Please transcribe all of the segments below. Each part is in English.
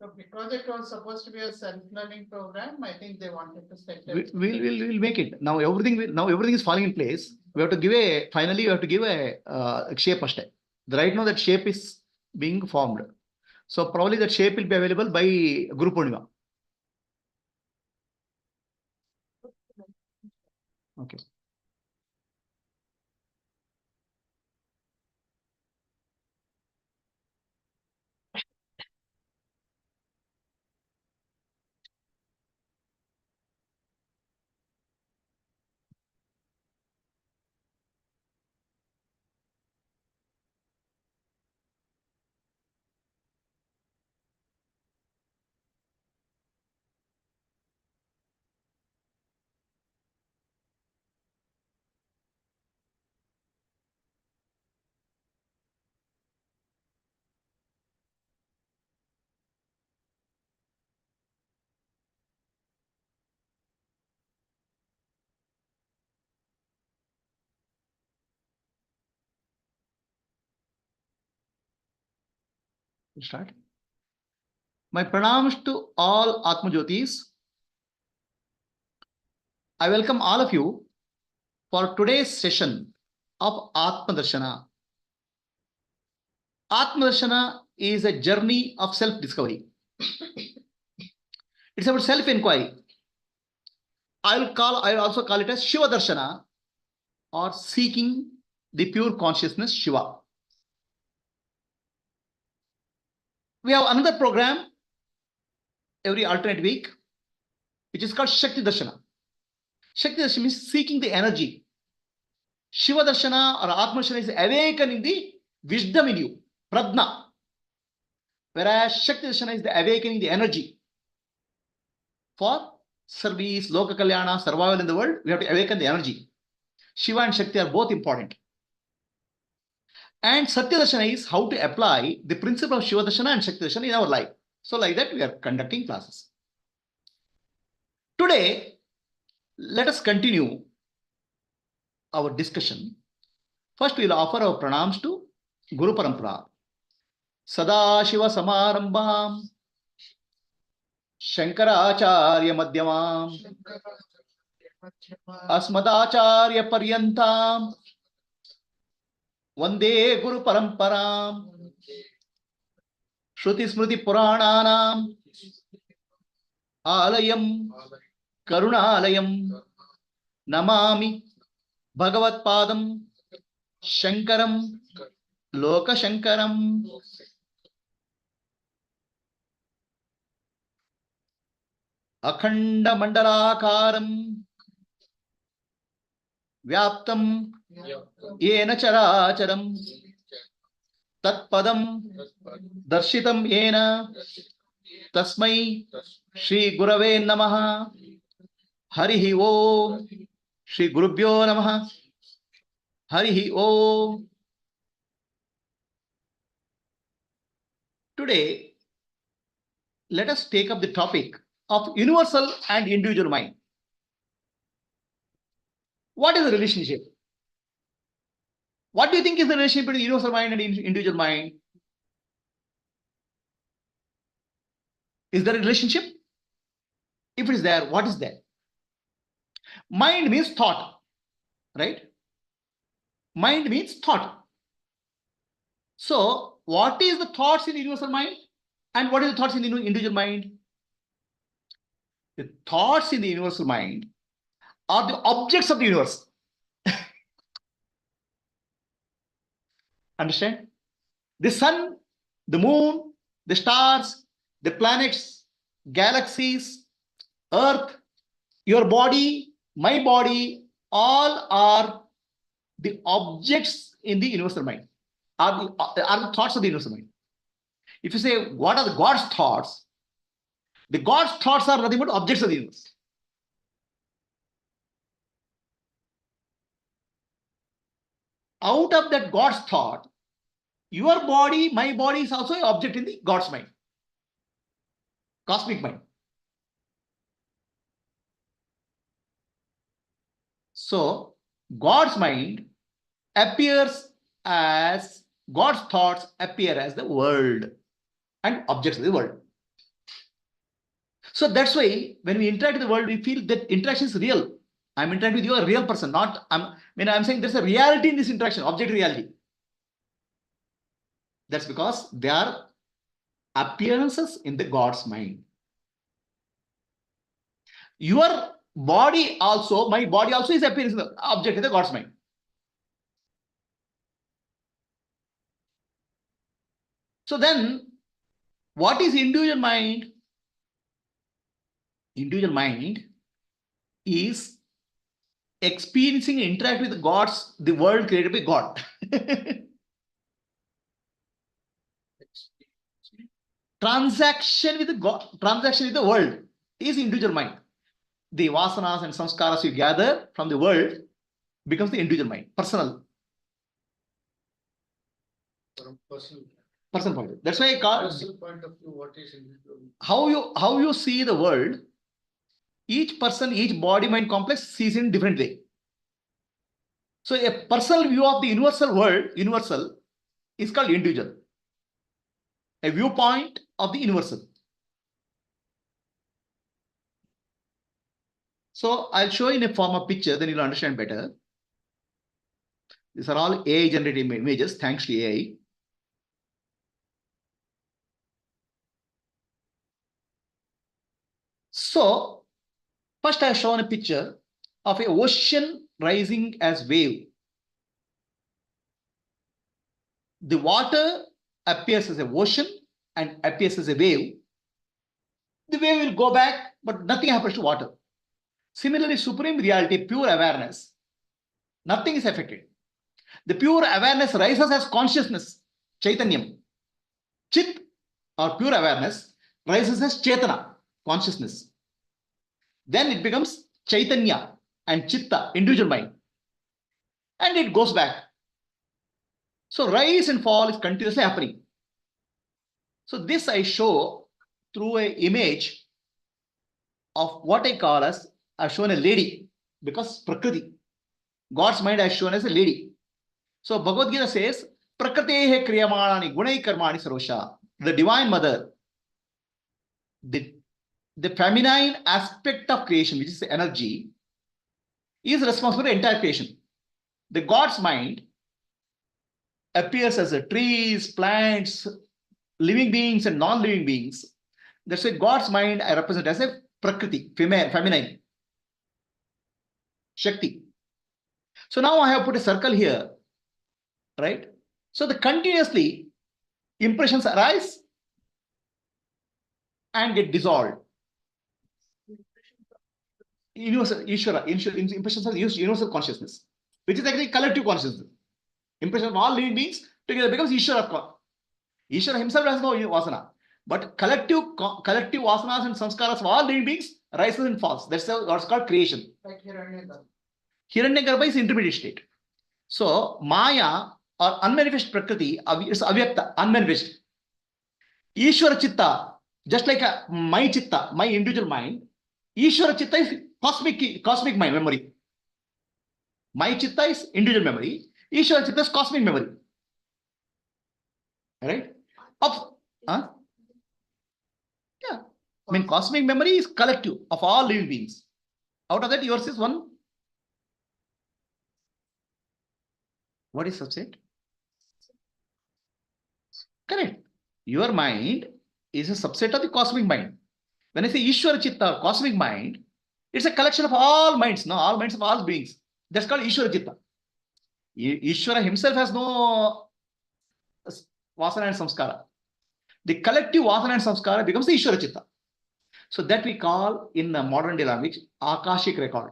So because it was supposed to be a self-learning program, I think they wanted to set it. We'll make it. Now everything is falling in place. We have to give a shape first. Right now that shape is being formed. So probably that shape will be available by Guru Purnima. Okay. We'll start. My pranams to all Atma Jyotis. I welcome all of you for today's session of Atmadarshana. Atmadarshana is a journey of self-discovery. It's about self-enquiry. I'll also call it as Shiva Darshana, or seeking the pure consciousness Shiva. We have another program every alternate week, which is called Shakti Darshana. Shakti Darshana means seeking the energy. Shiva Darshana or Atma Darshana is awakening the wisdom in you, Pradna. Whereas Shakti Darshana is the awakening the energy. For service, Loka Kalyana, survival in the world, we have to awaken the energy. Shiva and Shakti are both important. And Satya Darshana is how to apply the principle of Shiva Darshana and Shakti Darshana in our life. So like that, we are conducting classes. Today, let us continue our discussion. First, we will offer our pranams to Guru Parampara. Sada Shiva Samarambham Shankaracharya Madhyamam Asmadacharya Paryantam Vande Guru Paramparam Shruti Smriti Purananam Alayam Karunalayam Namami Bhagavat Padam Shankaram Loka Shankaram. Akhanda Mandalakaram Vyaptam Yena Characharam Tatpadam Darshitam Yena Tasmai Shri Gurave Namaha Harihi Om Shri Gurubhyo Namaha Harihi Om. Today, let us take up the topic of universal and individual mind. What is the relationship? What do you think is the relationship between universal mind and individual mind? Is there a relationship? If it is there, what is that? Mind means thought, right? Mind means thought. So, what is the thoughts in the universal mind? And what is the thoughts in the individual mind? The thoughts in the universal mind are the objects of the universe. Understand? The sun, the moon, the stars, the planets, galaxies, earth, your body, my body, all are the objects in the universal mind, are the thoughts of the universal mind. If you say, what are the God's thoughts? The God's thoughts are nothing but objects of the universe. Out of that God's thought, your body, my body is also an object in the God's mind, cosmic mind. So, God's mind appears as, God's thoughts appear as the world and objects of the world. So that's why when we interact with the world, we feel that interaction is real. I'm interacting with you, a real person, not I'm saying there's a reality in this interaction, object reality. That's because they are appearances in the God's mind. Your body also, my body also is appearance in the object in the God's mind. So then, what is individual mind? Individual mind is experiencing and interact with God's, the world created by God. Transaction with God, transaction with the world is individual mind. The vasanas and samskaras you gather from the world becomes the individual mind, personal. From personal Point of view. That's why I call personal point of view, what is individual? How you see the world, each person, each body mind complex sees in different way. So a personal view of the universal world, universal, is called individual. A viewpoint of the universal. So I'll show you in a form of picture, then you'll understand better. These are all AI generated images, thanks to AI. So first I have shown a picture of an ocean rising as wave. The water appears as a ocean and appears as a wave. The wave will go back, but nothing happens to water. Similarly, supreme reality, pure awareness, nothing is affected. The pure awareness rises as consciousness, chaitanyam. Chit or pure awareness rises as chetana, consciousness. Then it becomes chaitanya and chitta, individual mind. And it goes back. So rise and fall is continuously happening. So this I show through an image of what I call as, I've shown a lady, because Prakriti, God's mind has shown as a lady. So Bhagavad Gita says, Prakritehe kriyamanani gunai karmani sarosha. The divine mother, the feminine aspect of creation, which is the energy, is responsible for the entire creation. The God's mind appears as a trees, plants, living beings and non-living beings. That's why God's mind I represent as a Prakriti, feminine, Shakti. So now I have put a circle here, right? So the continuously impressions arise and get dissolved. Universal Ishvara, impressions of universal consciousness, which is actually collective consciousness. Impression of all living beings together becomes Ishvara. Ishvara himself has no vasana, but collective vasanas and samskaras of all living beings rises and falls. That's what's called creation. Like Hiranyagarbha. Hiranyagarbha is intermediate state. So Maya or unmanifest Prakriti is avyakta, unmanifest. Ishvara Chitta, just like my Chitta, my individual mind, Ishvara Chitta is cosmic mind memory. My Chitta is individual memory. Ishvara Chitta is cosmic memory. Right? Yeah. I mean, cosmic memory is collective of all living beings. Out of that, yours is one. What is subset? Correct. Your mind is a subset of the cosmic mind. When I say Ishvara Chitta, cosmic mind, it's a collection of all minds, no, all minds of all beings. That's called Ishvara Chitta. Ishvara himself has no vasana and samskara. The collective vasana and samskara becomes the Ishvara Chitta. So that we call in the modern day language Akashic record.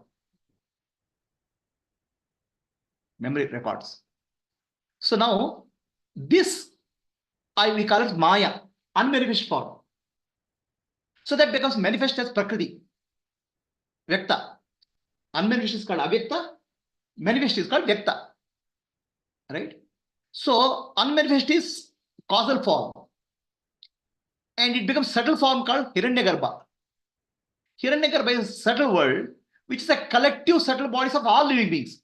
Memory records. So now this we call it Maya, unmanifest form. So that becomes manifest as Prakriti. Vyakta. Unmanifest is called Avyakta. Manifest is called Vyakta. Right? So unmanifest is causal form. And it becomes subtle form called Hiranyagarbha. Hiranyagarbha is a subtle world, which is a collective subtle bodies of all living beings.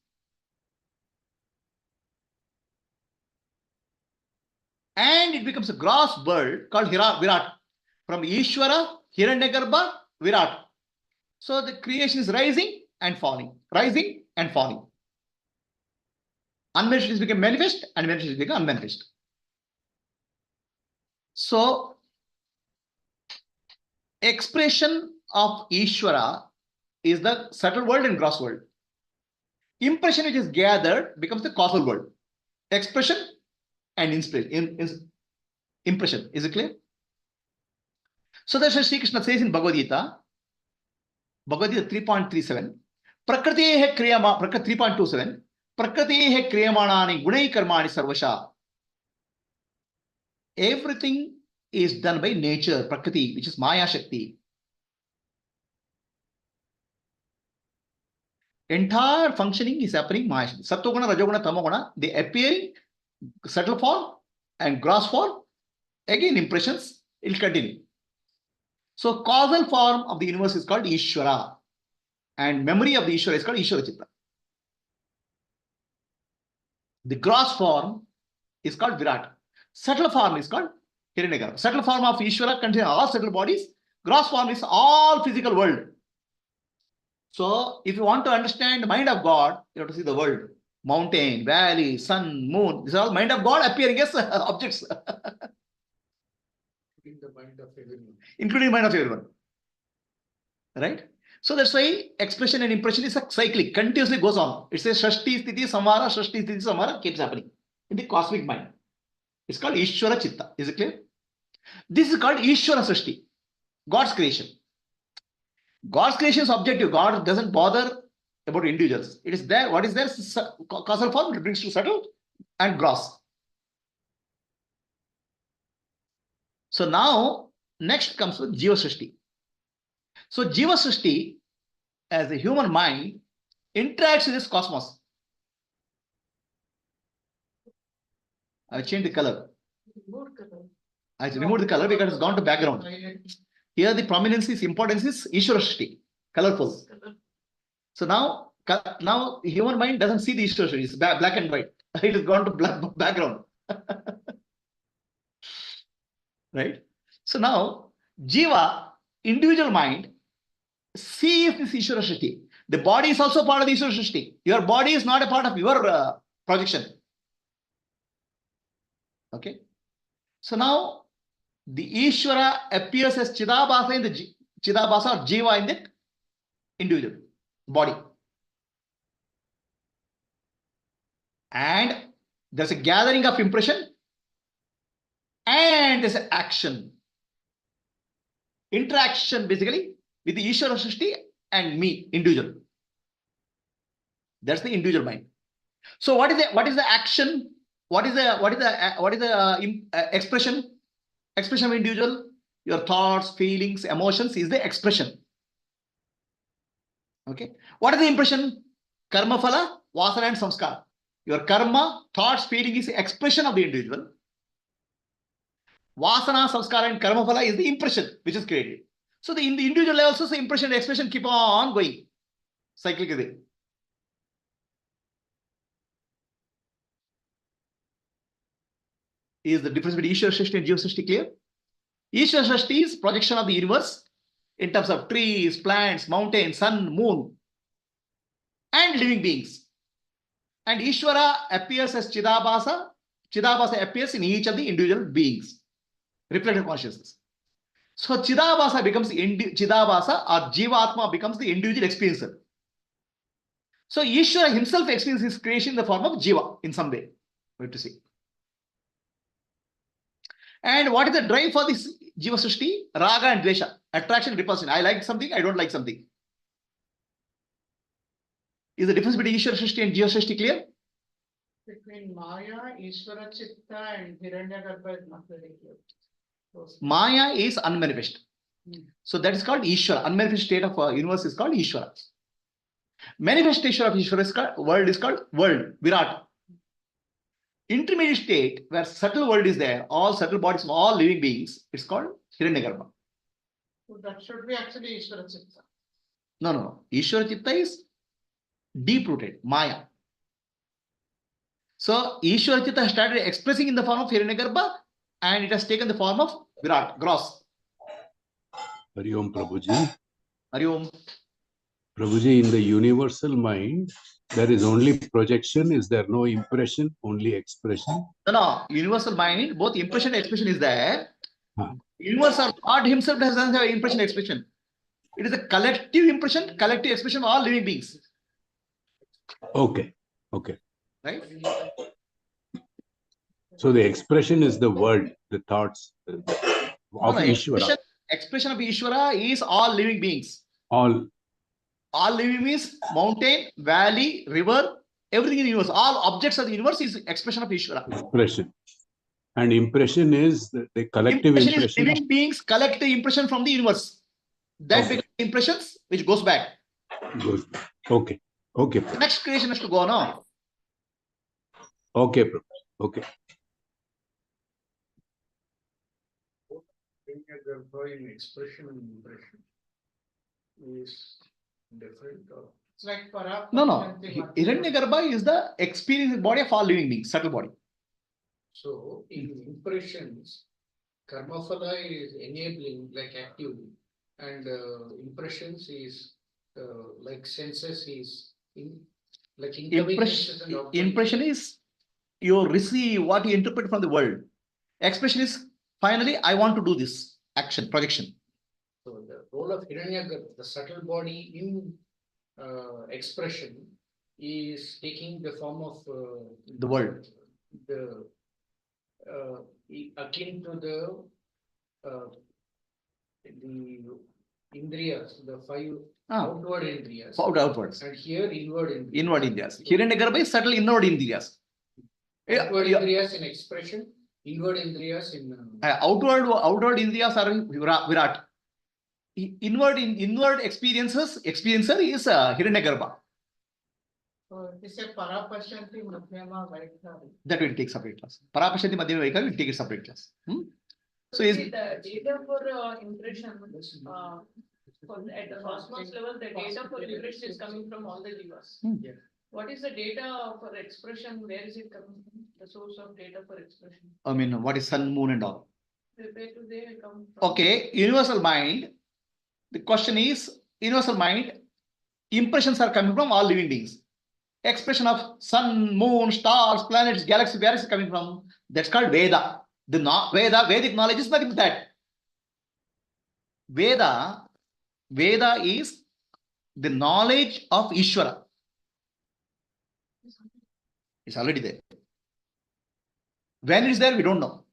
And it becomes a gross world called Virat. From Ishvara, Hiranyagarbha, Virat. So the creation is rising and falling, rising and falling. Unmanifest is become manifest and manifest is become unmanifest. So expression of Ishvara is the subtle world and gross world. Impression which is gathered becomes the causal world. Expression and impression. Is it clear? So that's why Sri Krishna says in Bhagavad Gita 3.37, Prakritehe kriyama, 3.27, Prakritehe kriyamanani gunai karmani sarvasha. Everything is done by nature, Prakriti, which is Maya Shakti. Entire functioning is happening Maya Shakti. Sattva-guna, Rajoguna, Tamoguna, they appear in subtle form and gross form. Again, impressions, it will continue. So, causal form of the universe is called Ishvara. And memory of the Ishvara is called Ishvara Chitta. The gross form is called Virat. Subtle form is called Hiranyagarbha. Subtle form of Ishvara contains all subtle bodies. Gross form is all physical world. So, if you want to understand the mind of God, you have to see the world. Mountain, valley, sun, moon. These are all mind of God appearing as objects. In the mind of everyone. Including the mind of everyone. Right? So that's why expression and impression is a cyclic, continuously goes on. It says Shashti Sthiti Samvara, Shashti Sthiti Samvara keeps happening in the cosmic mind. It's called Ishvara Chitta. Is it clear? This is called Ishvara Srishti, God's creation. God's creation is objective. God doesn't bother about individuals. It is there. What is there? Causal form, it brings to subtle and gross. So now, next comes with Jiva Srishti. So Jiva Srishti, as a human mind, interacts with this cosmos. I changed the color. I removed the color because it's gone to background. Here the prominence is, importance is Ishvara Srishti, colorful. So now human mind doesn't see the Ishvara Srishti, it's black and white. It has gone to black background. Right? So now, Jiva, individual mind, sees this Ishvara Srishti. The body is also part of the Ishvara Srishti. Your body is not a part of your projection. Okay? So now, the Ishvara appears as Chidabhasa in the Chidabhasa or Jiva in the individual body. And there's a gathering of impression and there's an action. Interaction basically with the Ishvara Srishti and me, individual. That's the individual mind. So what is the action? What is the expression? Expression of individual, your thoughts, feelings, emotions is the expression. Okay. What is the impression? Karma phala, vasana and samskara. Your karma, thoughts, feeling is the expression of the individual. Vasana, samskara and karma phala is the impression which is created. So in the individual level also, the impression and expression keep on going. Cyclically. Is the difference between Ishvara Srishti and Jiva Srishti clear? Ishvara Srishti is projection of the universe in terms of trees, plants, mountains, sun, moon, and living beings. And Ishvara appears as Chidabhasa. Chidabhasa appears in each of the individual beings. Reflective consciousness. So Chidabhasa becomes the Chidabhasa or Jivatma becomes the individual experiencer. So Ishvara himself experiences his creation in the form of Jiva in some way. We have to see. And what is the drive for this Jiva Srishti? Raga and Dvesha. Attraction and repulsion. I like something, I don't like something. Is the difference between Ishvara Srishti and Jiva Srishti clear? Between Maya, Ishvara Chitta and Hiranyagarbha is not very clear. Maya is unmanifest. So that is called Ishvara. Unmanifest state of universe is called Ishvara. Manifestation of Ishvara is called, world is called world, Virat. Intermediate state where subtle world is there, all subtle bodies of all living beings, it's called Hiranyagarbha. So that should be actually Ishvara Chitta. No. Ishvara Chitta is deep-rooted, Maya. So Ishvara Chitta has started expressing in the form of Hiranyagarbha and it has taken the form of Virat, gross. Hari Om Prabhuji. Hari Om. Prabhuji, in the universal mind, there is only projection. Is there no impression, only expression? No. Universal mind, both impression and expression is there. Huh. Universal God himself doesn't have impression and expression. It is a collective impression, collective expression of all living beings. Okay. Okay. Right? So the expression is the word, the thoughts of Ishvara. Expression of Ishvara is all living beings. All living beings, mountain, valley, river, everything in the universe. All objects of the universe is expression of Ishvara. expression. And impression is the collective impression. Is living beings collect the impression from the universe. That becomes impressions which goes back. Okay. Okay. Next creation has to go on. Okay. Okay. Expression and impression is different. Or... It's like para. No. Hiranyagarbha is the experience body of all living beings, subtle body. So in impressions, karmaphala is enabling, like active, and impressions is like senses is like impression is you receive what you interpret from the world. Expression is finally I want to do this action, projection. So the role of Hiranyagarbha, the subtle body in expression, is taking the form of the world. The akin to the indriyas, the five outward indriyas. Outwards. And here inward indriyas. Inward indriyas. Hiranyagarbha is subtle inward indriyas. Outward indriyas in expression, inward indriyas in outward indriyas are Virat. Inward experiencer is Hiranyagarbha. So it is a parapashanti madhyama vaikhari. That will take separate class. Parapashanti madhyama vaikhari will take a separate class. So is the data for impression at the cosmos level, the data for impression is coming from all the jivas. Yeah. What is the data for expression? Where is it coming from? The source of data for expression. I mean, what is sun, moon, and all? Where do they come from? Okay, universal mind. The question is, universal mind, impressions are coming from all living beings. Expression of sun, moon, stars, planets, galaxies, where is it coming from? That's called Veda. The Vedic knowledge is nothing but that. Veda is the knowledge of Ishvara. It's already there. When it is there, we don't know.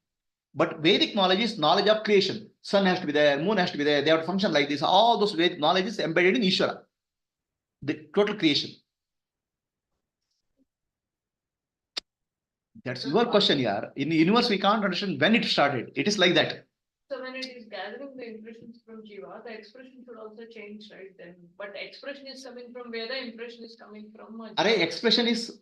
But Vedic knowledge is knowledge of creation. Sun has to be there, moon has to be there, they have to function like this. All those Vedic knowledge is embedded in Ishvara, the total creation. That's your question here. In the universe, we can't understand when it started. It is like that. So when it is gathering the impressions from Jiva, the expression should also change, right? Then, but expression is coming from where the impression is coming from. Expression is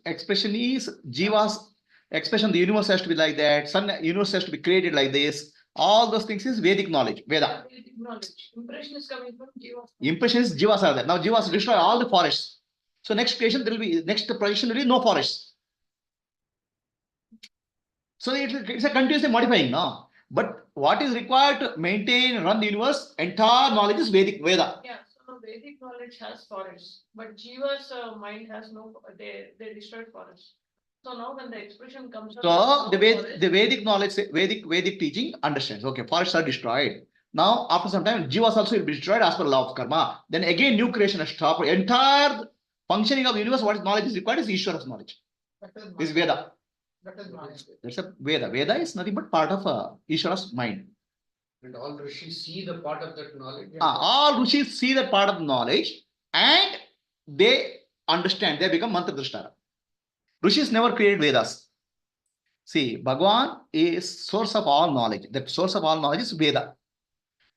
Jiva's expression. The universe has to be like that. Universe has to be created like this. All those things is Vedic knowledge. Veda. Vedic knowledge. Impression is coming from Jiva. Impression is Jivas are there. Now Jivas destroy all the forests. So next creation, there will be next projection will be no forests. So it's a continuously modifying now. But what is required to maintain and run the universe, entire knowledge is Veda. Yeah, so Vedic knowledge has forests, but Jiva's mind has no, they destroyed forests. So now when the expression comes out, so the Vedic knowledge, Vedic teaching understands, okay, forests are destroyed. Now after some time, Jivas also will be destroyed as per law of karma. Then again new creation has stopped. Entire functioning of the universe, what knowledge is required is Ishvara's knowledge. Is Veda. That's a Veda. Veda is nothing but part of Ishvara's mind. And all rishis see the part of that knowledge. All rishis see that part of the knowledge and they understand. They become mantra drishtara. Rishis never created Vedas. See, Bhagavan is source of all knowledge. The source of all knowledge is Veda.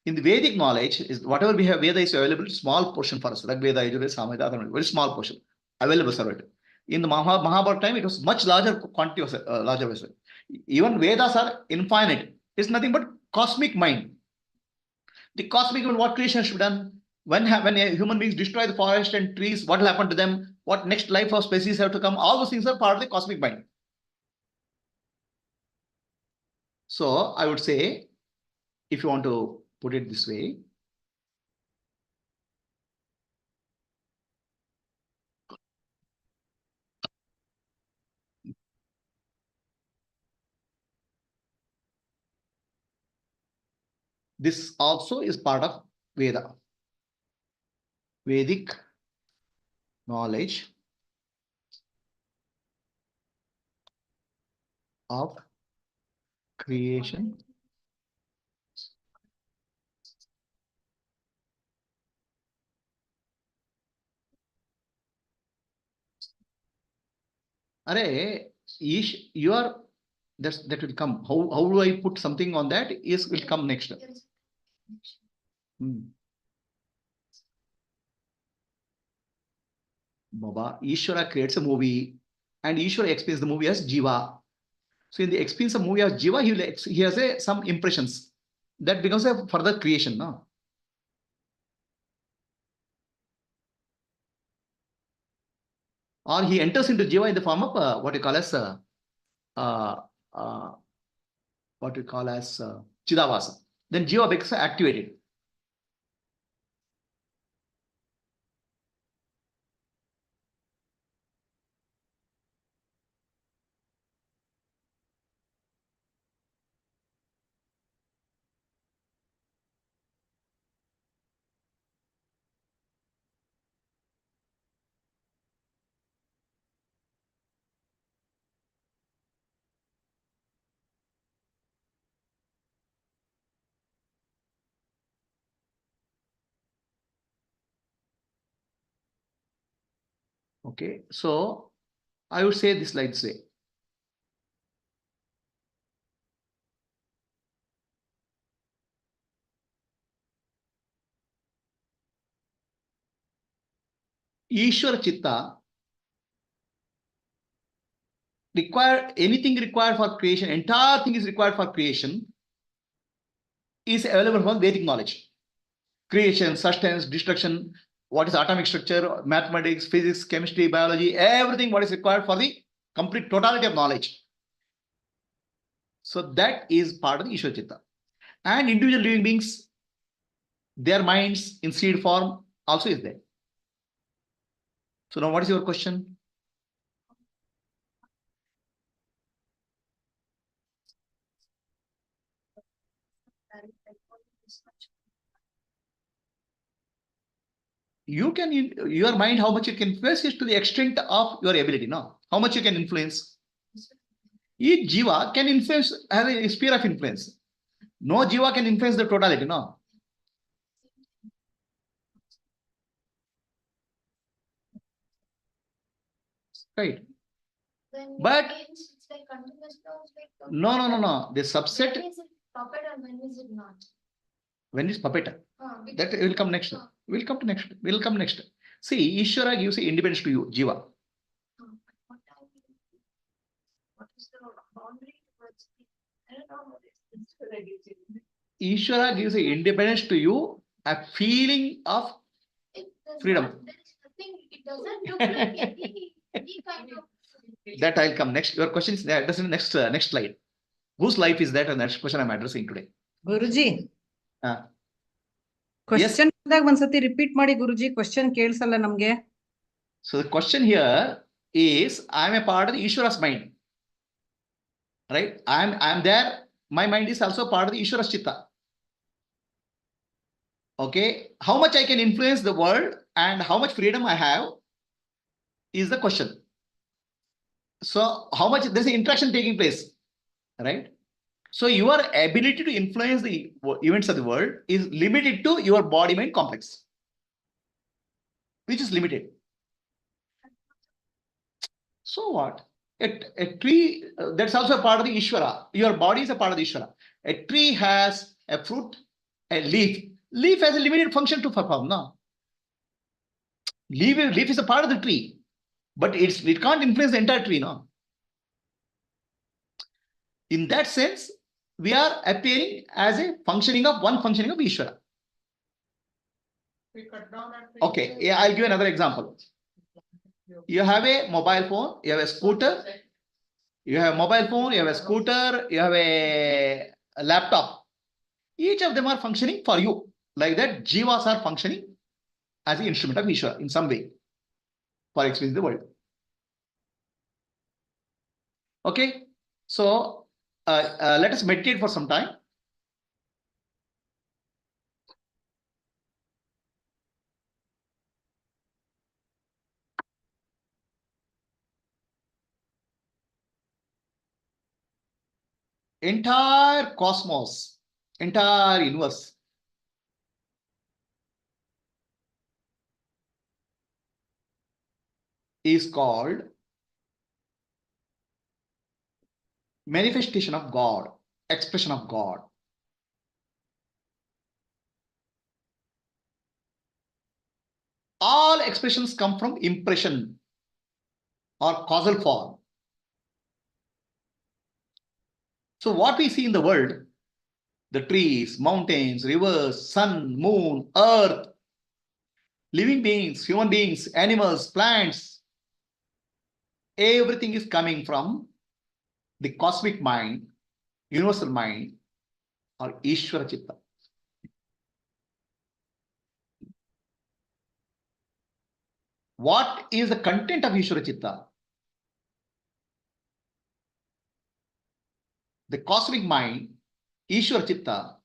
In the Vedic knowledge, is whatever we have, Veda is available, small portion for us. Like Veda, Yajurveda, Samhita, very small portion available for it. In the Mahabharata time, it was much larger quantity of larger vessel. Even Vedas are infinite. It's nothing but cosmic mind. The cosmic mind, what creation should be done? When human beings destroy the forest and trees, what will happen to them? What next life of species have to come? All those things are part of the cosmic mind. So I would say, if you want to put it this way, This also is part of Veda. Vedic knowledge of creation. Array, you are that will come. How do I put something on that? Is will come next. Baba, Ishvara creates a movie and Ishvara explains the movie as Jiva. So in the experience of movie as Jiva, he has some impressions. That becomes a further creation. No? Or he enters into Jiva in the form of what you call as Chidavasa. Then Jiva becomes activated. Okay, so I would say this like this way. Ishvara Chitta anything required for creation, entire thing is required for creation, is available from Vedic knowledge. Creation, sustenance, destruction, what is atomic structure, mathematics, physics, chemistry, biology, everything what is required for the complete totality of knowledge. So that is part of the Ishvara Chitta. And individual living beings, their minds in seed form also is there. So now what is your question? You can, your mind, how much you can influence is to the extent of your ability. No, how much you can influence. Each jiva can influence, has a sphere of influence. No jiva can influence the totality. No. Right. But no. The subset. When is it puppet and when is it not? When is puppet? That will come next. We'll come to next. We'll come next. See, Ishvara gives independence to you, jiva. What is the boundary towards it? I don't know what is it. Ishvara gives independence to you, a feeling of freedom. There is nothing, it doesn't look like any kind of. That I'll come next. Your question is that's in next slide. Whose life is that? And that's the question I'm addressing today. Guruji. Question ondsati repeat ಮಾಡಿ Guruji. Question ಕೇಳಿಸಲ್ಲ ನಮಗೆ. So the question here is, I'm a part of the Ishvara's mind. Right? I'm there. My mind is also part of the Ishvara's Chitta. Okay. How much I can influence the world and how much freedom I have is the question. So how much there's an interaction taking place, right? So your ability to influence the events of the world is limited to your body mind complex, which is limited. So what? A tree, that's also a part of the Ishvara. Your body is a part of the Ishvara. A tree has a fruit, a leaf. Leaf has a limited function to perform. No, leaf is a part of the tree, but it can't influence the entire tree. No. In that sense, we are appearing as a functioning of one functioning of Ishvara. Okay, yeah, I'll give another example. You have a mobile phone, you have a scooter, you have a mobile phone, you have a scooter, you have a laptop. Each of them are functioning for you. Like that, jivas are functioning as the instrument of Ishvara in some way for experiencing the world. Okay, so let us meditate for some time. entire cosmos, entire universe is called manifestation of God, expression of God. All expressions come from impression or causal form. So what we see in the world, the trees, mountains, rivers, sun, moon, earth, living beings, human beings, animals, plants, everything is coming from the cosmic mind, universal mind, or Ishvara Chitta. What is the content of Ishvara Chitta? The cosmic mind, Ishvara Chitta,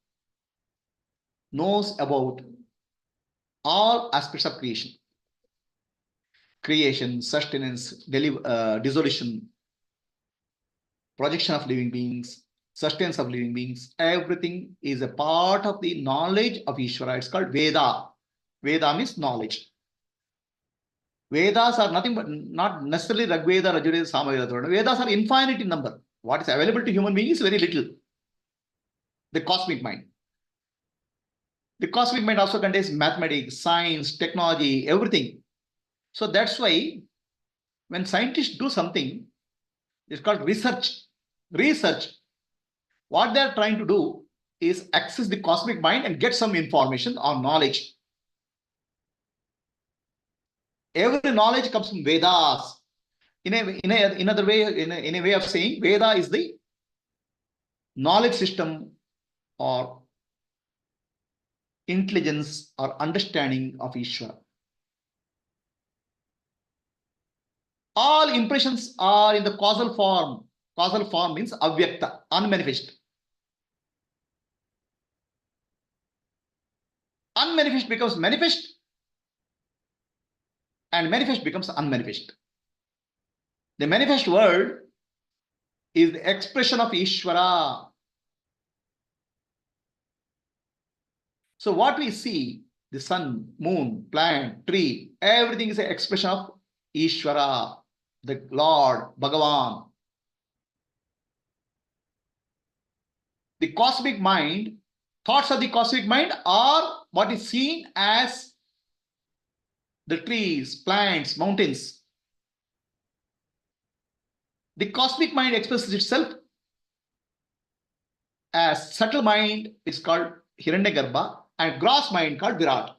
knows about all aspects of creation. Creation, sustenance, dissolution, projection of living beings, sustenance of living beings, everything is a part of the knowledge of Ishvara. It's called Veda. Veda means knowledge. Vedas are nothing but not necessarily Rigveda, Yajurveda, Samaveda. Vedas are infinite in number. What is available to human beings is very little. The cosmic mind. The cosmic mind also contains mathematics, science, technology, everything. So that's why when scientists do something, it's called research. Research. What they're trying to do is access the cosmic mind and get some information or knowledge. Every knowledge comes from Vedas. In a way of saying, Veda is the knowledge system or intelligence or understanding of Ishvara. All impressions are in the causal form. Causal form means avyakta, unmanifest. Unmanifest becomes manifest, and manifest becomes unmanifest. The manifest world is the expression of Ishvara. So what we see, the sun, moon, plant, tree, everything is an expression of Ishvara, the Lord, Bhagavan. The cosmic mind, thoughts of the cosmic mind are what is seen as the trees, plants, mountains. The cosmic mind expresses itself as subtle mind is called Hiranyagarbha and gross mind called Virat.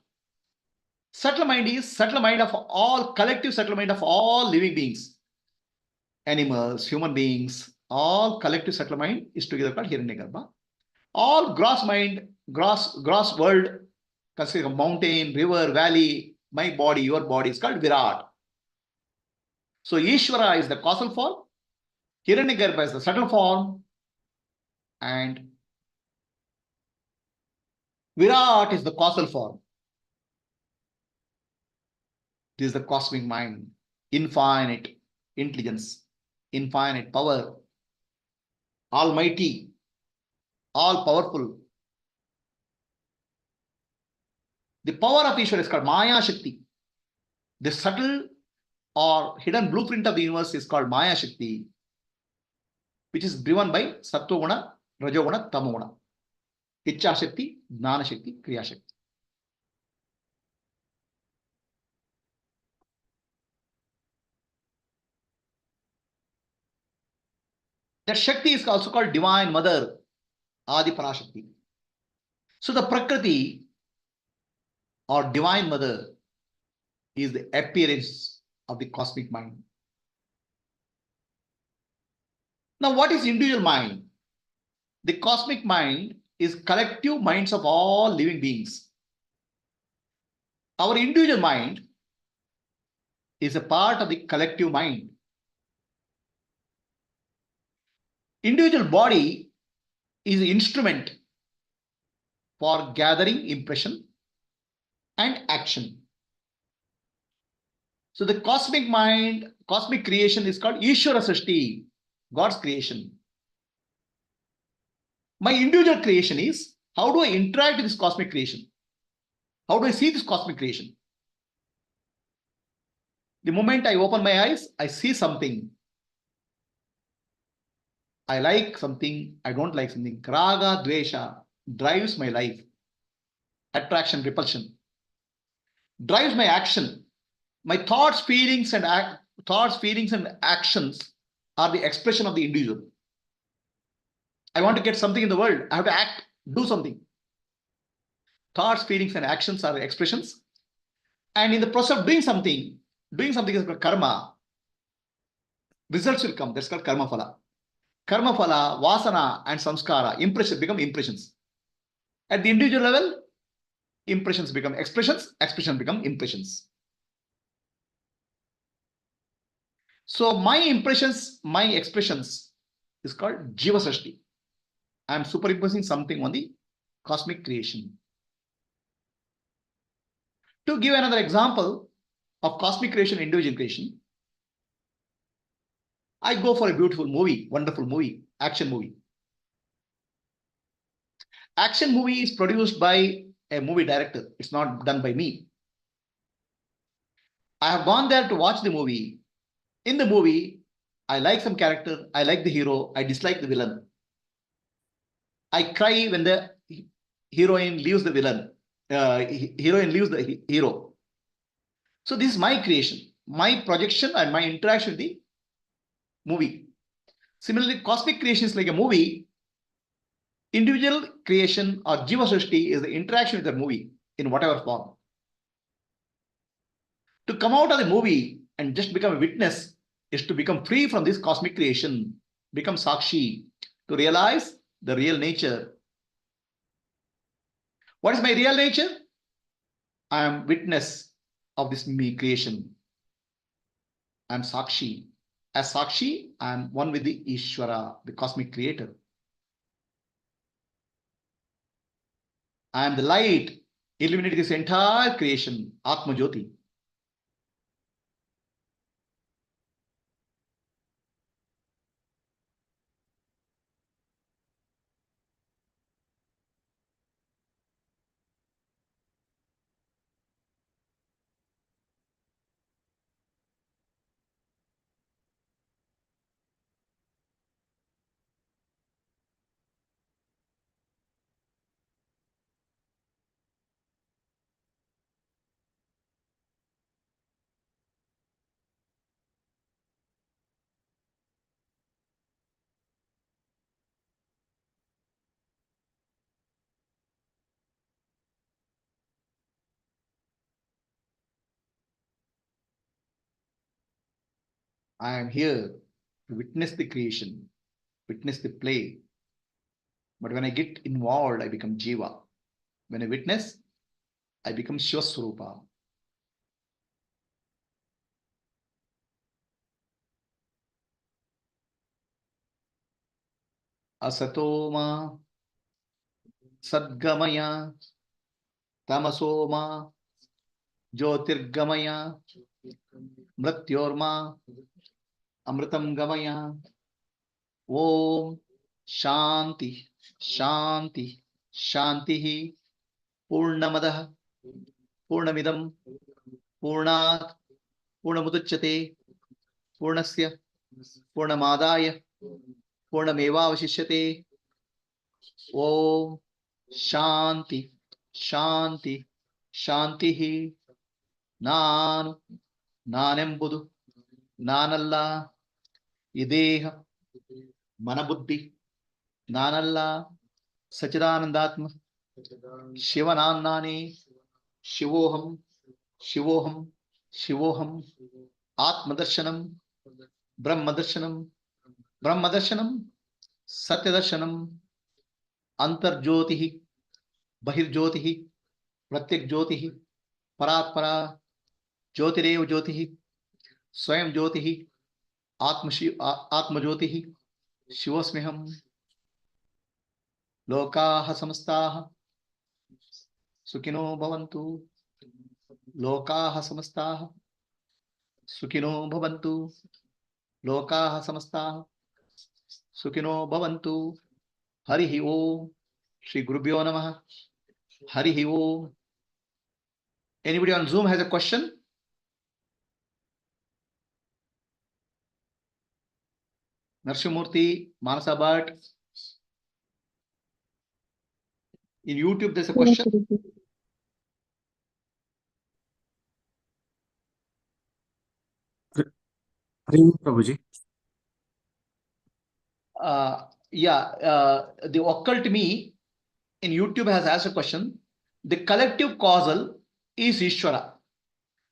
Subtle mind is subtle mind of all, collective subtle mind of all living beings. Animals, human beings, all collective subtle mind is together called Hiranyagarbha. All gross mind, gross world, considering a mountain, river, valley, my body, your body is called Virat. So Ishvara is the causal form, Hiranyagarbha is the subtle form, and Virat is the causal form. This is the cosmic mind, infinite intelligence, infinite power, almighty, all powerful. The power of Ishvara is called Maya Shakti. The subtle or hidden blueprint of the universe is called Maya Shakti, which is driven by Sattva Guna, Rajoguna, Tamoguna. Ichcha Shakti, Jnana Shakti, Kriya Shakti. That Shakti is also called Divine Mother, Adi Parashakti. So the Prakriti or Divine Mother is the appearance of the cosmic mind. Now, what is individual mind? The cosmic mind is collective minds of all living beings. Our individual mind is a part of the collective mind. Individual body is an instrument for gathering impression and action. So the cosmic mind, cosmic creation is called Ishvara Srishti, God's creation. My individual creation is, how do I interact with this cosmic creation? How do I see this cosmic creation? The moment I open my eyes, I see something. I like something, I don't like something. Raga, dvesha drives my life. Attraction, repulsion drives my action. My thoughts, feelings, and actions are the expression of the individual. I want to get something in the world. I have to act, do something. Thoughts, feelings, and actions are the expressions. And in the process of doing something is called karma. Results will come. That's called karma phala. Karma phala, vasana, and samskara, impression become impressions. At the individual level, impressions become expressions, expressions become impressions. So my impressions, my expressions is called Jiva Sashti. I am superimposing something on the cosmic creation. To give another example of cosmic creation, individual creation, I go for a beautiful movie, wonderful movie, action movie. Action movie is produced by a movie director. It's not done by me. I have gone there to watch the movie. In the movie, I like some character, I like the hero, I dislike the villain. I cry when the heroine leaves the villain, heroine leaves the hero. So this is my creation, my projection and my interaction with the movie. Similarly, cosmic creation is like a movie. Individual creation or Jiva Srishti is the interaction with the movie in whatever form. To come out of the movie and just become a witness is to become free from this cosmic creation, become Sakshi, to realize the real nature. What is my real nature? I am witness of this me creation. I am Sakshi. As Sakshi, I am one with the Ishvara, the cosmic creator. I am the light illuminating this entire creation, Atma Jyoti. I am here to witness the creation, witness the play. But when I get involved, I become Jiva. When I witness, I become Shivaswarupa. Asatoma Sadgamaya Tamasoma Jyotirgamaya Mrityorma Amritam Gamaya. Om Shanti Shanti Shanti Purnamadah Purnamidam Purnat Purnamuduchyate Purnasya Purnamadaya Purnamevavashishyate. Om Shanti Shanti Shanti. Nanu Nanembudu Nanalla Ideha Manabuddhi Nanalla Sachidanandatma Shivanannani Shivoham Shivoham Shivoham Atmadarshanam Brahmadarshanam Brahmadarshanam Satyadarshanam Antarjyotihi Bahirjyotihi Pratyak Jyotihi Paratpara Jyotirev Jyotihi Swayam Jyotihi Atma Jyotihi Shivosmiham. Lokaha Samastaha Sukhino Bhavantu. Lokaha Samastaha Sukhino Bhavantu. Lokaha Samastaha Sukhino Bhavantu. Harihi Om. Shri Gurubhyo Namaha. Harihi Om. Anybody on Zoom has a question? Narsimurthy, Manasa Bhatt. In YouTube, there's a question. Prabhuji. The occult me in YouTube has asked a question. The collective causal is Ishvara.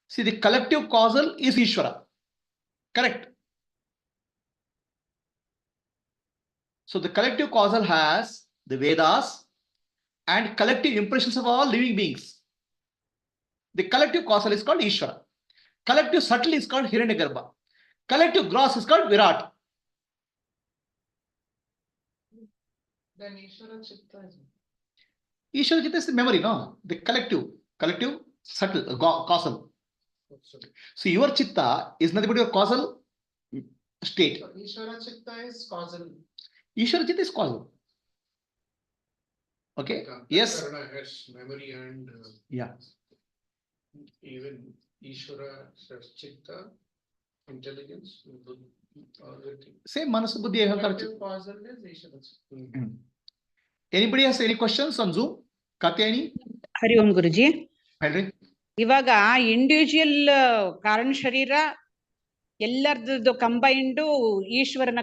See, the collective causal is Ishvara. Correct. So the collective causal has the Vedas and collective impressions of all living beings. The collective causal is called Ishvara. Collective subtle is called Hiranyagarbha. Collective gross is called Virat. Then Ishvara Chitta is. Ishvara Chitta is the memory, no? The collective subtle, causal. So your Chitta is nothing but your causal state. So Ishvara Chitta is causal. Ishvara Chitta is causal. Okay. Yes. Karana has memory and Yeah. even Ishvara has chitta, intelligence, everything. Same Manasu Buddhi. Collective causal is Ishvara Chitta. Anybody has any questions on Zoom? Katyayani? Hari Om Guruji. Henry? ಇವಾಗ individual ಕಾರಣ ಶರೀರ ಎಲ್ಲರದ್ದು ಕಂಬೈಂಡು ಈಶ್ವರನ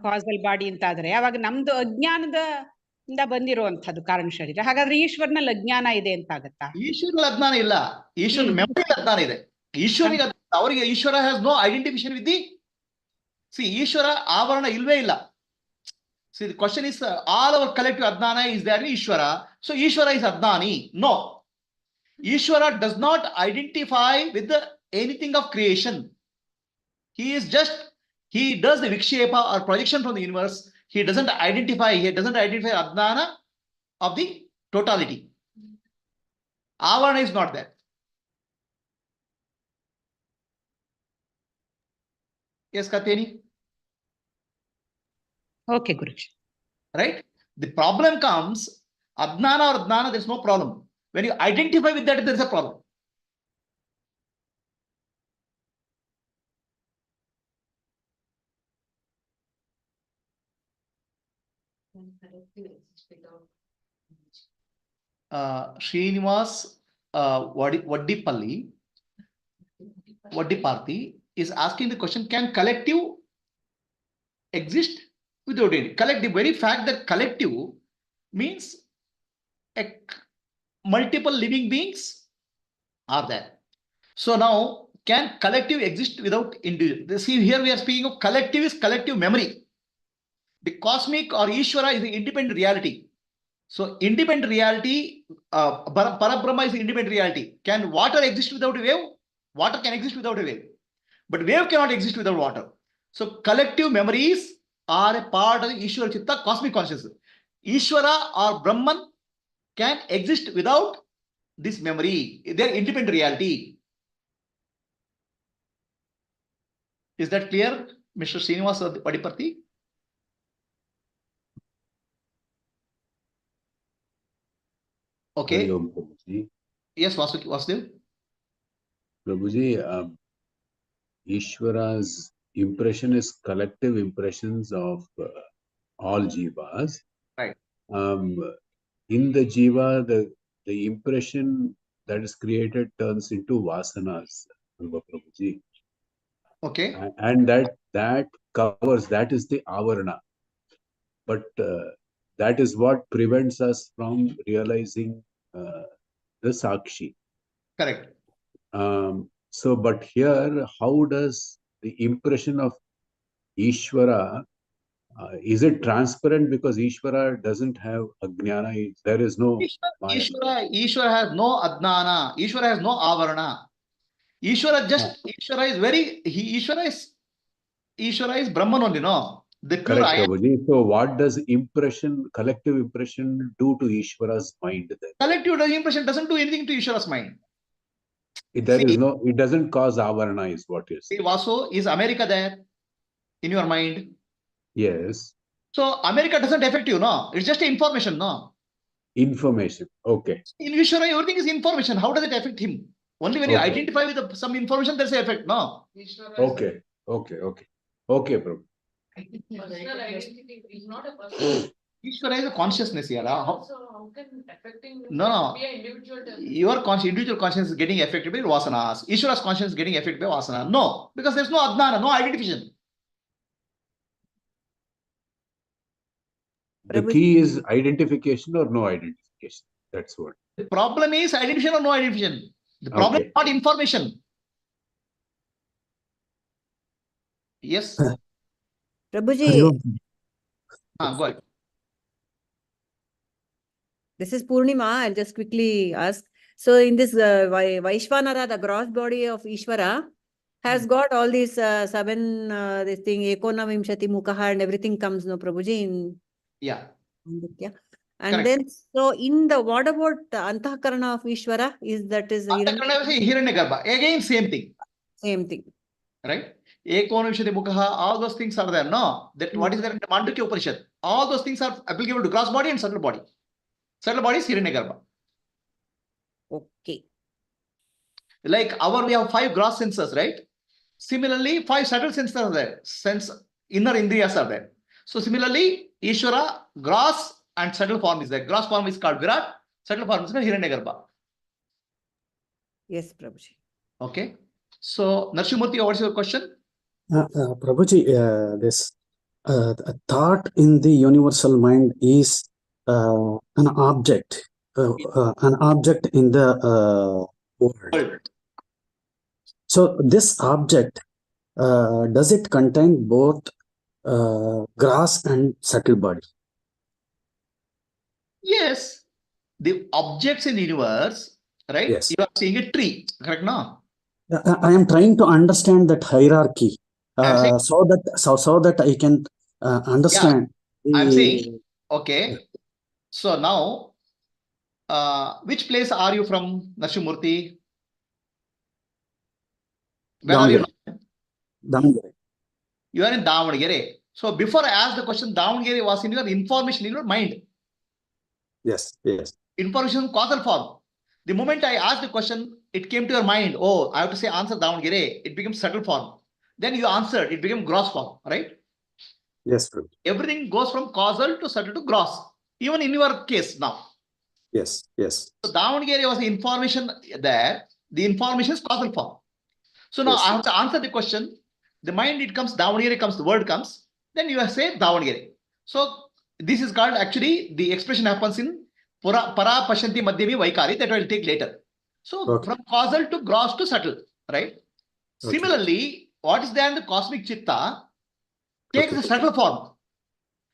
castle body ಅಂತ ಆದ್ರೆ ಅವಾಗ ನಮ್ದು ಅಜ್ಞಾನದಿಂದ ಬಂದಿರುವಂತದ್ದು ಕಾರಣ ಶರೀರ. ಹಾಗಾದ್ರೆ ಈಶ್ವರನಲ್ಲಿ ಅಜ್ಞಾನ ಇದೆ ಅಂತ ಆಗತ್ತಾ? ಈಶ್ವರನಲ್ಲಿ ಅಜ್ಞಾನ ಇಲ್ಲ. ಈಶ್ವರನ ಮೆಮೊರಿ ಅಜ್ಞಾನ ಇದೆ. ಈಶ್ವರಿಗೆ ಅವರಿಗೆ Ishwara has no identification with the Ishwara ಆವರಣ ಇಲ್ವೇ ಇಲ್ಲ. See, the question is, all our collective Adnana is there in Ishvara. So Ishvara is Adnani. No. Ishvara does not identify with anything of creation. He is just, he does the Vikshepa or projection from the universe. He doesn't identify Adnana of the totality. Avarana is not there. Yes, Katyani? Okay Guruji. Right? The problem comes, Adnana or Adnana, there's no problem. When you identify with that, there's a problem. Srinivas Vaddiparthi is asking the question, can collective exist without any? The very fact that collective means multiple living beings are there. So now, can collective exist without individual? See, here we are speaking of collective is collective memory. The cosmic or Ishvara is the independent reality. So independent reality, Parabrahma is independent reality. Can water exist without a wave? Water can exist without a wave. But wave cannot exist without water. So collective memories are a part of the Ishvara Chitta, cosmic consciousness. Ishvara or Brahman can exist without this memory. They are independent reality. Is that clear, Mr. Srinivas Vaddiparthi? Okay. Prabhuji. Yes, Vasudev. Prabhuji, Ishvara's impression is collective impressions of all jivas. Right. In the jiva, the impression that is created turns into vasanas, Prabhuji. Okay. And that covers, that is the avarana. But that is what prevents us from realizing the sakshi. Correct. So, but here, how does the impression of Ishvara, is it transparent because Ishvara doesn't have ajnana? There is no Ishvara has no adnana. Ishvara has no avarana. Ishvara is Brahman only, no? The pure correct, I am. Prabhuji. So what does collective impression do to Ishvara's mind then? Collective impression doesn't do anything to Ishvara's mind. It doesn't cause avarana is what you're saying. See, Vasu, is America there in your mind? Yes. So America doesn't affect you, no? It's just information, no? Information. Okay. In Vishwara, everything is information. How does it affect him? Only when you Okay. identify with some information, there's an effect, no? Okay. Okay. Okay. Okay, Prabhu. Personal identity is not a personal. Ishvara is a consciousness here. How? So how can affecting No, be an individual? your individual consciousness is getting affected by vasanas. Ishvara's consciousness is getting affected by vasana. No, because there's no adnana, no identification. The key is identification or no identification. That's what. The problem is identification or no identification. The problem is not information. Yes. Prabhuji, Go ahead. this is Purnima. I'll just quickly ask. So in this Vaishvanara, the gross body of Ishvara has got all these seven, this thing, Ekona Vimshati Mukaha and everything comes, no, Prabhuji? In, yeah. Yeah. And Correct. then, so in the, what about the Antakarana of Ishvara? Is that is Hiranyagarbha. Again, same thing. Same thing. Right? Ekonavishati Mukaha, all those things are there. No, that what is there in the Mandukya Upanishad? All those things are applicable to gross body and subtle body. Subtle body is Hiranyagarbha. Okay. Like we have 5 gross senses, right? Similarly, 5 subtle senses are there. Inner indriyas are there. So similarly, Ishvara, gross and subtle form is there. Gross form is called Virat, subtle form is called Hiranyagarbha. Yes, Prabhuji. Okay. So, Narsimurti, what's your question? Prabhuji, this a thought in the universal mind is an object in the world. So this object, does it contain both gross and subtle body? Yes. The objects in the universe, right? Yes. You are seeing a tree, correct? No? I am trying to understand that hierarchy so that I can understand. Yeah, I'm saying, okay. So now, which place are you from, Narsimurti? Where are you? Davangere. You are in Davangere. So before I asked the question, Davangere was in your information in your mind. Yes, yes. Information causal form. The moment I asked the question, it came to your mind. Oh, I have to say answer Davangere. It becomes subtle form. Then you answered. It became gross form, right? Yes, Prabhu. Everything goes from causal to subtle to gross. Even in your case now. Yes, yes. So Davangere was the information there. The information is causal form. So now Yes, I have to answer the question. The mind, it comes, Davangere comes, the word comes. Then you say Davangere. So this is called, actually, the expression happens in Para Pashanti Madhyami Vaikari, that I will take later. So from causal to gross to subtle, right? Similarly, what is there in the cosmic chitta takes the subtle form.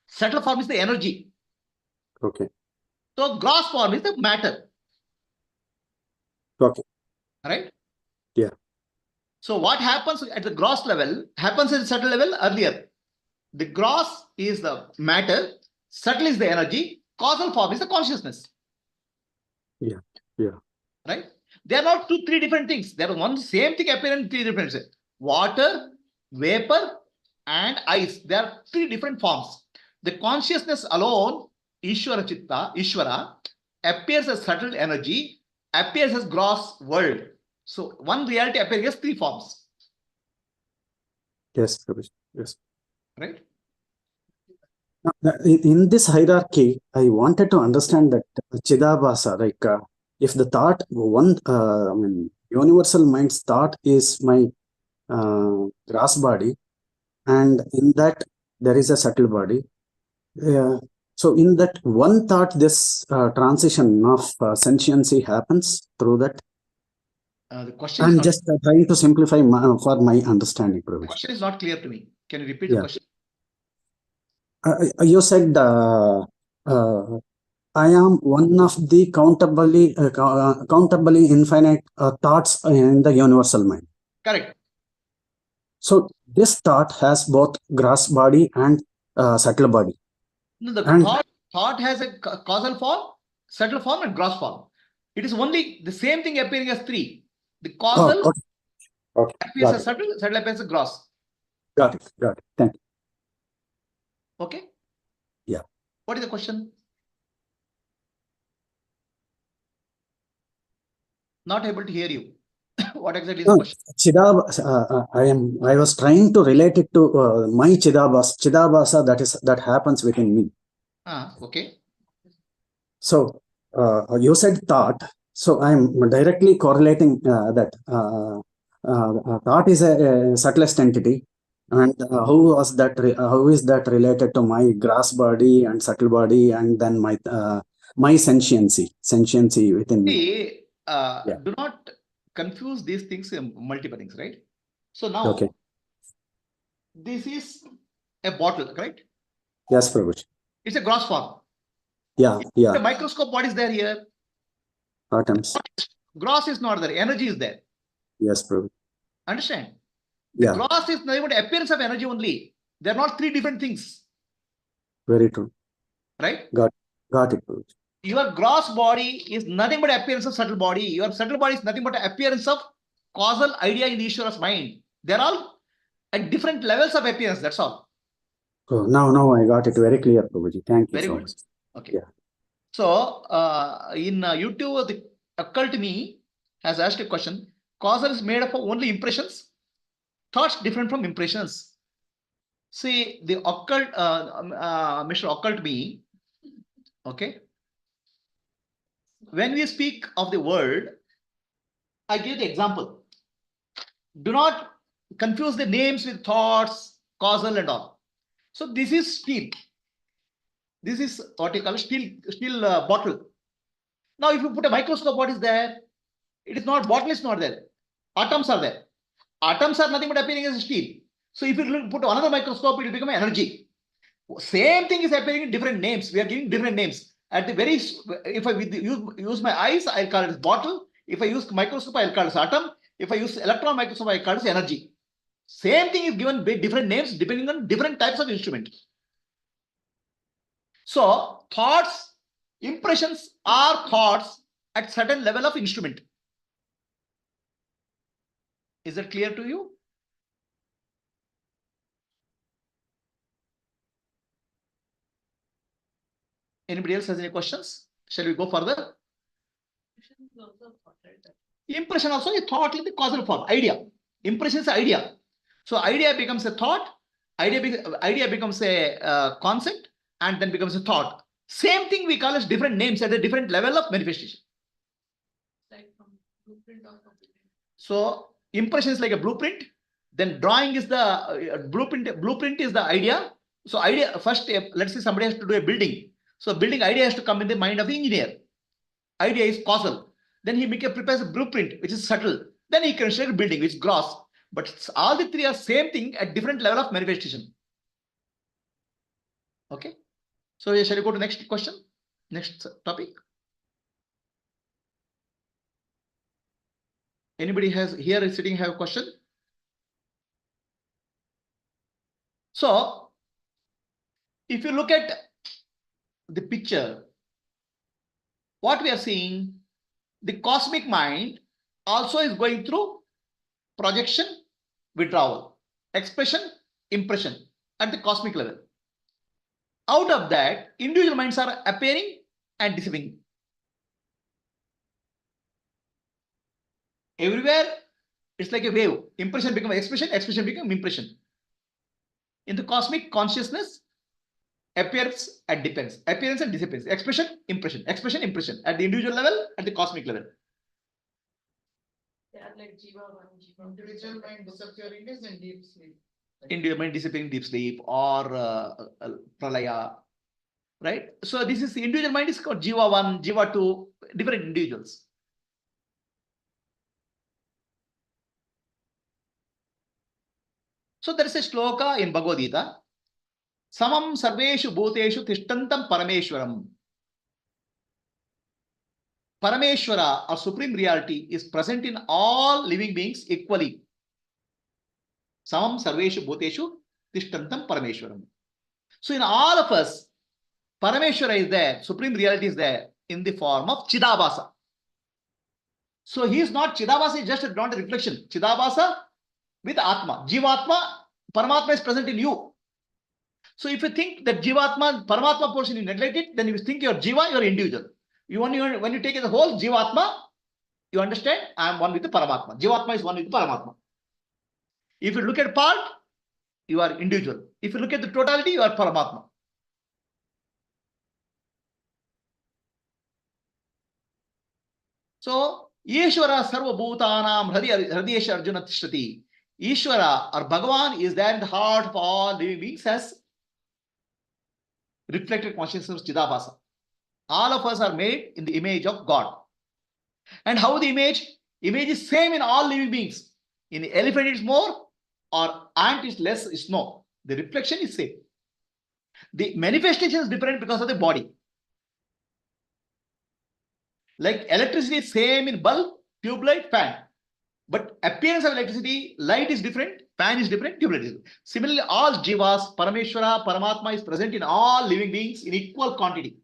Subtle form is the energy. Okay. So gross form is the matter. Okay. Right? Yeah. So what happens at the gross level happens at the subtle level earlier. The gross is the matter, subtle is the energy, causal form is the consciousness. Yeah. Yeah. Right? They are not 2, 3 different things. They are one same thing appearing in 3 different things. Water, vapor, and ice. They are 3 different forms. The consciousness alone, Ishvara Chitta, Ishvara, appears as subtle energy, appears as gross world. So one reality appears as 3 forms. Yes, Prabhuji. Yes. Right? Now, in this hierarchy, I wanted to understand that Chidabhasa, like if the thought, universal mind's thought is my gross body, and in that there is a subtle body. So in that one thought, this transition of sentiency happens through that. The question I'm is not, just trying to simplify for my understanding. the question is not clear to me. Can you repeat Yeah. the question? You said I am one of the countably infinite thoughts in the universal mind. Correct. So this thought has both gross body and subtle body. No, the And thought has a causal form, subtle form, and gross form. It is only the same thing appearing as 3. The causal appears as subtle, subtle appears as gross. Got it. Thank you. Okay. What is the question? Not able to hear you. What exactly is the No, question? I was trying to relate it to my Chidabhasa that happens within me. Okay. So you said thought. So I'm directly correlating that thought is a subtlest entity, and how is that related to my gross body and subtle body, and then my sentiency within me. See, Yeah. do not confuse these things, multiple things, right? So now, Okay. this is a bottle, correct? Yes, Prabhuji. It's a gross form. Yeah. The microscope, what is there here? Atoms. Gross is not there. Energy is there. Yes, Prabhuji. Understand? The Yeah. gross is nothing but appearance of energy only. They're not three different things, Very true. right? Got it, Prabhuji. Your gross body is nothing but appearance of subtle body. Your subtle body is nothing but appearance of causal idea in Ishvara's mind. They're all at different levels of appearance. That's all. So now I got it very clear, Prabhuji. Thank you Very so good. much. Okay. Yeah. So in YouTube, the occult me has asked a question. Causal is made up of only impressions. Thoughts different from impressions. See, the occult, Mr. Occult me, okay. When we speak of the word, I give the example. Do not confuse the names with thoughts, causal and all. So this is steel. This is what you call steel bottle. Now, if you put a microscope, what is there? It is not bottle, is not there. Atoms are there. Atoms are nothing but appearing as steel. So if you put another microscope, it will become energy. Same thing is appearing in different names. We are giving different names. At the very, if I use my eyes, I'll call it bottle. If I use microscope, I'll call it atom. If I use electron microscope, I call it energy. Same thing is given by different names depending on different types of instrument. So thoughts, impressions are thoughts at certain level of instrument. Is that clear to you? Anybody else has any questions? Shall we go further? Impression also a thought in the causal form. Idea. Impression is idea. So idea becomes a thought. Idea becomes a concept, and then becomes a thought. Same thing we call as different names at a different level of manifestation. So impression is like a blueprint. Then drawing is the blueprint. Blueprint is the idea. So idea first. Let's say somebody has to do a building. So building idea has to come in the mind of the engineer. Idea is causal. Then he prepares a blueprint, which is subtle. Then he constructs a building, which is gross. But all the three are same thing at different level of manifestation. Okay. So shall we go to next question? Next topic. Anybody has here is sitting have a question? So if you look at the picture, what we are seeing, the cosmic mind also is going through projection, withdrawal, expression, impression at the cosmic level. Out of that, individual minds are appearing and disappearing. Everywhere, it's like a wave. Impression becomes expression, expression becomes impression. In the cosmic consciousness, appears and depends. Appearance and disappearance. Expression, impression. Expression, impression. At the individual level, at the cosmic level. They are like Jiva 1, Jiva 2. Individual mind disappearing is in deep sleep. Individual mind disappearing in deep sleep or pralaya. Right? So this is the individual mind is called Jiva 1, Jiva 2, different individuals. So there is a shloka in Bhagavad Gita. Samam sarveshu bhuteshu tishtantam parameshwaram. Parameshwara or supreme reality is present in all living beings equally. Samam sarveshu bhuteshu tishtantam parameshwaram. So in all of us, Parameshwara is there, supreme reality is there in the form of Chidabhasa. So he is not Chidabhasa, is just not a reflection. Chidabhasa with Atma. Jivatma, Paramatma is present in you. So if you think that Jivatma, Paramatma portion you neglect it, then you think you're Jiva, you're individual. When you take it the whole Jivatma, you understand I am one with the Paramatma. Jivatma is one with the Paramatma. If you look at part, you are individual. If you look at the totality, you are Paramatma. So, Ishvara Sarva Bhutanam Hridayesha Arjuna Tishtati. Ishvara or Bhagavan is there in the heart of all living beings as reflected consciousness Chidabhasa. All of us are made in the image of God. And how the image? Image is same in all living beings. In the elephant it's more, or ant is less, is no. The reflection is same. The manifestation is different because of the body. Like electricity is same in bulb, tube light, fan. But appearance of electricity, light is different, fan is different, tube light is different. Similarly, all jivas, Parameshwara, Paramatma is present in all living beings in equal quantity.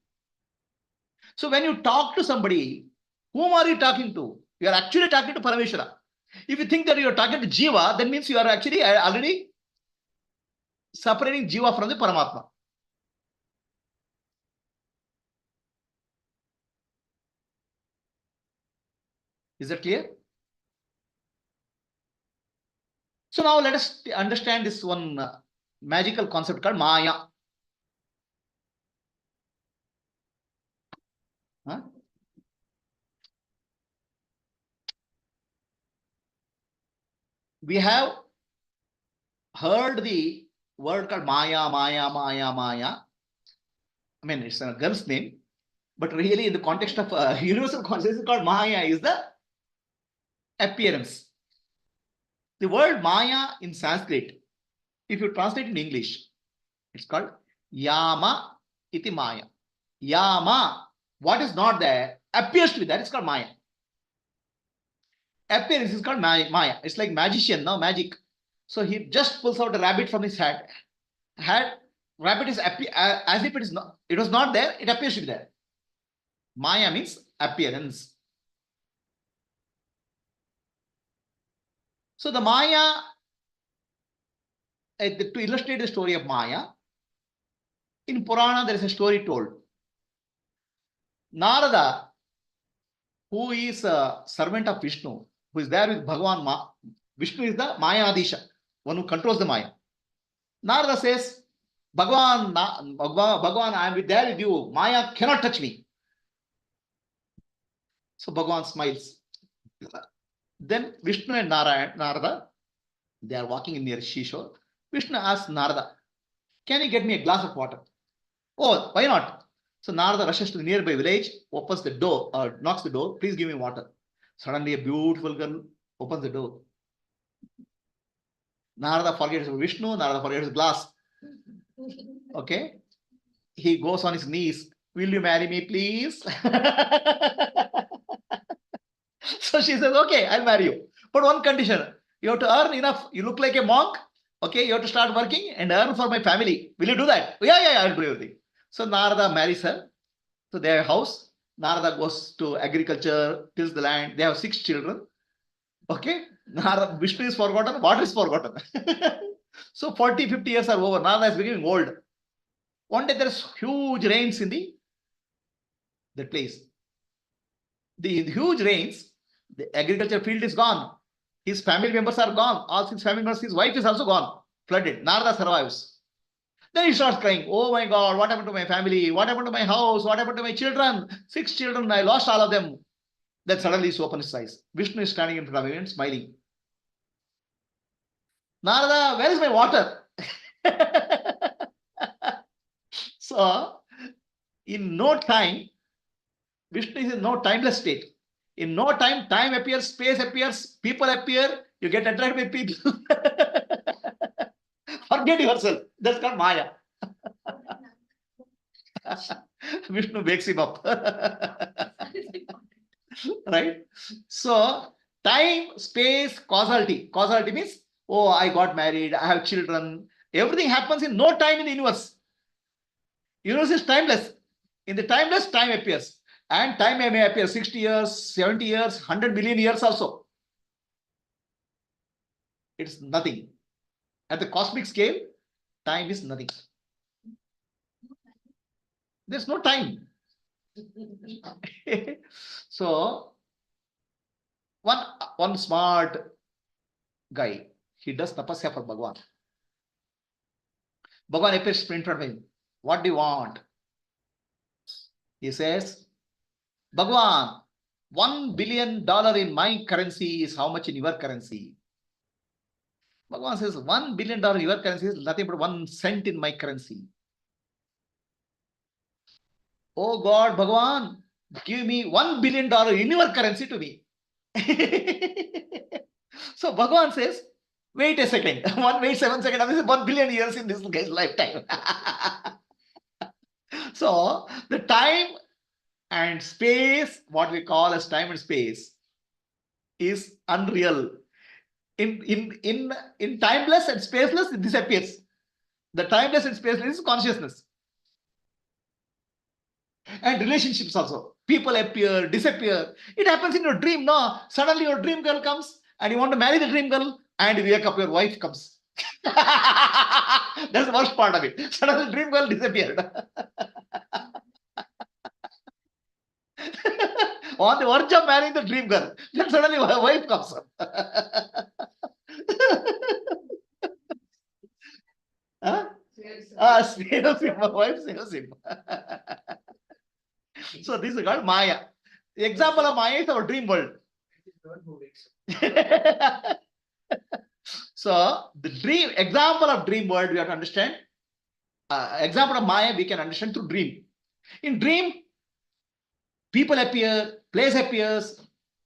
So when you talk to somebody, whom are you talking to? You are actually talking to Parameshwara. If you think that you are talking to Jiva, that means you are actually already separating Jiva from the Paramatma. Is that clear? So now let us understand this one magical concept called Maya. Huh? We have heard the word called Maya, Maya, Maya, Maya. I mean, it's a girl's name, but really in the context of universal consciousness, it's called Maya is the appearance. The word Maya in Sanskrit, if you translate in English, it's called Yama iti Maya. Yama, what is not there, appears to be there, it's called Maya. Appearance is called Maya. It's like magician, no magic. So he just pulls out a rabbit from his hat. Rabbit is as if it was not there, it appears to be there. Maya means appearance. So the Maya, to illustrate the story of Maya, in Purana there is a story told. Narada, who is a servant of Vishnu, who is there with Bhagavan, Vishnu is the Maya Adisha, one who controls the Maya. Narada says, Bhagavan, I am there with you. Maya cannot touch me. So Bhagavan smiles. Then Vishnu and Narada, they are walking near seashore. Vishnu asks Narada, can you get me a glass of water? Oh, why not? So Narada rushes to the nearby village, opens the door, or knocks the door. Please give me water. Suddenly a beautiful girl opens the door. Narada forgets Vishnu, Narada forgets glass. Okay. He goes on his knees. Will you marry me, please? So she says, okay, I'll marry you. But one condition, you have to earn enough. You look like a monk. Okay, you have to start working and earn for my family. Will you do that? Yeah, I'll do everything. So Narada marries her. So they have a house. Narada goes to agriculture, tills the land. They have 6 children. Okay. Narada, Vishnu is forgotten, water is forgotten. So 40, 50 years are over. Narada is becoming old. One day there's huge rains in the place. The huge rains, the agriculture field is gone. His family members are gone. All 6 family members, his wife is also gone. Flooded. Narada survives. Then he starts crying, oh my God, what happened to my family? What happened to my house? What happened to my children? 6 children, I lost all of them. Then suddenly he opens his eyes. Vishnu is standing in front of him and smiling. Narada, where is my water? So, in no time, Vishnu is in no timeless state. In no time, time appears, space appears, people appear, you get attracted by people. Forget yourself. That's called Maya. Vishnu wakes him up. Right? So, time, space, causality. Causality means, oh, I got married, I have children. Everything happens in no time in the universe. Universe is timeless. In the timeless, time appears. And time may appear 60 years, 70 years, 100 million years also. It's nothing. At the cosmic scale, time is nothing. There's no time. So, one smart guy, he does tapasya for Bhagwan. Bhagwan appears in front of him. What do you want? He says, Bhagwan, $1 billion in my currency is how much in your currency? Bhagwan says, $1 billion in your currency is nothing but 1 cent in my currency. Oh God, Bhagwan, give me $1 billion in your currency to me. So Bhagwan says, wait a second. Wait 7 seconds. This is 1 billion years in this guy's lifetime. So the time and space, what we call as time and space, is unreal. In timeless and spaceless, it disappears. The timeless and spaceless is consciousness. And relationships also. People appear, disappear. It happens in your dream, no? Suddenly your dream girl comes and you want to marry the dream girl and you wake up, your wife comes. That's the worst part of it. Suddenly the dream girl disappeared. On the verge of marrying the dream girl, then suddenly my wife comes. Huh? Saves him. My wife saves him. So this is called Maya. The example of Maya is our dream world. So the dream example of dream world we have to understand. Example of Maya we can understand through dream. In dream, people appear, place appears,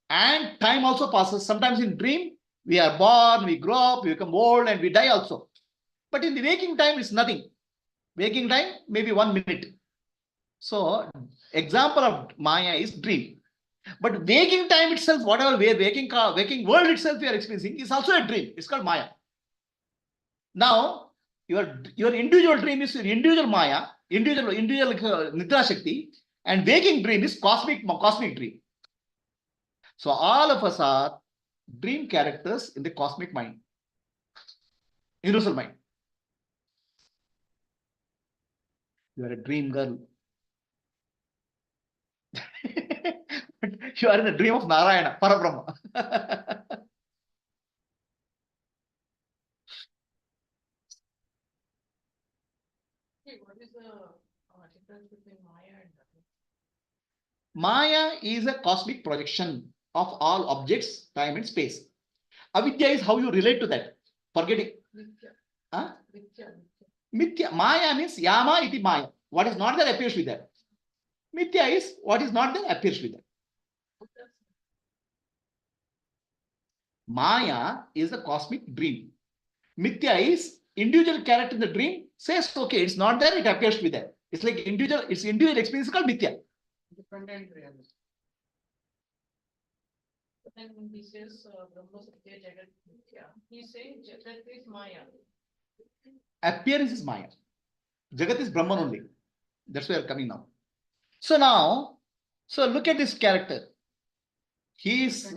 and time also passes. Sometimes in dream, we are born, we grow up, we become old, and we die also. But in the waking time, it's nothing. Waking time, maybe 1 minute. So, example of Maya is dream. But waking time itself, whatever waking world itself we are experiencing, is also a dream. It's called Maya. Now, your individual dream is your individual Maya, individual Nidra Shakti, and waking dream is cosmic dream. So all of us are dream characters in the cosmic mind, universal mind. You are a dream girl. You are in the dream of Narayana, Parabrahma. What is the difference between Maya and Maya is a cosmic projection of all objects, time and space. Avidya is how you relate to that. Forgetting. Mithya? Huh? Mithya. Mithya. Maya means Yama iti Maya. What is not there appears with that. Mithya is what is not there appears with that. Maya is a cosmic dream. Mithya is individual character in the dream says, okay, it's not there, it appears to be there. It's like individual experience called Mithya. Dependent reality. Then he says brahmasutras jagat mithya. He's saying jagat is Maya. Appearance is Maya. Jagat is Brahman only. That's where we are coming now. So now, look at this character. He is.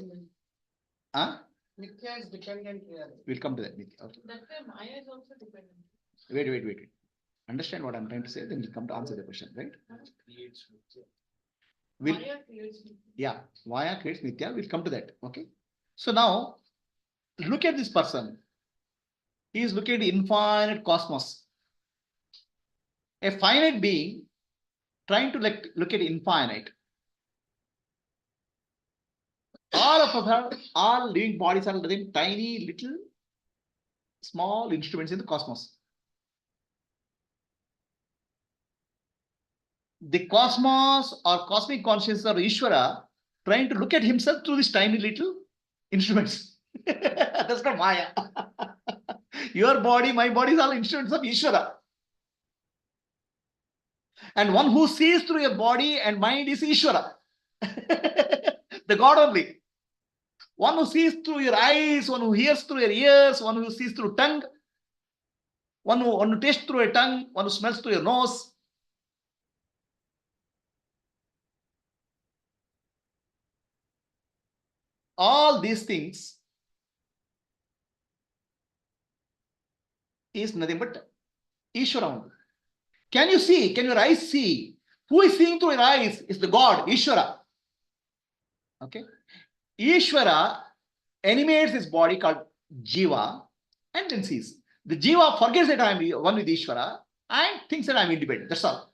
Mithya is dependent reality. We'll come to that. Okay. That way Maya is also dependent. Wait. Understand what I'm trying to say, then we'll come to answer the question, right? Maya creates Mithya. Yeah, Maya creates Mithya. We'll come to that. Okay. So now, look at this person. He is looking at the infinite cosmos. A finite being trying to look at infinite. All of us all living bodies are living tiny, little, small instruments in the cosmos. The cosmos or cosmic consciousness or Ishvara trying to look at himself through these tiny little instruments. That's called Maya. Your body, my body is all instruments of Ishvara. And one who sees through your body and mind is Ishvara. The God only. One who sees through your eyes, one who hears through your ears, one who sees through tongue, one who tastes through a tongue, one who smells through your nose. All these things is nothing but Ishvara only. Can you see? Can your eyes see Who is seeing through his eyes is the God, Ishvara. Okay. Ishvara animates his body called Jiva and then sees. The Jiva forgets that I am one with Ishvara and thinks that I am independent. That's all.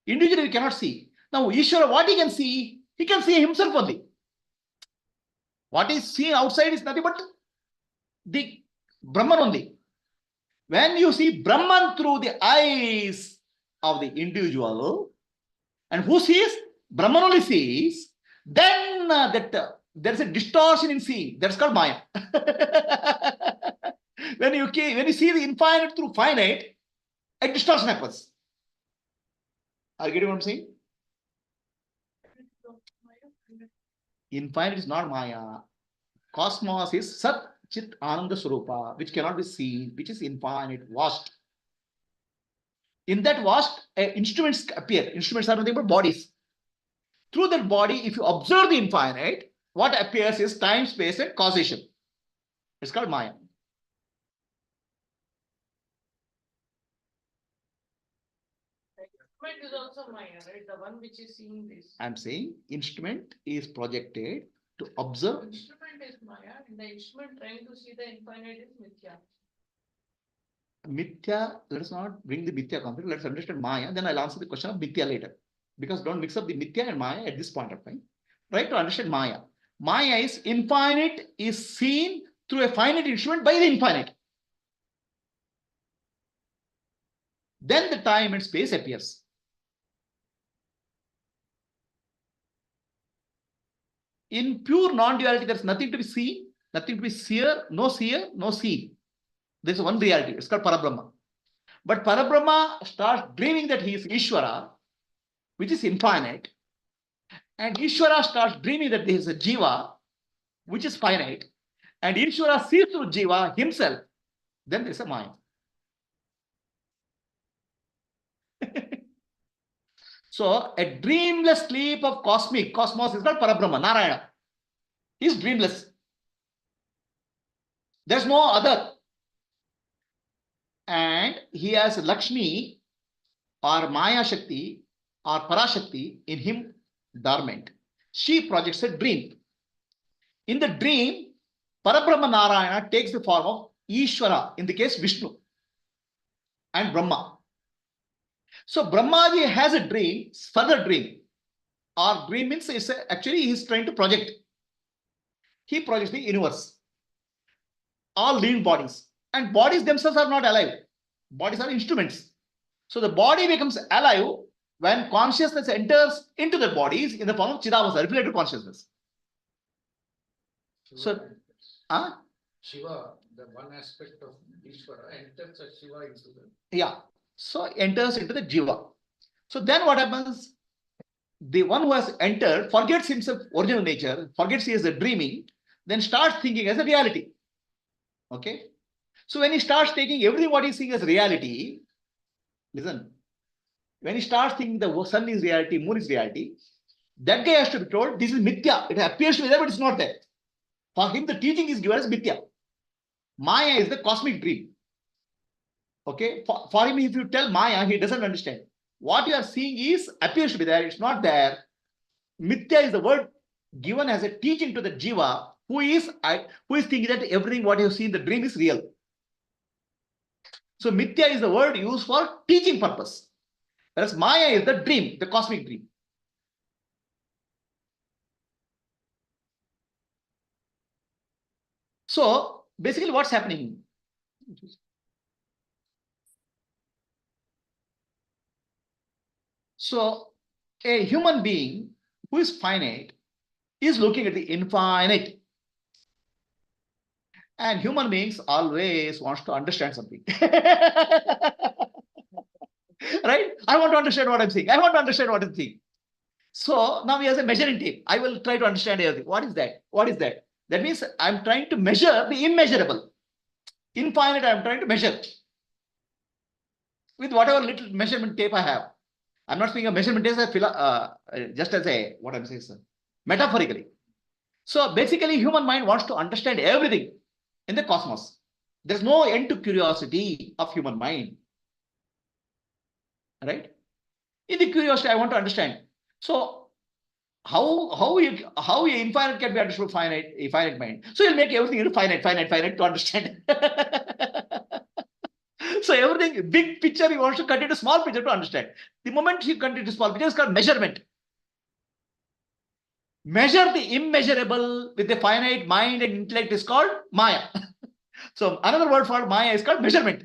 Individually, we cannot see. Now, Ishvara, what he can see himself only. What is seen outside is nothing but the Brahman only. When you see Brahman through the eyes of the individual, and who sees? Brahman only sees, then there is a distortion in seeing. That's called Maya. When you see the infinite through finite, a distortion happens. Are you getting what I'm saying? Infinite is not Maya. Cosmos is Sat Chit Ananda Swarupa, which cannot be seen, which is infinite, vast. In that vast, instruments appear. Instruments are nothing but bodies. Through that body, if you observe the infinite, what appears is time, space, and causation. It's called Maya. Instrument is also Maya, right? The one which is seeing this. I'm saying instrument is projected to observe. Instrument is Maya, and the instrument trying to see the infinite is Mithya. Mithya, let us not bring the Mithya concept. Let's understand Maya. Then I'll answer the question of Mithya later. Because don't mix up the Mithya and Maya at this point of time. Right? To understand Maya. Maya is infinite is seen through a finite instrument by the infinite. Then the time and space appears. In pure non-duality, there's nothing to be seen, nothing to be seer, no seen. There's one reality. It's called Parabrahma. But Parabrahma starts dreaming that he is Ishvara, which is infinite. And Ishvara starts dreaming that there is a Jiva, which is finite. And Ishvara sees through Jiva himself. Then there's a Maya. So, a dreamless sleep of cosmos is called Parabrahma, Narayana. He is dreamless. There's no other. And he has Lakshmi or Maya Shakti or Parashakti in him dormant. She projects a dream. In the dream, Parabrahma Narayana takes the form of Ishvara, in the case Vishnu and Brahma. So Brahmaji has a dream, further dream. Or dream means actually he is trying to project. He projects the universe. All living bodies. And bodies themselves are not alive. Bodies are instruments. So the body becomes alive when consciousness enters into the bodies in the form of Chidavasa, reflected consciousness. So, Shiva, the one aspect of Ishvara, enters as Shiva into the... Yeah. So enters into the Jiva. So then what happens? The one who has entered forgets himself original nature, forgets he is a dreaming, then starts thinking as a reality. Okay. So when he starts taking everything what he's seeing as reality, listen, when he starts thinking the sun is reality, moon is reality, that guy has to be told this is Mithya. It appears to be there, but it's not there. For him, the teaching is given as Mithya. Maya is the cosmic dream. Okay. For him, if you tell Maya, he doesn't understand. What you are seeing is appears to be there, it's not there. Mithya is the word given as a teaching to the Jiva who is thinking that everything what you have seen in the dream is real. So Mithya is the word used for teaching purpose. Whereas Maya is the dream, the cosmic dream. So basically what's happening? So a human being who is finite is looking at the infinite. And human beings always wants to understand something. Right? I want to understand what I'm saying. I want to understand what I'm saying. So now he has a measuring tape. I will try to understand everything. What is that? What is that? That means I'm trying to measure the immeasurable. Infinite, I'm trying to measure. With whatever little measurement tape I have. I'm not speaking of measurement tape just as a, what I'm saying, sir, metaphorically. So basically, human mind wants to understand everything in the cosmos. There's no end to curiosity of human mind. Right? In the curiosity, I want to understand. So how you infinite can be understood finite mind. So you'll make everything into finite to understand. So everything, big picture, he wants to cut into small picture to understand. The moment you cut into small picture, it's called measurement. Measure the immeasurable with the finite mind and intellect is called Maya. So another word for Maya is called measurement.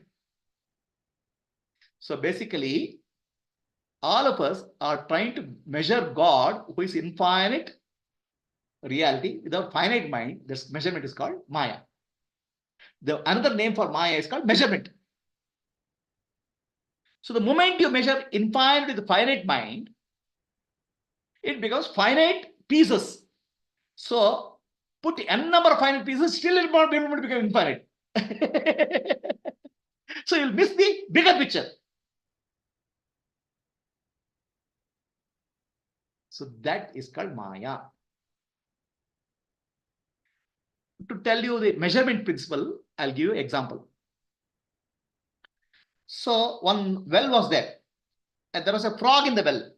So basically, all of us are trying to measure God, who is infinite reality, with a finite mind. This measurement is called Maya. Another name for Maya is called measurement. So the moment you measure infinite with the finite mind, it becomes finite pieces. So put n number of finite pieces, still it won't be able to become infinite. So you'll miss the bigger picture. So that is called Maya. To tell you the measurement principle, I'll give you an example. So one well was there, and there was a frog in the well.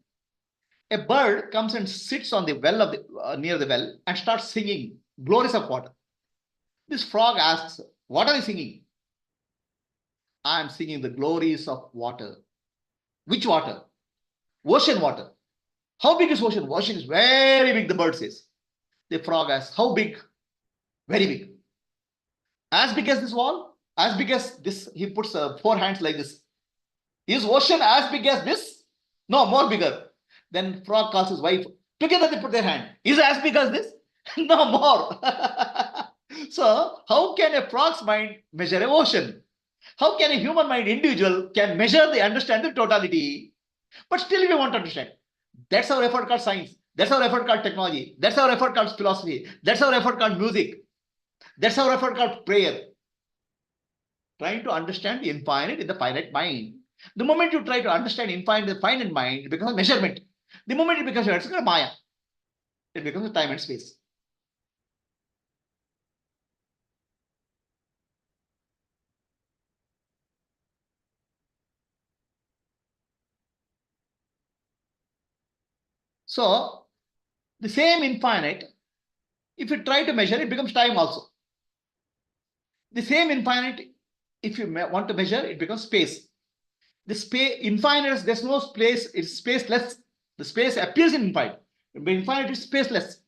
A bird comes and sits on the well of the near the well and starts singing glories of water. This frog asks, "What are you singing?" "I am singing the glories of water." "Which water?" "Ocean water." "How big is ocean?" "Ocean is very big," the bird says. The frog asks, "How big?" "Very big." "As big as this wall?" "As big as this." He puts 4 hands like this. "Is ocean as big as this?" "No, more bigger." Then frog calls his wife. Together they put their hand. "Is as big as this?" "No, more." So how can a frog's mind measure an ocean? How can a human mind individual can measure the understand the totality? But still we want to understand. That's our effort called science. That's our effort called technology. That's our effort called philosophy. That's our effort called music. That's our effort called prayer. Trying to understand the infinite in the finite mind. The moment you try to understand infinite in the finite mind, it becomes a measurement. The moment it becomes a Maya, it becomes a time and space. So the same infinite, if you try to measure, it becomes time also. The same infinite, if you want to measure, it becomes space. The space infinite, there's no space, it's spaceless. The space appears in infinite. But infinite is spaceless.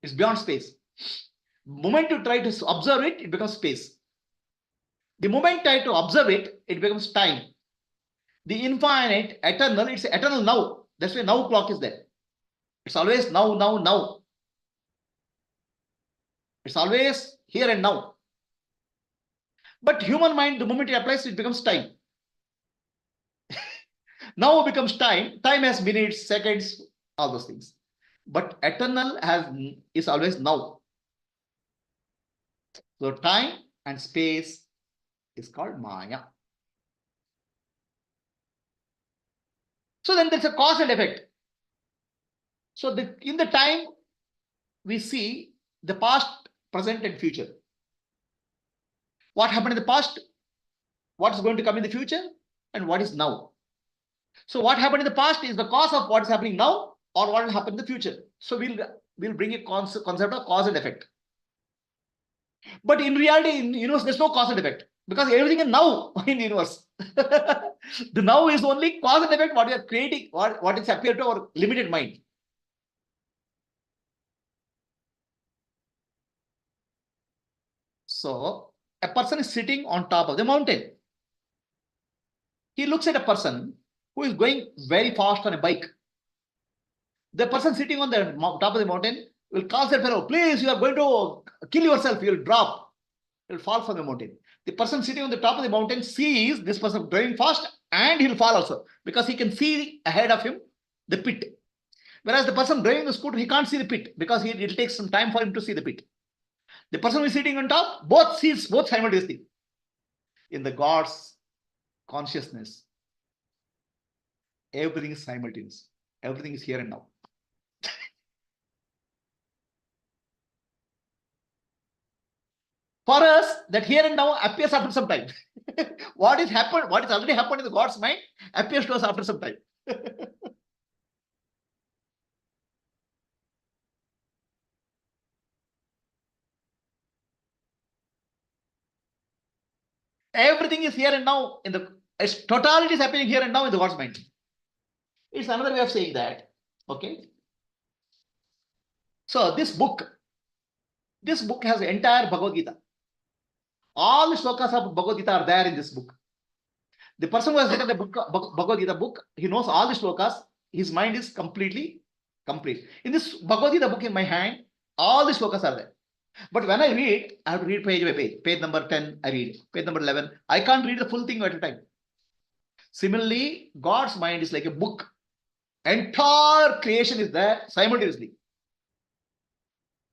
It's beyond space. The moment you try to observe it, it becomes space. The moment you try to observe it, it becomes time. The infinite, eternal, it's eternal now. That's why now clock is there. It's always now, now, now. It's always here and now. But human mind, the moment it applies, it becomes time. Now becomes time. Time has minutes, seconds, all those things. But eternal is always now. So time and space is called Maya. So then there's a cause and effect. So in the time, we see the past, present, and future. What happened in the past, what is going to come in the future, and what is now. So what happened in the past is the cause of what is happening now, or what will happen in the future. So we'll bring a concept of cause and effect. But in reality, in the universe, there's no cause and effect, because everything is now in the universe. The now is only cause and effect, what we are creating, what is appeared to our limited mind. So a person is sitting on top of the mountain. He looks at a person who is going very fast on a bike. The person sitting on the top of the mountain will call that fellow, "Please, you are going to kill yourself, you will drop, you will fall from the mountain." The person sitting on the top of the mountain sees this person driving fast, and he will fall also, because he can see ahead of him the pit. Whereas the person driving the scooter, he can't see the pit, because it will take some time for him to see the pit. The person who is sitting on top both sees both simultaneously. In the God's consciousness, everything is simultaneous. Everything is here and now. For us, that here and now appears after some time. What is happened, what is already happened in the God's mind appears to us after some time. Everything is here and now in the totality is happening here and now in the God's mind. It's another way of saying that. Okay. So this book has the entire Bhagavad Gita. All the shlokas of Bhagavad Gita are there in this book. The person who has written the book, Bhagavad Gita book, he knows all the shlokas. His mind is completely complete. In this Bhagavad Gita book in my hand, all the shlokas are there. But when I read, I have to read page by page. Page number 10, I read. Page number 11. I can't read the full thing at a time. Similarly, God's mind is like a book. Entire creation is there simultaneously.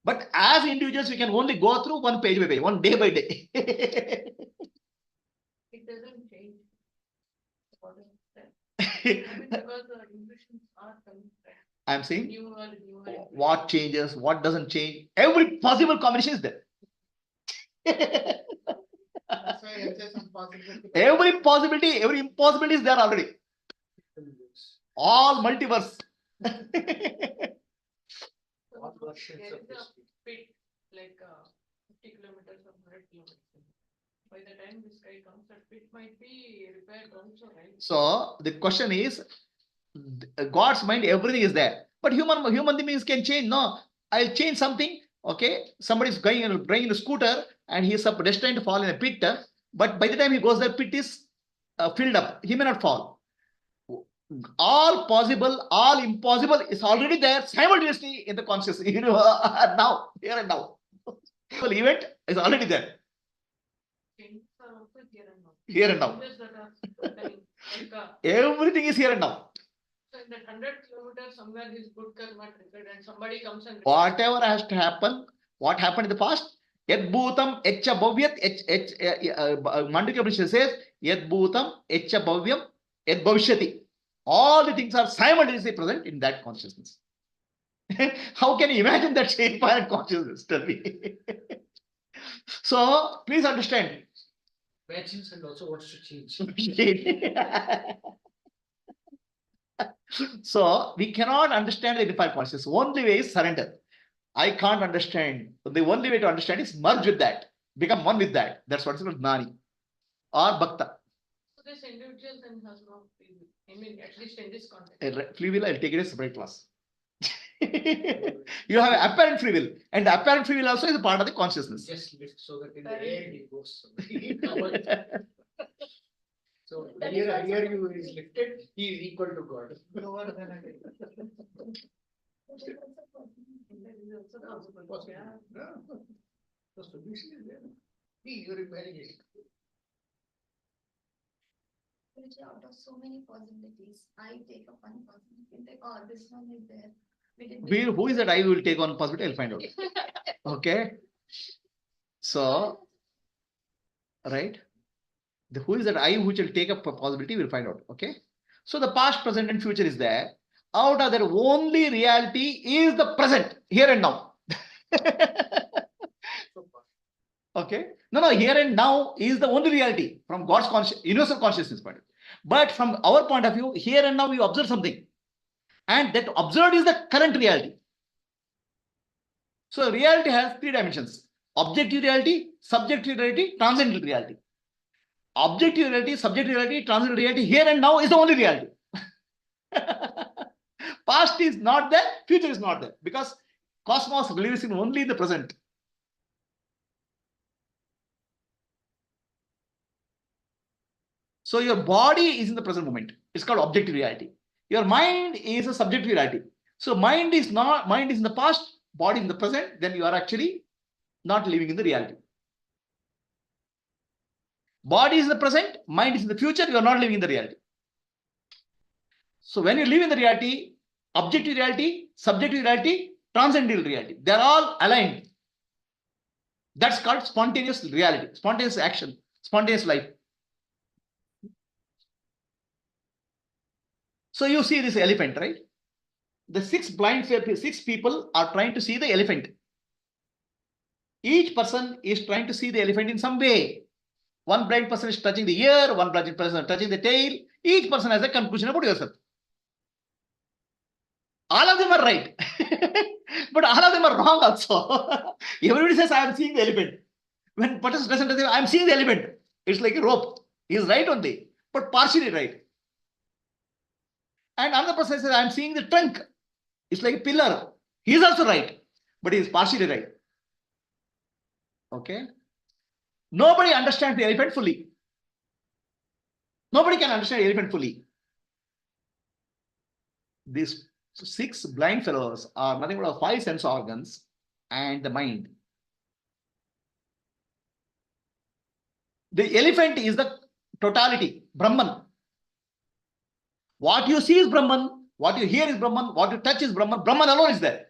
But as individuals, we can only go through one page by page, one day by day. It doesn't change. What is that? I mean, because the impressions are coming back. I'm saying, Newer. what changes, what doesn't change, every possible combination is there. That's why I say some possibility. Every possibility, every impossibility is there already. All multiverse. All versions There of is this. a pit, like 50 kilometers or 100 kilometers. By the time this guy comes, that pit might be repaired also, right? So the question is, God's mind, everything is there. But human beings can change. No, I'll change something. Okay, somebody is bringing a scooter and he is destined to fall in a pit. But by the time he goes there, pit is filled up. He may not fall. All possible, all impossible is already there simultaneously in the consciousness. Now, here and now. The event is already there. Changes are also here and now. Here and now. Changes that are happening, like, Everything is here and now. so in that 100 kilometers, somewhere his good karma triggered and somebody comes and Whatever has to happen, what happened in the past, Yad bhutam etcha bhavyat, Mandukya Upanishad says, Yad bhutam etcha bhavyam yad bhavishyati. All the things are simultaneously present in that consciousness. How can you imagine that infinite consciousness? Tell me. So please understand. Imagines and also wants to change. So we cannot understand the unified consciousness. Only way is surrender. I can't understand. The only way to understand is merge with that. Become one with that. That's what is called Gnani or Bhakta. So this individual then has no free will. I mean, at least in this context. Free will, I'll take it as a separate class. You have apparent free will, and the apparent free will also is a part of the consciousness. Just lift so that in the air he goes. So That here, is also here you is lifted, he is equal to God. Lower than I did. That is also possible. Possible. Yeah. Yeah. The solution is there. See, your imagination. Which out of so many possibilities, I take up one possibility, you take, oh, this one is there. Who is that I will take on possibility? I'll find out. Okay. So, right. Who is that I which will take up a possibility? We'll find out. Okay. So the past, present, and future is there. Out of that, only reality is the present, here and now. Okay. No, here and now is the only reality from God's universal consciousness point of view. But from our point of view, here and now we observe something. And that observed is the current reality. So reality has three dimensions: objective reality, subjective reality, transcendental reality. Objective reality, subjective reality, transcendental reality, here and now is the only reality. Past is not there, future is not there, because cosmos lives in only the present. So your body is in the present moment. It's called objective reality. Your mind is a subjective reality. So mind is in the past, body in the present, then you are actually not living in the reality. Body is in the present, mind is in the future, you are not living in the reality. So when you live in the reality, objective reality, subjective reality, transcendental reality, they are all aligned. That's called spontaneous reality, spontaneous action, spontaneous life. So you see this elephant, right? The six people are trying to see the elephant. Each person is trying to see the elephant in some way. One blind person is touching the ear, one blind person is touching the tail. Each person has a conclusion about yourself. All of them are right. But all of them are wrong also. Everybody says, I am seeing the elephant. When person doesn't say, I am seeing the elephant, it's like a rope. He is right only, but partially right. And another person says, I am seeing the trunk. It's like a pillar. He is also right, but he is partially right. Okay. Nobody understands the elephant fully. Nobody can understand the elephant fully. These 6 blind fellows are nothing but 5 sense organs and the mind. The elephant is the totality, Brahman. What you see is Brahman, what you hear is Brahman, what you touch is Brahman. Brahman alone is there.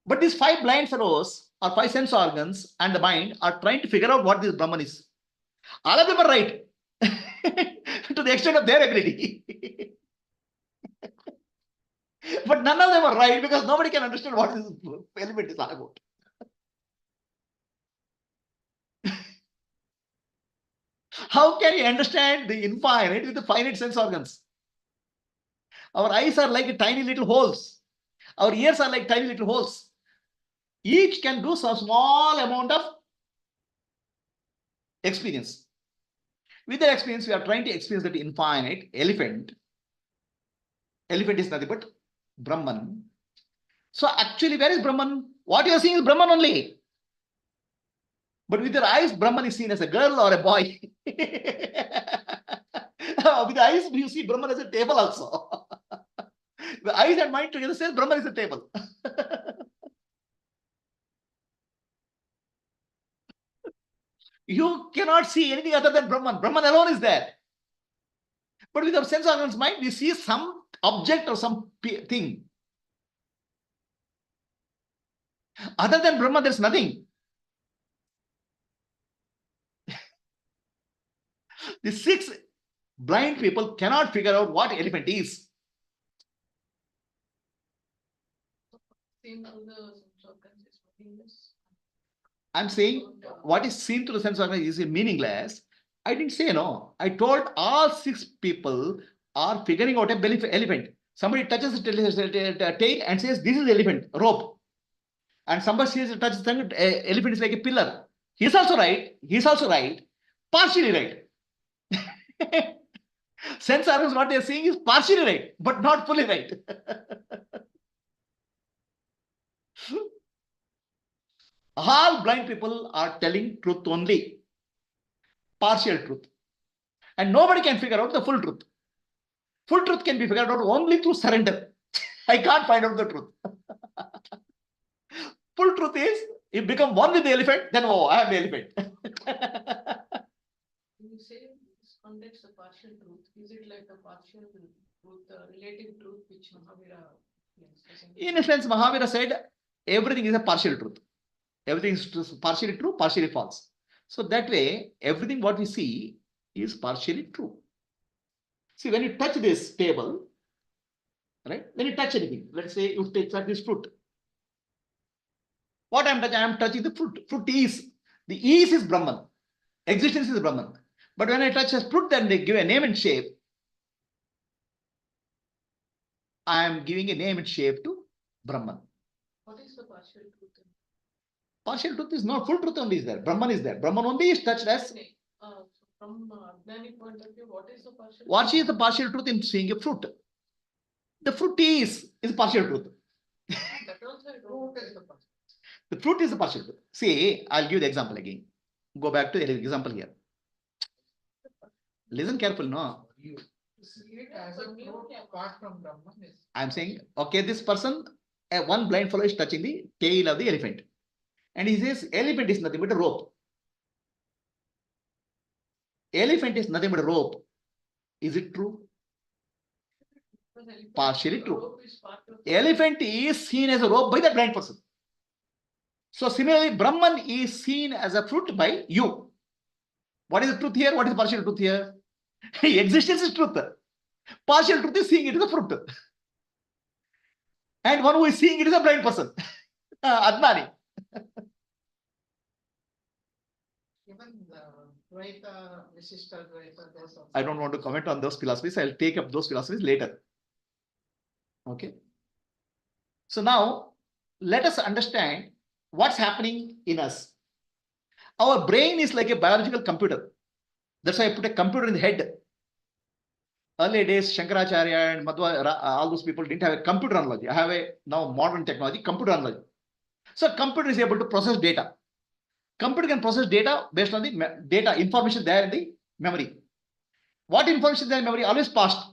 But these 5 blind fellows or 5 sense organs and the mind are trying to figure out what this Brahman is. All of them are right to the extent of their ability. But none of them are right because nobody can understand what this element is all about. How can you understand the infinite with the finite sense organs? Our eyes are like tiny little holes. Our ears are like tiny little holes. Each can do some small amount of experience. With that experience, we are trying to experience that infinite elephant. Elephant is nothing but Brahman. So actually, where is Brahman? What you are seeing is Brahman only. But with your eyes, Brahman is seen as a girl or a boy. With the eyes, you see Brahman as a table also. The eyes and mind together says Brahman is a table. You cannot see anything other than Brahman. Brahman alone is there. But with our sense organs mind, we see some object or some thing. Other than Brahman, there's nothing. The 6 blind people cannot figure out what elephant is. I'm saying what is seen through the sense organ is meaningless. I didn't say no. I told all 6 people are figuring out a elephant. Somebody touches the tail and says, this is elephant, rope. And somebody says, touches the elephant is like a pillar. He's also right. He's also right. Partially right. Sense organs, what they're seeing is partially right, but not fully right. All blind people are telling truth only, partial truth. And nobody can figure out the full truth. Full truth can be figured out only through surrender. I can't find out the truth. Full truth is, you become one with the elephant, then oh, I am the elephant. You say this context of partial truth. Is it like a partial truth, relative truth, which Mahavira? In a sense, Mahavira said, everything is a partial truth. Everything is partially true, partially false. So that way, everything what we see is partially true. See, when you touch this table, right? When you touch anything, let's say you take this fruit. What I'm touching? I'm touching the fruit. Fruit is, the is Brahman. Existence is Brahman. But when I touch a fruit, then they give a name and shape. I am giving a name and shape to Brahman. What is the partial truth? Partial truth is not full truth only is there. Brahman is there. Brahman only is touched as. From Adnani point of view, what is the partial? What is the partial truth in seeing a fruit? The fruit is partial truth. That also I don't is the partial. The fruit is the partial truth. See, I'll give the example again. Go back to the example here. Listen carefully, no? You see it as a fruit apart from Brahman. I'm saying, okay, this person, one blind fellow is touching the tail of the elephant. And he says, elephant is nothing but a rope. Elephant is nothing but a rope. Is it true? Partially true. Elephant is seen as a rope by the blind person. So similarly, Brahman is seen as a fruit by you. What is the truth here? What is partial truth here? Existence is truth. Partial truth is seeing it as a fruit. And one who is seeing it is a blind person. Adnani. even the Advaita, Visishta Advaita, those also. I don't want to comment on those philosophies. I'll take up those philosophies later. Okay. So now let us understand what's happening in us. Our brain is like a biological computer. That's why I put a computer in the head. Early days, Shankaracharya and Madhva, all those people didn't have a computer analogy. I have a now modern technology, computer analogy. So computer is able to process data. Computer can process data based on the data, information there in the memory. What information is there in memory? Always past.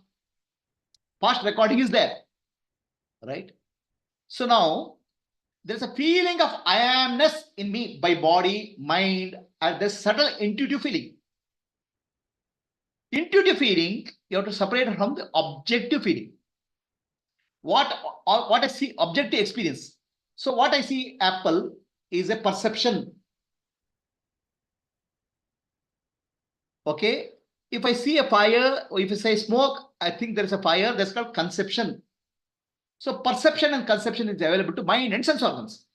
Past recording is there. Right? So now, there's a feeling of I amness in me by body, mind, and there's subtle intuitive feeling. Intuitive feeling, you have to separate it from the objective feeling. What I see, objective experience. So what I see apple is a perception. Okay. If I see a fire, or if I say smoke, I think there is a fire, that's called conception. So perception and conception is available to mind and sense organs.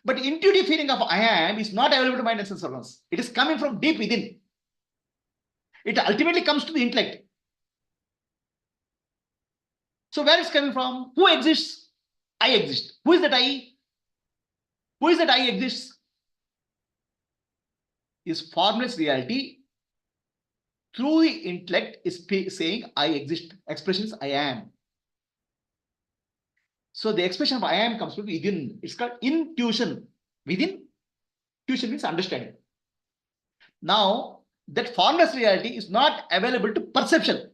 But intuitive feeling of I am is not available to mind and sense organs. It is coming from deep within. It ultimately comes to the intellect. So where it's coming from? Who exists? I exist. Who is that I? Who is that I exists? Is formless reality. Through the intellect is saying I exist. Expression is I am. So the expression of I am comes from within. It's called intuition. Within, intuition means understanding. Now, that formless reality is not available to perception.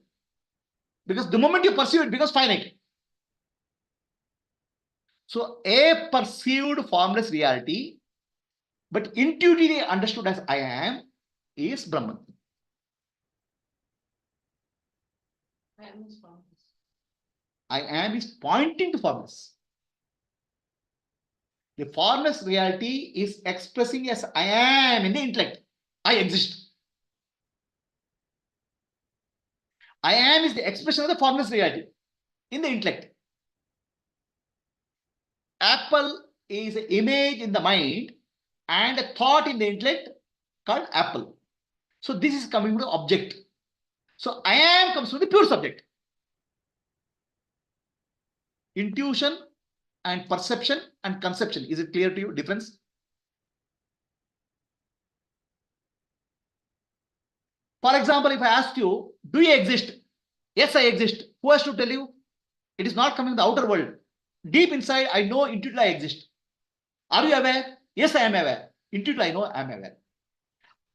Because the moment you perceive it becomes finite. So a perceived formless reality, but intuitively understood as I am, is Brahman. I am is pointing to formless. The formless reality is expressing as I am in the intellect. I exist. I am is the expression of the formless reality in the intellect. Apple is an image in the mind and a thought in the intellect called apple. So this is coming from the object. So I am comes from the pure subject. Intuition and perception and conception. Is it clear to you? Difference? For example, if I ask you, do you exist? Yes, I exist. Who has to tell you? It is not coming from the outer world. Deep inside, I know intuitively I exist. Are you aware? Yes, I am aware. Intuitively, I know I am aware.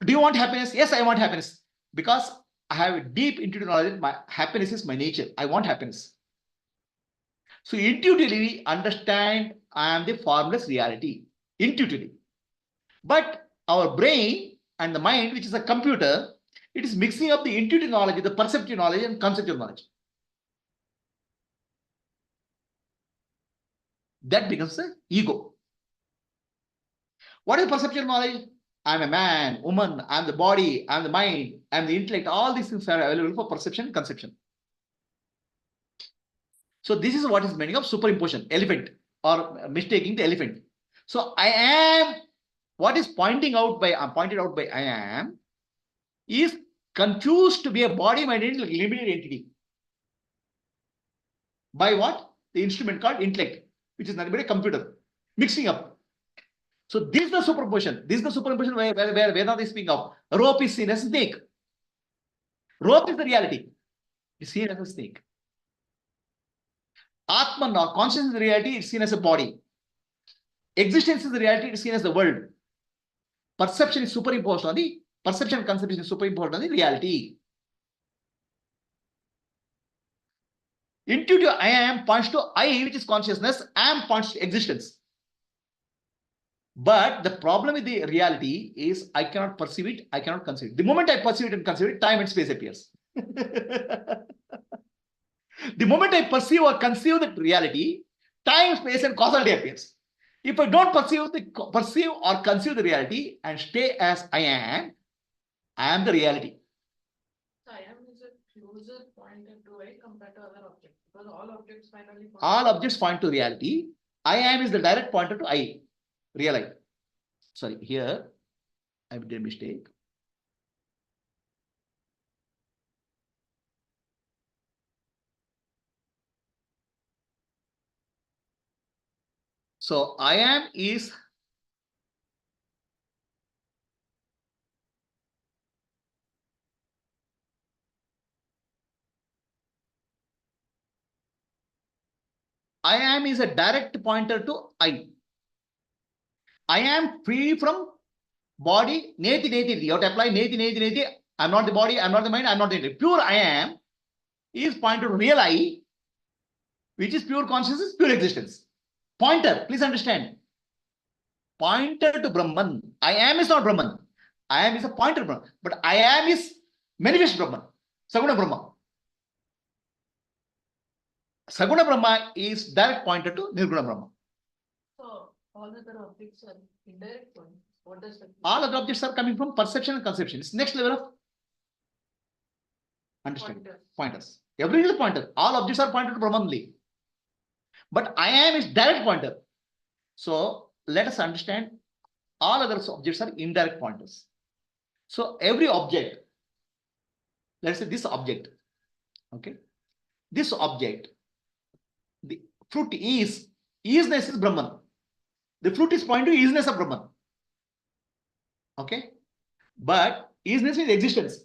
Do you want happiness? Yes, I want happiness. Because I have a deep intuitive knowledge. My happiness is my nature. I want happiness. So intuitively understand I am the formless reality. Intuitively. But our brain and the mind, which is a computer, it is mixing up the intuitive knowledge, the perceptive knowledge and conceptual knowledge. That becomes the ego. What is perceptual knowledge? I'm a man, woman, I'm the body, I'm the mind, I'm the intellect. All these things are available for perception and conception. So this is what is meaning of superimposition, elephant, or mistaking the elephant. So I am, what is pointed out by I am, is confused to be a body, mind, intellect, limited entity. By what? The instrument called intellect, which is nothing but a computer, mixing up. So this is the superimposition. This is the superimposition where Vedanta is speaking of. Rope is seen as a snake. Rope is the reality. It's seen as a snake. Atman or consciousness is the reality, it's seen as a body. Existence is the reality, it's seen as the world. Perception is superimposed on the perception and conception is superimposed on the reality. Intuitive I am points to I, which is consciousness, am points to existence. But the problem with the reality is I cannot perceive it, I cannot conceive it. The moment I perceive it and conceive it, time and space appears. The moment I perceive or conceive that reality, time, space, and causality appears. If I don't perceive or conceive the reality and stay as I am the reality. So I am is a closer pointed to I compared to other objects, because all objects finally point. All objects point to reality. I am is the direct pointer to I, real I. Sorry, here I made a mistake. So I am is a direct pointer to I. I am free from body, neti neti. You have to apply neti neti neti. I'm not the body, I'm not the mind, I'm not the neti. Pure I am is pointer to real I, which is pure consciousness, pure existence. Pointer, please understand. Pointer to Brahman. I am is not Brahman. I am is a pointer Brahman. But I am is manifest Brahman. Saguna Brahma. Saguna Brahma is direct pointer to Nirguna Brahma. So all other objects are indirect ones. What does that mean? All other objects are coming from perception and conception. It's next level of understanding. Pointers. Everything is a pointer. All objects are pointed to Brahman only. But I am is direct pointer. So let us understand all other objects are indirect pointers. So every object, let's say this object, okay? This object, the fruit is Brahman. The fruit is pointing to isness of Brahman. Okay? But isness is existence.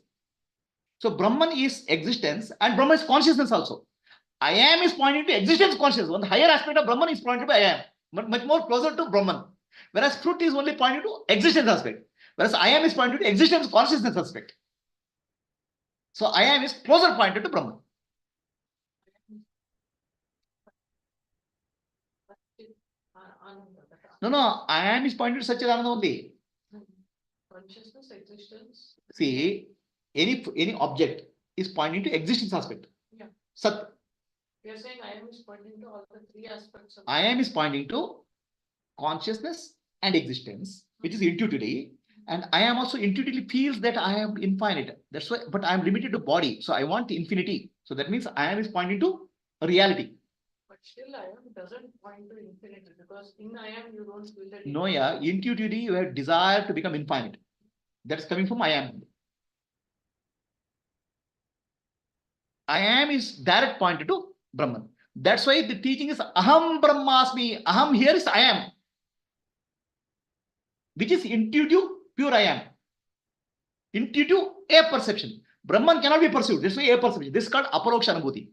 So Brahman is existence and Brahman is consciousness also. I am is pointing to existence consciousness. One higher aspect of Brahman is pointed by I am, but much more closer to Brahman. Whereas fruit is only pointing to existence aspect. Whereas I am is pointing to existence consciousness aspect. So I am is closer pointed to Brahman. No, I am is pointed to Satchidananda only. Consciousness, existence. See, any object is pointing to existence aspect. Yeah. Sat. You're saying I am is pointing to all the three aspects of I am is pointing to consciousness and existence, which is intuitively. And I am also intuitively feels that I am infinite. That's why, but I am limited to body. So I want infinity. So that means I am is pointing to reality. But still I am doesn't point to infinity because in I am you don't feel that. No, yeah. Intuitively you have desire to become infinite. That's coming from I am. I am is direct pointed to Brahman. That's why the teaching is Aham Brahmasmi. Aham here is I am, which is intuitive, pure I am. Intuitive, a perception. Brahman cannot be perceived. This way, a perception. This is called Aparoksha Anubhuti.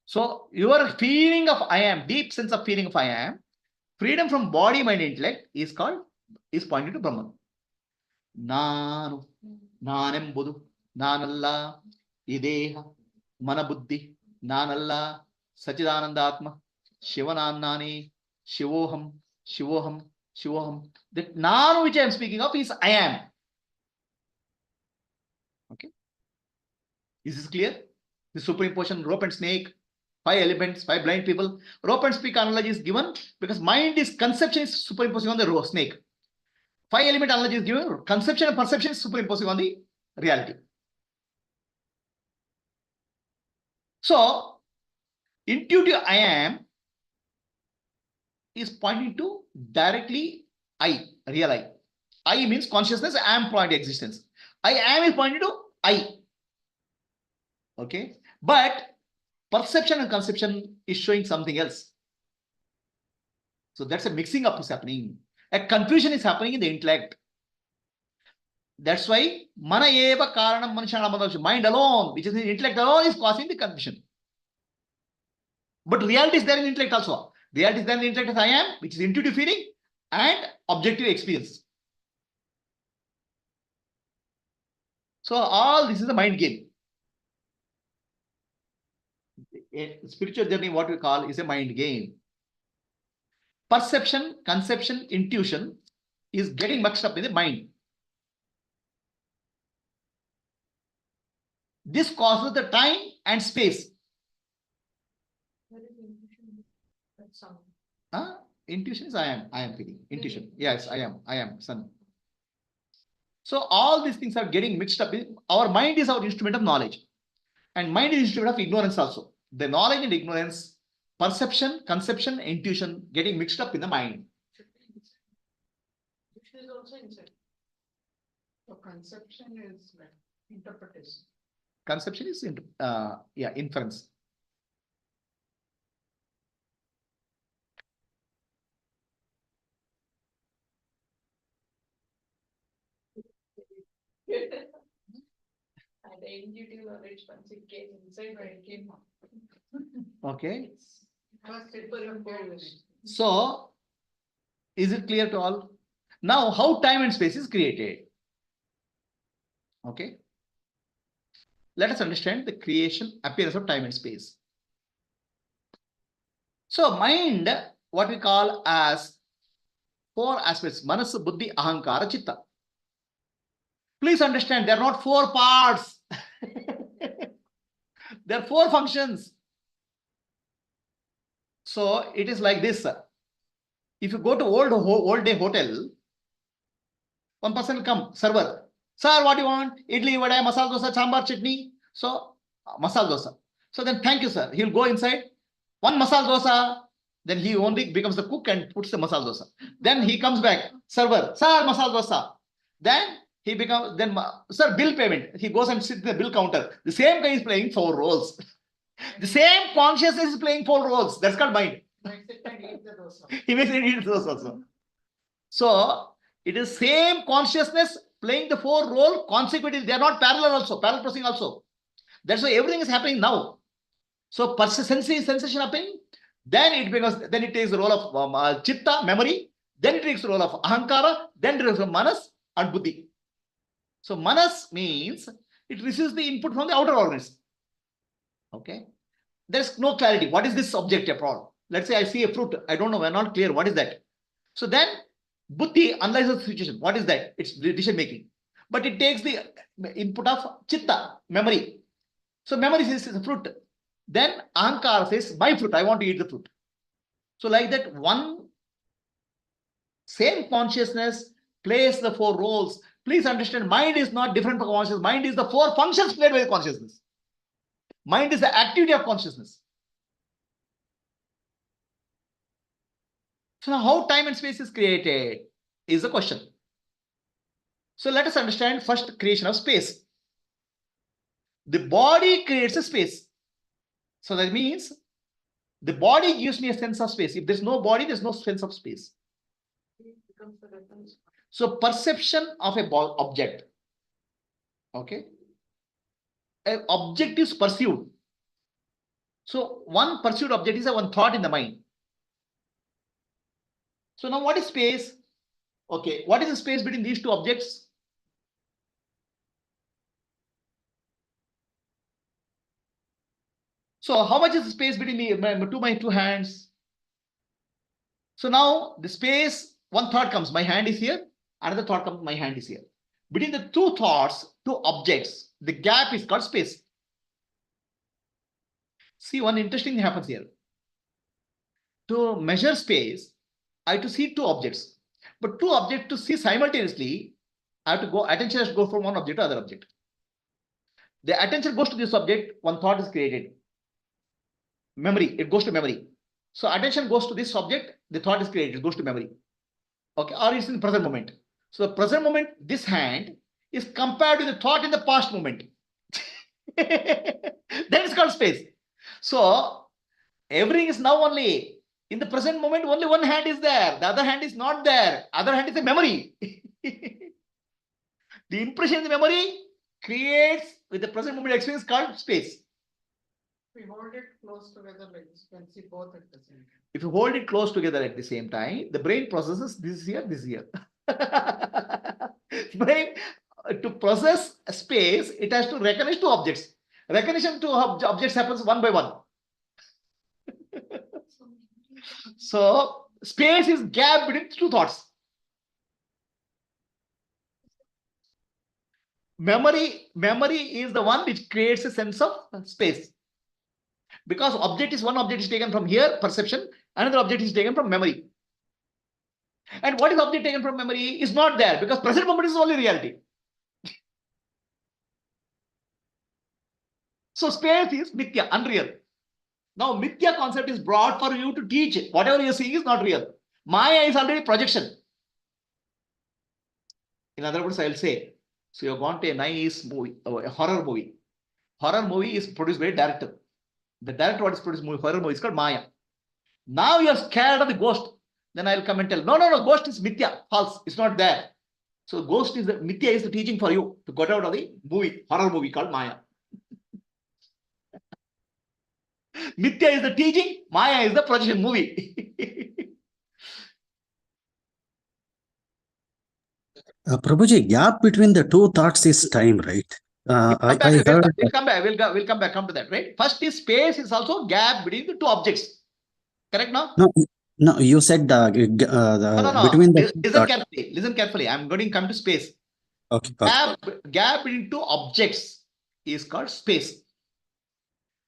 So, your feeling of I am, deep sense of feeling of I am, freedom from body, mind, intellect is pointed to Brahman. Nanu, Nanembudu, Nanalla, Ideha, Manabuddhi, Nanalla, Sachidananda Atma, Shivanannani, Shivoham, Shivoham, Shivoham. That Nanu which I am speaking of is I am. Okay. Is this clear? The superimposition, rope and snake, 5 elements, 5 blind people. Rope and snake analogy is given because mind is conception is superimposing on the snake. 5 element analogy is given, conception and perception is superimposing on the reality. So, intuitive I am is pointing to directly I, real I. I means consciousness, I am pointing to existence. I am is pointing to I. Okay. But perception and conception is showing something else. So that's a mixing up is happening. A confusion is happening in the intellect. That's why mana eva karanam manushanam, mind alone, which is in intellect alone, is causing the confusion. But reality is there in intellect also. Reality is there in intellect as I am, which is intuitive feeling and objective experience. So all this is a mind game. A spiritual journey, what we call, is a mind game. Perception, conception, intuition is getting mixed up in the mind. This causes the time and space. Where is intuition? That sound. Intuition is I am feeling. Intuition. Yes, I am, son. So all these things are getting mixed up. Our mind is our instrument of knowledge. And mind is instrument of ignorance also. The knowledge and ignorance, perception, conception, intuition getting mixed up in the mind. Should is also inside. So conception is like interpretation. Conception is inference. And the intuitive knowledge once it came inside where it came out. Okay. First it was So, is it clear to all? Now, how time and space is created? Okay. Let us understand the creation, appearance of time and space. So, mind, what we call as 4 aspects: manas, buddhi, ahankara, chitta. Please understand, they are not 4 parts. There are 4 functions. So, it is like this. If you go to old day hotel, one person will come, server. Sir, what do you want? Idli, vada, masala dosa, sambar, chutney. So, masala dosa. So then, thank you, sir. He'll go inside. 1 masala dosa. Then he only becomes the cook and puts the masala dosa. Then he comes back. Server, sir, masala dosa. Then he becomes, sir, bill payment. He goes and sits in the bill counter. The same guy is playing 4 roles. The same consciousness is playing 4 roles. That's called mind. He makes it eat those also. So, it is same consciousness playing the 4 roles consecutively. They are not parallel also, parallel processing also. That's why everything is happening now. So, sensation happening, then it takes the role of chitta, memory, then it takes the role of ahankara, then it takes the manas and buddhi. So, manas means it receives the input from the outer organs. Okay. There's no clarity. What is this object at all? Let's say I see a fruit. I don't know. I'm not clear. What is that? So then buddhi analyzes the situation. What is that? It's decision making. But it takes the input of chitta, memory. So memory says it's a fruit. Then ahankara says, my fruit, I want to eat the fruit. So like that, one same consciousness plays the 4 roles. Please understand, mind is not different from consciousness. Mind is the 4 functions played by the consciousness. Mind is the activity of consciousness. So now how time and space is created is the question. So let us understand first creation of space. The body creates a space. So that means the body gives me a sense of space. If there's no body, there's no sense of space. So perception of a object. Okay. An object is perceived. So one perceived object is a one thought in the mind. So now what is space? Okay, what is the space between these 2 objects? So how much is the space between my 2 hands? So now the space, one thought comes, my hand is here, another thought comes, my hand is here. Between the 2 thoughts, 2 objects, the gap is called space. See, one interesting thing happens here. To measure space, I have to see 2 objects. But 2 objects to see simultaneously, I have to go, attention has to go from one object to other object. The attention goes to this object, one thought is created. Memory, it goes to memory. So attention goes to this object, the thought is created, it goes to memory. Okay, or it's in the present moment. So the present moment, this hand is compared to the thought in the past moment. That is called space. So everything is now only in the present moment, only one hand is there, the other hand is not there, other hand is a memory. The impression in the memory creates with the present moment experience called space. We hold it close together like this, you can see both at the same time. If you hold it close together at the same time, the brain processes this here, this here. Brain, to process space, it has to recognize 2 objects. Recognition to objects happens one by one. So space is gap between 2 thoughts. Memory is the one which creates a sense of space. Because one object is taken from here, perception, another object is taken from memory. And what is object taken from memory is not there, because present moment is only reality. So space is mithya, unreal. Now mithya concept is brought for you to teach it. Whatever you are seeing is not real. Maya is already projection. In other words, I'll say, so you've gone to a nice movie, a horror movie. Horror movie is produced by a director. The director what is produced horror movie is called Maya. Now you're scared of the ghost. Then I'll come and tell, no, ghost is mithya, false. It's not there. So ghost is the mithya is the teaching for you to get out of the movie, horror movie called Maya. Mithya is the teaching, Maya is the projection movie. Prabhuji, gap between the two thoughts is time, right? I heard. We'll come back. Come to that, right? First is space is also gap between the two objects. Correct now? No, you said No. between the Listen carefully. I'm going to come to space. Okay. Gap between two objects is called space.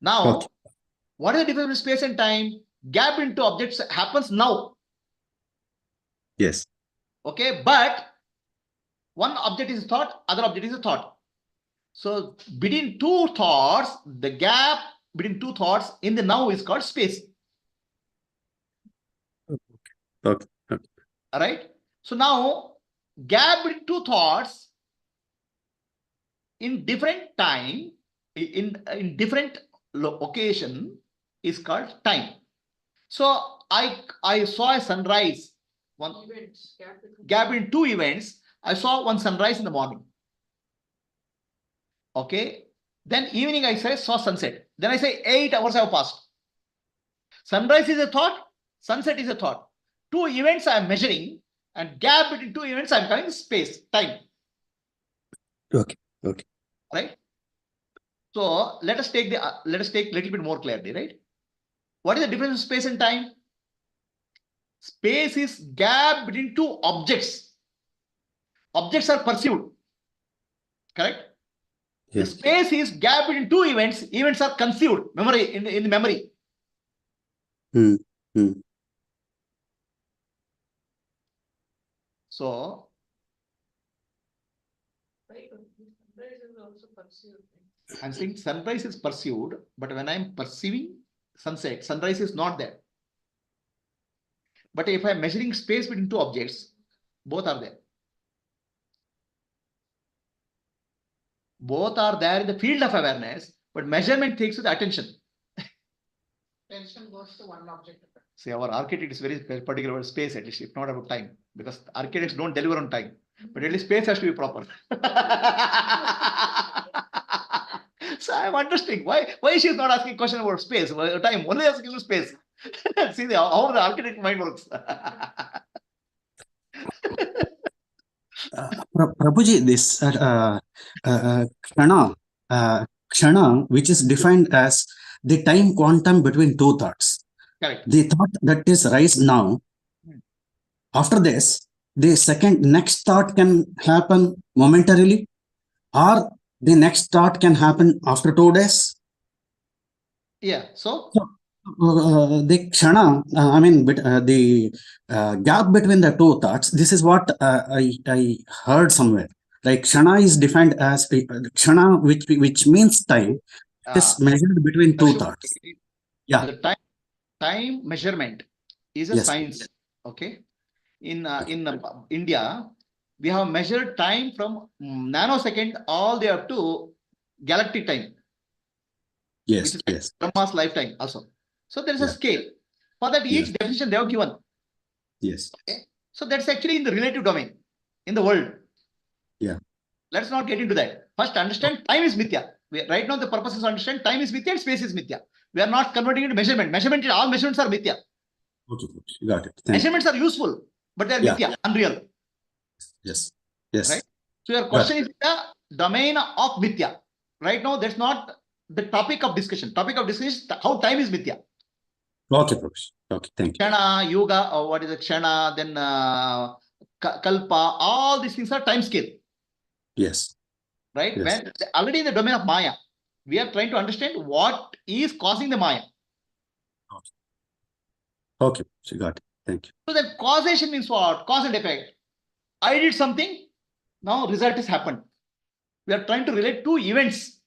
Now, what is the difference between space and time? Gap between two objects happens now. Yes. Okay, but one object is thought, other object is a thought. So between two thoughts, the gap between two thoughts in the now is called space. Okay. All right. So now gap between two thoughts in different time, in different occasion is called time. So I saw a sunrise. One Events, gap between two events. I saw one sunrise in the morning. Okay. Then evening I saw sunset. Then I say 8 hours have passed. Sunrise is a thought. Sunset is a thought. Two events I am measuring, and gap between two events I am calling space, time. Okay. Right. So let us take a little bit more clarity. Right. What is the difference in space and time? Space is gap between two objects. Objects are perceived. Correct. Yes. The space is gap between two events. Events are conceived. Memory in the memory. So sunrise is also perceived. I'm saying sunrise is perceived, but when I'm perceiving sunset, sunrise is not there. But if I'm measuring space between two objects, both are there. Both are there in the field of awareness, but measurement takes the attention. Attention goes to one object. See, our architect is very particular about space, at least, if not about time, because architects don't deliver on time, but at least space has to be proper. So I'm understanding why she is not asking question about space, time, only asking about space. See how the architect mind works. Prabhuji, this kshana, which is defined as the time quantum between two thoughts. Correct. The thought that is rise now, after this, the next thought can happen momentarily, or the next thought can happen after 2 days. Yeah. So The kshana, the gap between the two thoughts, this is what I heard somewhere. Like kshana is defined as kshana, which means time. It is measured between two thoughts. Yeah. The time measurement is a science. Okay. In India, we have measured time from nanosecond all the way up to galactic time. Yes. Brahma's lifetime also. So there is a scale. For that, each definition they have given. Yes. Okay. So that's actually in the relative domain in the world. Yeah. Let's not get into that. First, understand time is mithya. Right now, the purpose is to understand time is mithya and space is mithya. We are not converting into measurement. All measurements are mithya. Okay, got it. Measurements are useful, but they are mithya, unreal. Yes. Right? So your question is the domain of mithya. Right now, that's not the topic of discussion. Topic of discussion is how time is mithya. Okay, Prabhuji. Okay, thank you. Kshana, yoga, or what is it? Kshana, then kalpa, all these things are time scale. Yes. Right? Yes. When already in the domain of Maya, we are trying to understand what is causing the Maya. Okay, she got it. Thank you. So then causation means what? Cause and effect. I did something, now result has happened. We are trying to relate two events.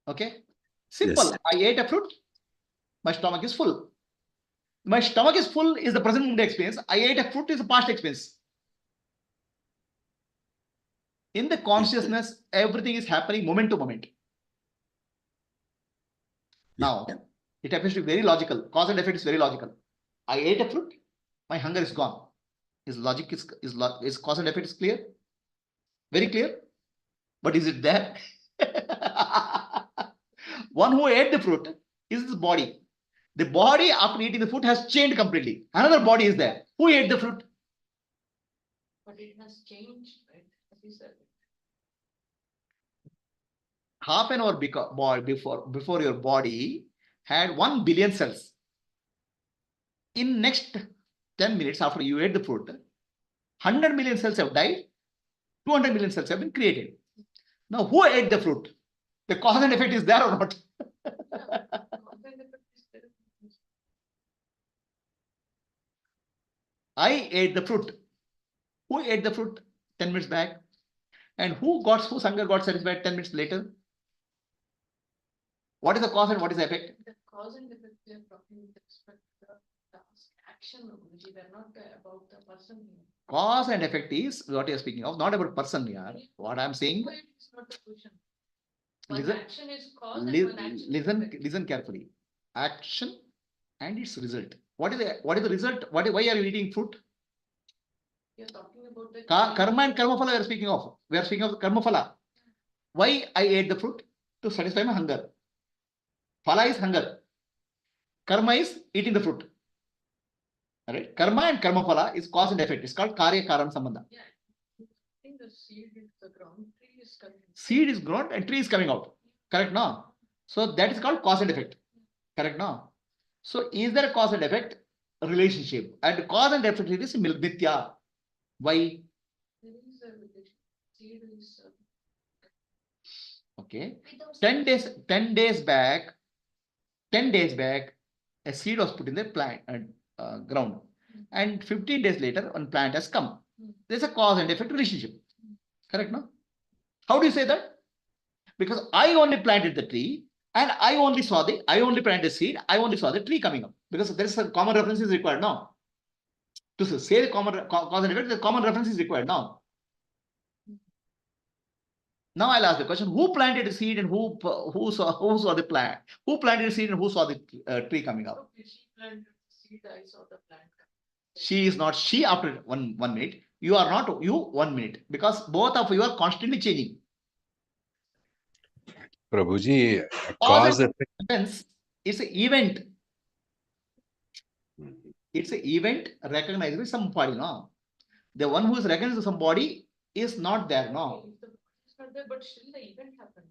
Okay? Simple. Yes. I ate a fruit, my stomach is full. My stomach is full is the present moment experience. I ate a fruit is a past experience. In the consciousness, everything is happening moment to moment. Now, it appears to be very logical. Cause and effect is very logical. I ate a fruit, my hunger is gone. His logic is cause and effect is clear? Very clear? But is it there? One who ate the fruit is the body. The body after eating the fruit has changed completely. Another body is there. Who ate the fruit? But it has changed, right? As you said. Half an hour before your body had 1 billion cells. In next 10 minutes after you ate the fruit, 100 million cells have died, 200 million cells have been created. Now, who ate the fruit? The cause and effect is there or not? I ate the fruit. Who ate the fruit 10 minutes back? And whose hunger got satisfied 10 minutes later? What is the cause and what is the effect? The cause and effect we are talking with respect to the task, action, Prabhuji. They're not about the person here. Cause and effect is what you are speaking of, not about person here. What I am saying. It's not the question. One Listen, action is cause and one action is effect. listen carefully. Action and its result. What is the result? Why are you eating fruit? You're talking about the Karma and karma phala we are speaking of. We are speaking of karma phala. Why I ate the fruit? To satisfy my hunger. Phala is hunger. Karma is eating the fruit. Alright? Karma and karma phala is cause and effect. It's called karya karan sambandha. Yeah. I think the seed is the ground, tree is coming. Seed is grown and tree is coming out. Correct now? So that is called cause and effect. Correct now? So is there a cause and effect relationship? And cause and effect is mithya. Why? There is a relation. Seed is Okay. 10 days back, a seed was put in the plant ground. And 15 days later, one plant has come. There's a cause and effect relationship. Correct, no? How do you say that? Because I only planted the tree and I only planted the seed, I only saw the tree coming up. Because there is a common reference is required now. To say the common cause and effect, the common reference is required now. Now I'll ask the question: who planted the seed and who saw the plant? Who planted the seed and who saw the tree coming up? okay, she planted the seed, I saw the plant. She is not she after 1 minute. You are not you 1 minute, because both of you are constantly changing. Prabhuji, Cause cause and effect. events is an event. It's an event recognized by somebody. No, the one who is recognized by somebody is not there. No, It's not there, but still the event happened.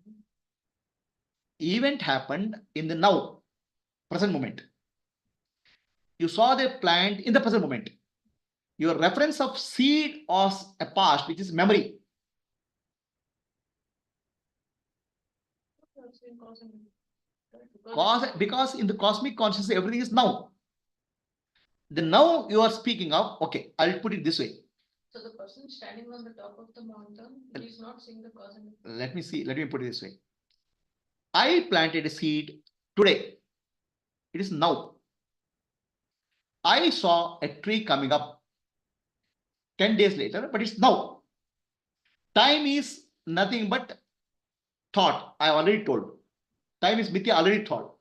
event happened in the now, present moment. You saw the plant in the present moment. Your reference of seed was a past, which is memory. Because in the cosmic consciousness, everything is now. The now you are speaking of, okay, I'll put it this way. So the person standing on the top of the mountain is not seeing the cause and effect. Let me put it this way. I planted a seed today. It is now. I saw a tree coming up 10 days later, but it's now. Time is nothing but thought. I already told. Time is mithya, already thought.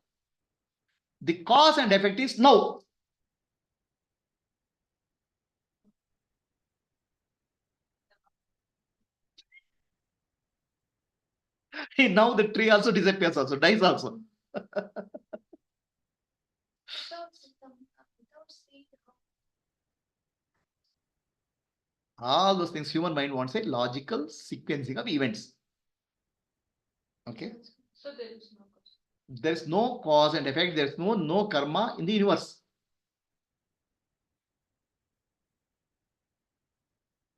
The cause and effect is now. Now the tree also disappears, also dies also. All those things human mind wants a logical sequencing of events. Okay. So there is no cause. There is no cause and effect. There is no karma in the universe.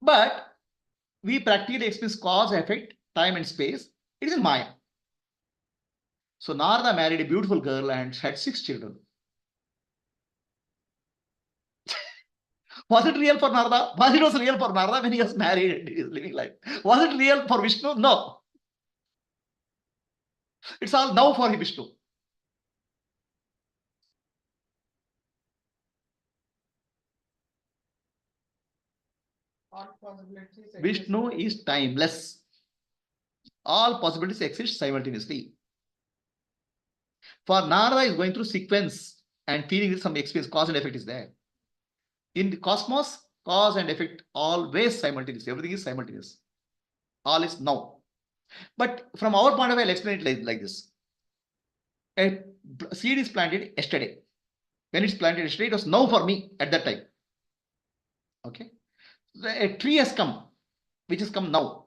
But we practically experience cause, effect, time and space. It is in Maya. So Narada married a beautiful girl and had 6 children. Was it real for Narada? Was it real for Narada when he was married and he is living life? Was it real for Vishnu? No. It's all now for Vishnu. possibilities exist. Vishnu is timeless. All possibilities exist simultaneously. For Narada is going through sequence and feeling some experience, cause and effect is there. In the cosmos, cause and effect always simultaneous. Everything is simultaneous. All is now. But from our point of view, I'll explain it like this. A seed is planted yesterday. When it's planted yesterday, it was now for me at that time. Okay. A tree has come, which has come now.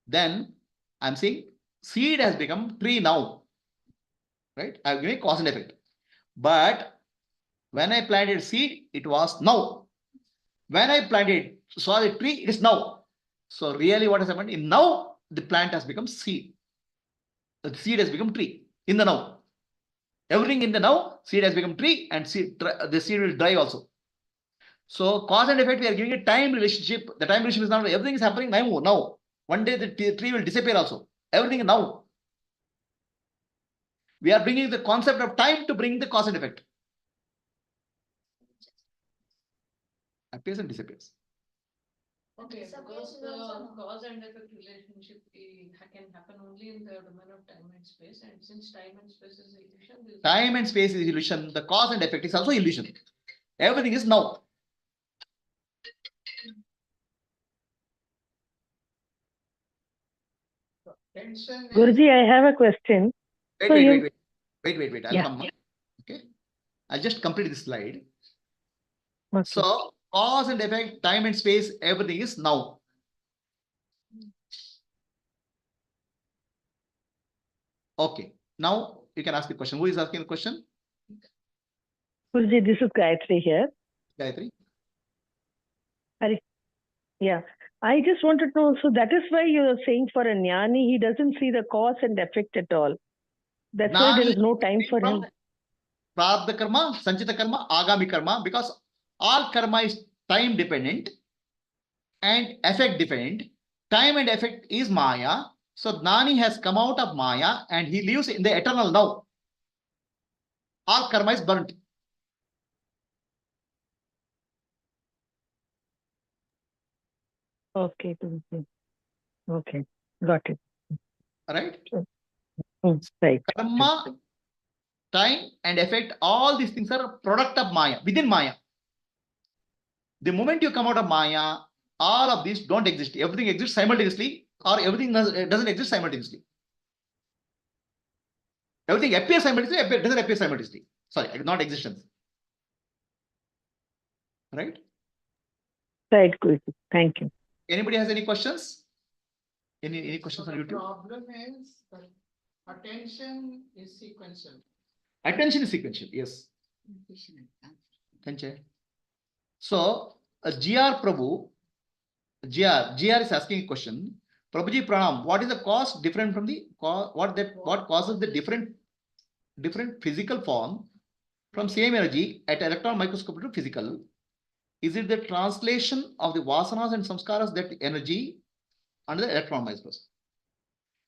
Then I'm saying seed has become tree now. Right? I'm giving cause and effect. But when I planted seed, it was now. When I planted, saw the tree, it is now. So really what has happened? In now, the plant has become seed. The seed has become tree in the now. Everything in the now, seed has become tree and the seed will dry also. So cause and effect, we are giving a time relationship. The time relationship is not, everything is happening now. One day the tree will disappear also. Everything now. We are bringing the concept of time to bring the cause and effect. Appears and disappears. Okay, Some because cases the also no. cause and effect relationship can happen only in the domain of time and space, and since time and space is illusion, Time and space is illusion. The cause and effect is also illusion. Everything is now. Tension is Guruji, I have a question. Wait. I'll Yeah. come. Okay. I'll just complete this slide. Okay. So cause and effect, time and space, everything is now. Okay. Now you can ask the question. Who is asking the question? Guruji, this is Gayatri here. Gayatri. Yeah. I just wanted to know, so that is why you're saying for a jnani, he doesn't see the cause and effect at all. That's why there is no time for him. Prarabdha karma, sanchita karma, agami karma, because all karma is time dependent and effect dependent. Time and effect is Maya. So Gnani has come out of Maya and he lives in the eternal now. All karma is burnt. Okay, Guruji. Okay, got it. Right? Right. Karma, time and effect, all these things are a product of Maya, within Maya. The moment you come out of Maya, all of these don't exist. Everything exists simultaneously or everything doesn't exist simultaneously. Everything appears simultaneously, doesn't appear simultaneously. Sorry, not existence. Right? Right, Guruji. Thank you. Anybody has any questions? Any questions on the YouTube? problem is that attention is sequential. Attention is sequential, yes. Attention. So, GR Prabhu, GR is asking a question. Prabhuji Pranam, what is the cause different from the what causes the different physical form from same energy at electron microscope to physical? Is it the translation of the vasanas and samskaras that energy under the electron microscope?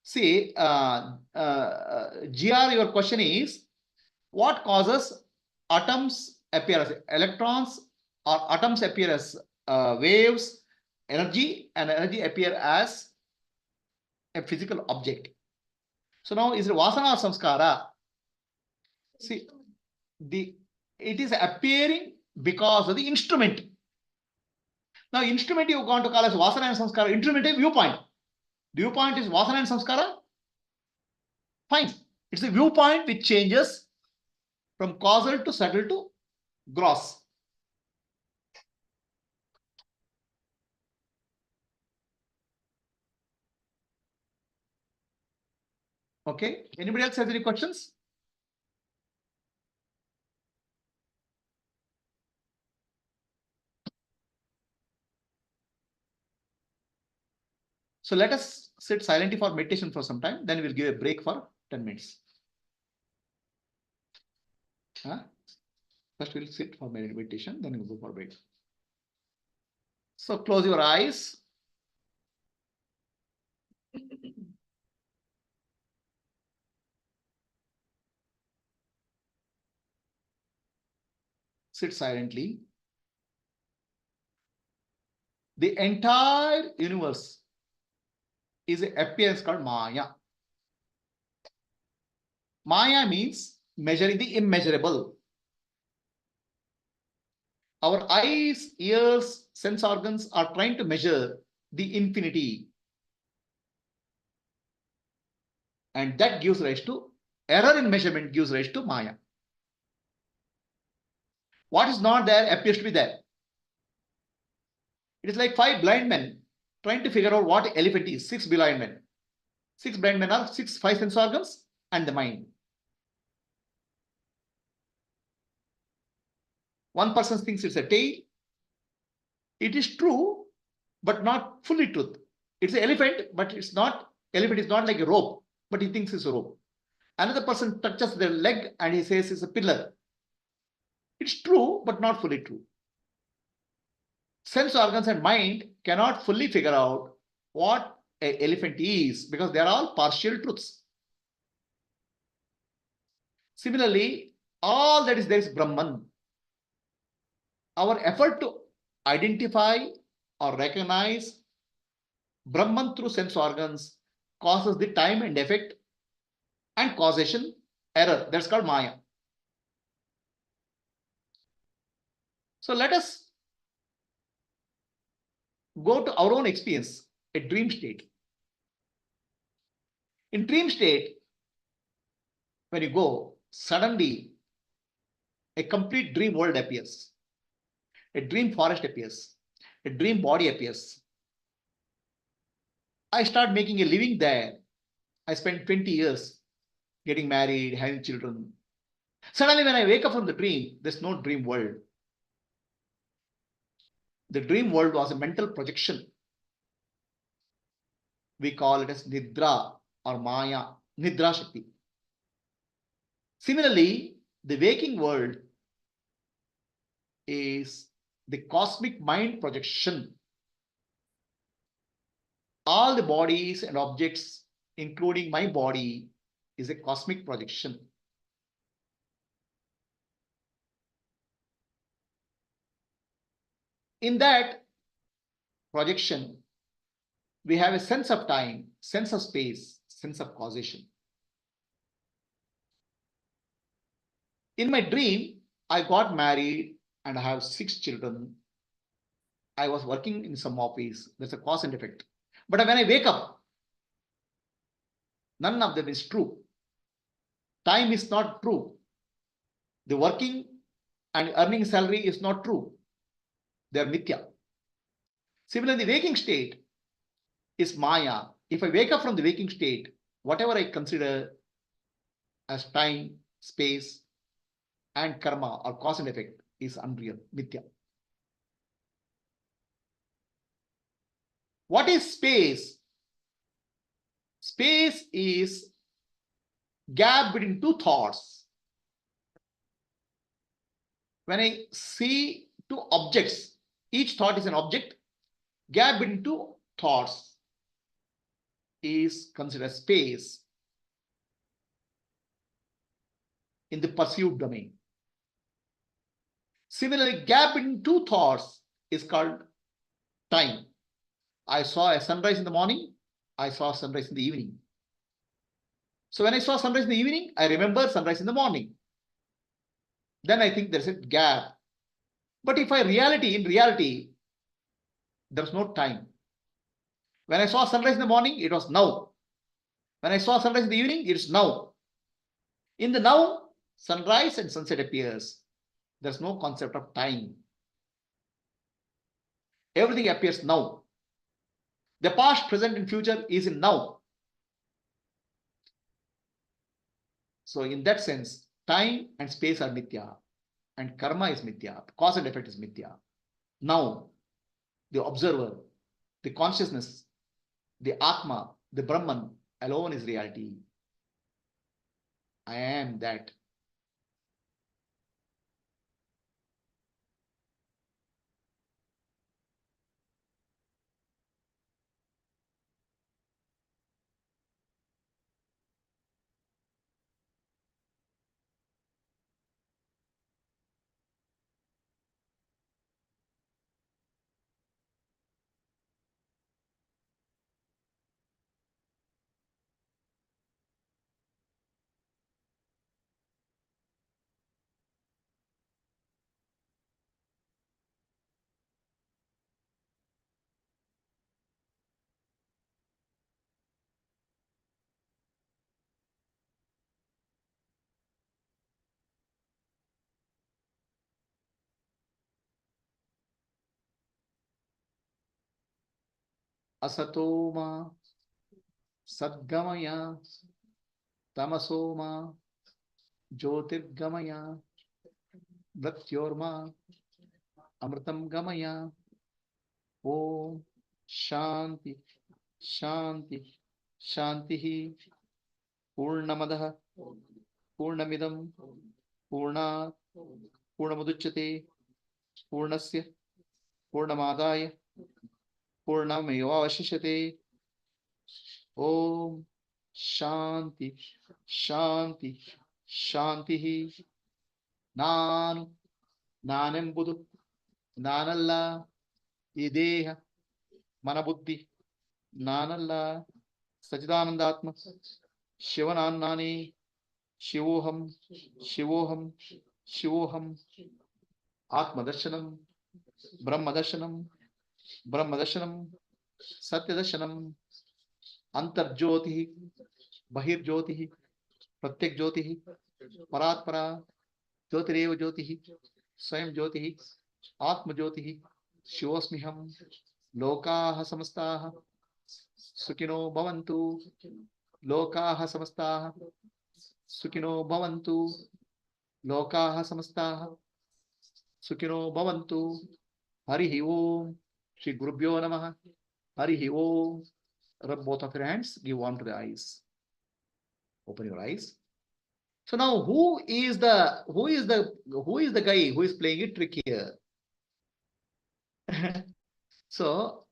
See, GR, your question is, what causes atoms appear as electrons or atoms appear as waves, energy, and energy appear as a physical object? So now is it vasana or samskara? See, it is appearing because of the instrument. Now, instrument you want to call as vasana and samskara. Instrument is viewpoint. Viewpoint is vasana and samskara. Fine. It's a viewpoint which changes from causal to subtle to gross. Okay. Anybody else has any questions? So let us sit silently for meditation for some time. Then we'll give a break for 10 minutes. First we'll sit for meditation, then we'll go for break. So close your eyes. Sit silently. The entire universe is an appearance called Maya. Maya means measuring the immeasurable. Our eyes, ears, sense organs are trying to measure the infinity. And that gives rise to error in measurement, gives rise to Maya. What is not there appears to be there. It is like 5 blind men trying to figure out what elephant is. 6 blind men. 6 blind men are 5 sense organs and the mind. One person thinks it's a tail. It is true, but not fully truth. It's an elephant, but it's not. Elephant is not like a rope, but he thinks it's a rope. Another person touches their leg and he says it's a pillar. It's true, but not fully true. Sense organs and mind cannot fully figure out what an elephant is because they are all partial truths. Similarly, all that is there is Brahman. Our effort to identify or recognize Brahman through sense organs causes the time and effect and causation error. That's called Maya. So let us go to our own experience, a dream state. In dream state, when you go, suddenly a complete dream world appears. A dream forest appears. A dream body appears. I start making a living there. I spent 20 years getting married, having children. Suddenly, when I wake up from the dream, there's no dream world. The dream world was a mental projection. We call it as Nidra or Maya, Nidra Shakti. Similarly, the waking world is the cosmic mind projection. All the bodies and objects, including my body, is a cosmic projection. In that projection, we have a sense of time, sense of space, sense of causation. In my dream, I got married and I have 6 children. I was working in some office. There's a cause and effect. But when I wake up, none of them is true. Time is not true. The working and earning salary is not true. They are mithya. Similarly, the waking state is Maya. If I wake up from the waking state, whatever I consider as time, space, and karma or cause and effect is unreal, mithya. What is space? Space is gap between 2 thoughts. When I see 2 objects, each thought is an object, gap between 2 thoughts is considered space in the perceived domain. Similarly, gap between 2 thoughts is called time. I saw a sunrise in the morning, I saw sunrise in the evening. So when I saw sunrise in the evening, I remember sunrise in the morning. Then I think there's a gap. But if in reality, there's no time. When I saw sunrise in the morning, it was now. When I saw sunrise in the evening, it's now. In the now, sunrise and sunset appears. There's no concept of time. Everything appears now. The past, present, and future is in now. So in that sense, time and space are mithya, and karma is mithya. Cause and effect is mithya. Now, the observer, the consciousness, the Atma, the Brahman alone is reality. I am that. asatoma sadgamaya tamasoma jyotirgamaya mrityorma amritam gamaya. Om Shanti Shanti Shanti Purnamadah Purnamidam Purna Purnamuduchyate Purnasya Purnamadaya Purnamevavashishyate. Om Shanti Shanti Shanti. Nanu Nanembudu Nanalla Ideha Manabuddhi Nanalla Sachidanandatma Shivanannani Shivoham Shivoham Shivoham Atmadarshanam Brahmadarshanam Brahmadarshanam Satyadarshanam Antarjyoti Bahirjyoti Pratyak Jyoti Paratpara Jyotireva Jyoti Swayam Jyoti Atma Jyoti Shivosmiham Lokaha Samastaha Sukino Bhavantu Lokaha Samastaha Sukino Bhavantu Lokaha Samastaha Sukino Bhavantu. Harihi Om. Shri Gurubhyo Namaha. Harihi Om. Rub both of your hands, give one to the eyes. Open your eyes. So now who is the guy who is playing a trick here? So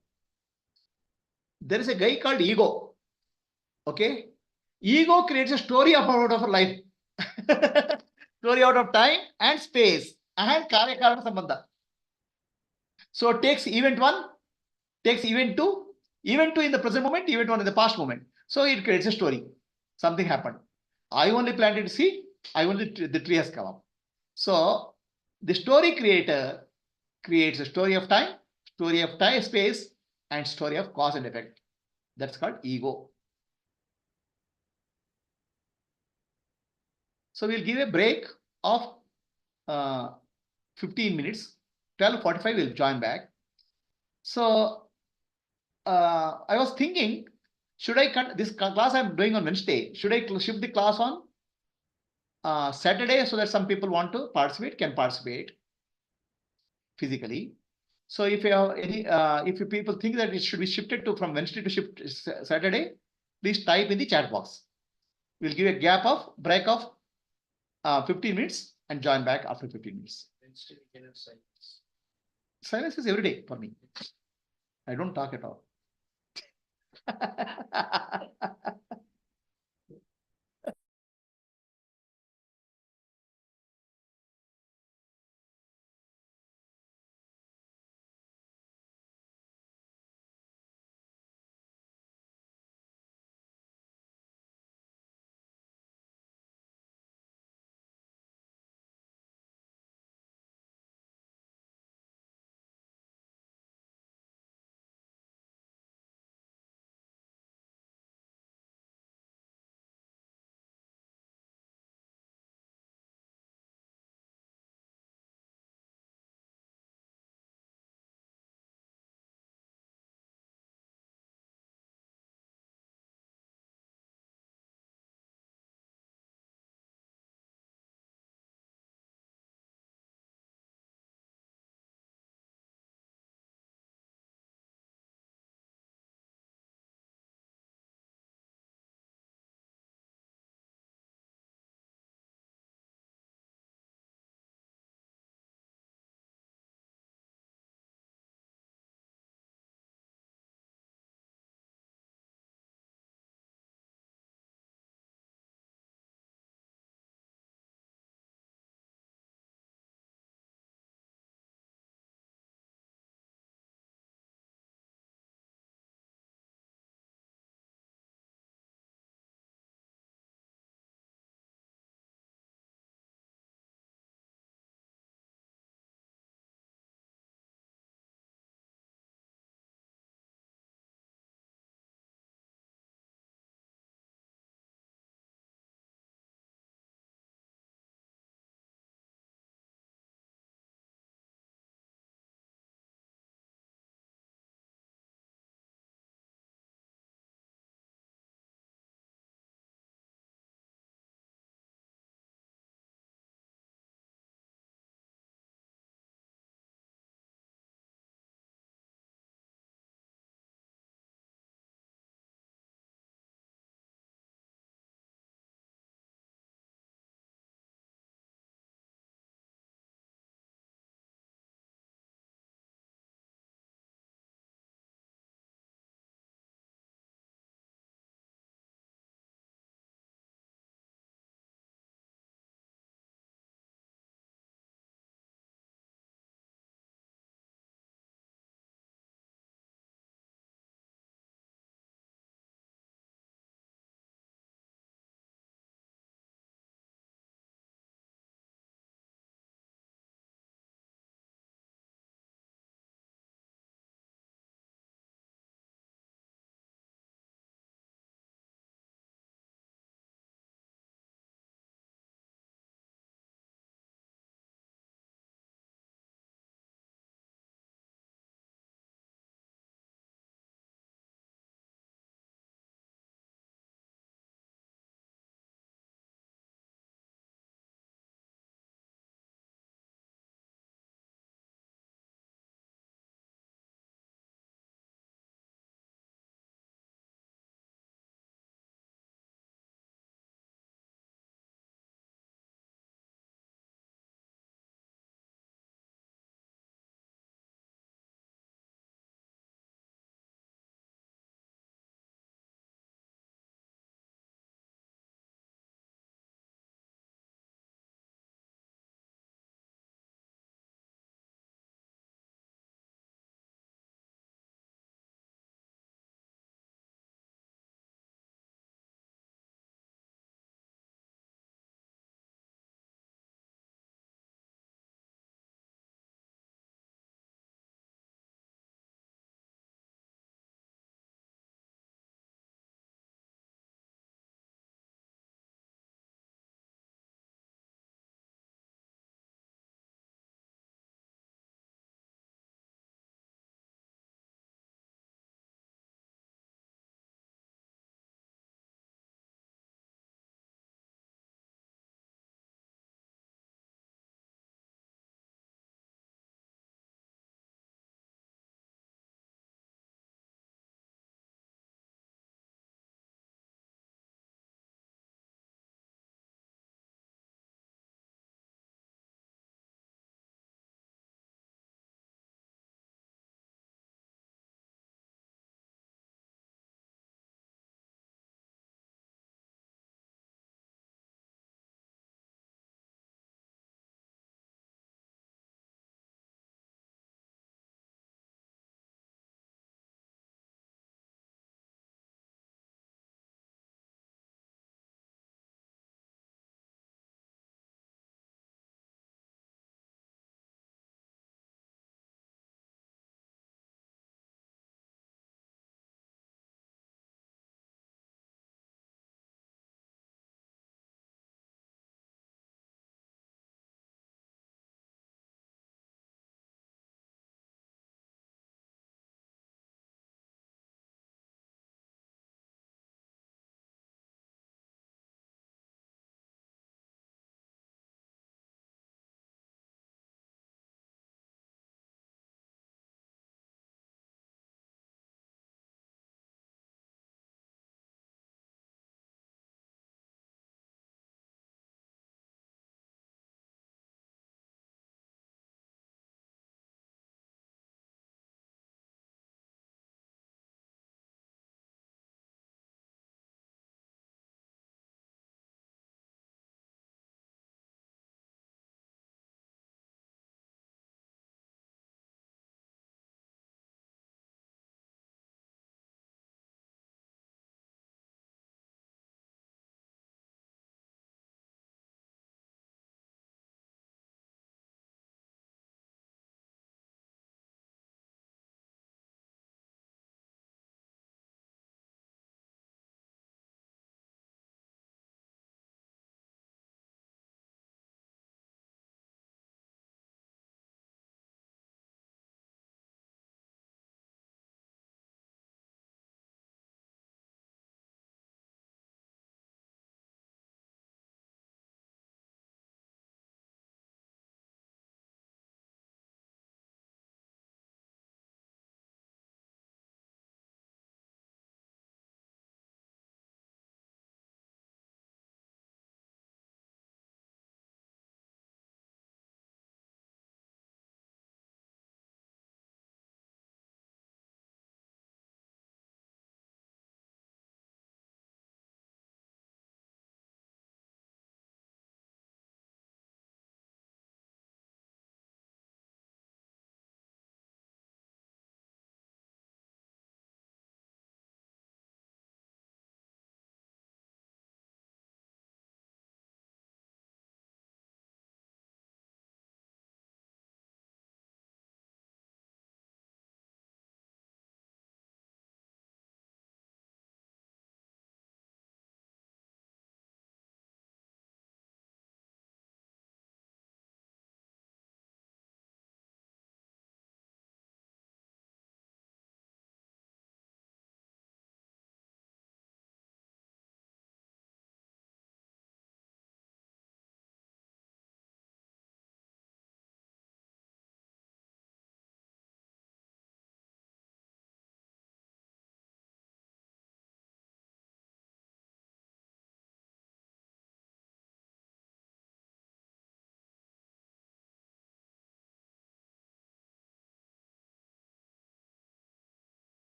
there is a guy called ego. Okay? Ego creates a story out of life. Story out of time and space and karya karana sambandha. So it takes event 1, takes event 2 in the present moment, event 1 in the past moment. So it creates a story. Something happened. I only planted seed, the tree has come up. So the story creator creates a story of time, space, and story of cause and effect. That's called ego. So we'll give a break of 15 minutes. 12:45 we'll join back. So I was thinking, should I this class I'm doing on Wednesday? Should I shift the class on Saturday so that some people want to participate can participate physically? So if you have any, if you people think that it should be shifted to from Wednesday to Saturday, please type in the chat box. We'll give a break of 15 minutes and join back after 15 minutes. Wednesday we can have silence. Silence is every day for me. I don't talk at all.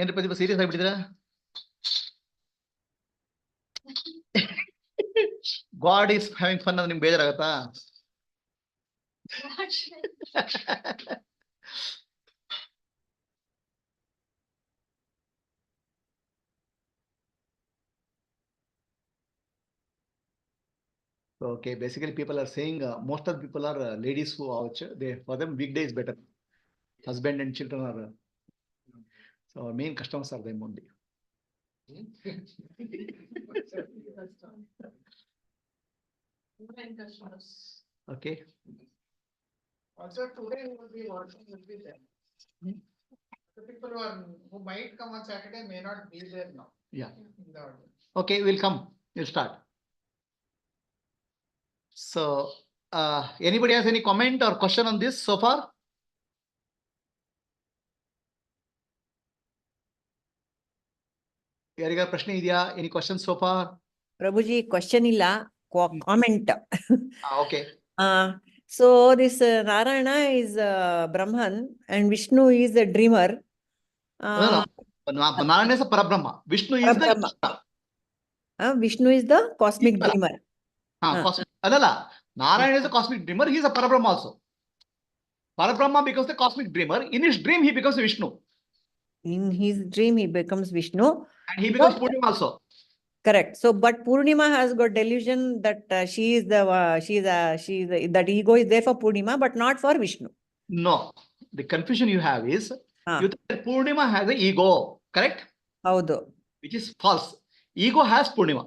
ಏನ್ರಿ Pradeep serious ಆಗ್ಬಿಟ್ಟಿದ್ರ? God is having fun ಅಂದ್ರೆ ನಿಮ್ಗೆ ಬೇಜಾರಾಗತ್ತಾ? Okay, basically people are saying most of the people are ladies who watch. For them weekday is better. Husband and children are so our main customers are them only. Okay. Also today will be working will be there. The people who might come on Saturday may not be there now. Yeah. In the audience. Okay, we'll come. We'll start. So, anybody has any comment or question on this so far? ಯಾರಿಗ ಪ್ರಶ್ನೆ ಇದೆಯಾ? Any questions so far? Prabhuji, question ಇಲ್ಲ, comment. Okay. So this Narayana is Brahman and Vishnu is a dreamer. Narayana is a Parabrahma. Vishnu is the Vishnu is the cosmic dreamer. Cosmic. Narayana is a cosmic dreamer. He is a Parabrahma also. Parabrahma becomes the cosmic dreamer. In his dream, he becomes Vishnu. In his dream, he becomes Vishnu. And he becomes Purnima also. Correct. So, but Purnima has got delusion that that ego is there for Purnima, but not for Vishnu. No, the confusion you have is you think that Purnima has an ego, correct? Haudu. Which is false. Ego has Purnima.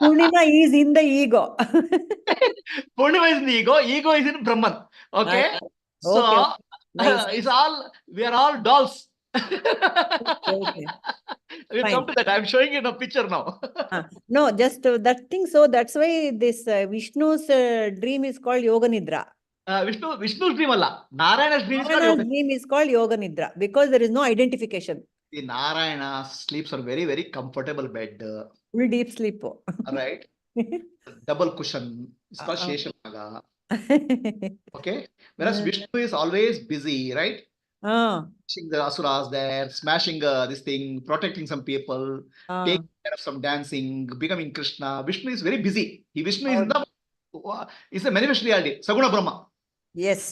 Purnima is in the ego. Purnima is in the ego. Ego is in Brahman. Okay. So nice. It's all, we are all dolls. Okay. We'll come to that. I'm showing you in a picture now. No, just that thing. So that's why this Vishnu's dream is called Yoga Nidra. Vishnu's dream alla. Narayana's dream is called Yoga. Dream is called Yoga Nidra because there is no identification. The Narayana sleeps on very, very comfortable bed. Full deep sleep. Right. Double cushion. It's called Sheshamaga. Okay. Whereas Vishnu is always busy, right? Smashing the asuras there, smashing this thing, protecting some people, taking care of some dancing, becoming Krishna. Vishnu is very busy. Vishnu is is a manifest reality. Saguna Brahma. Yes.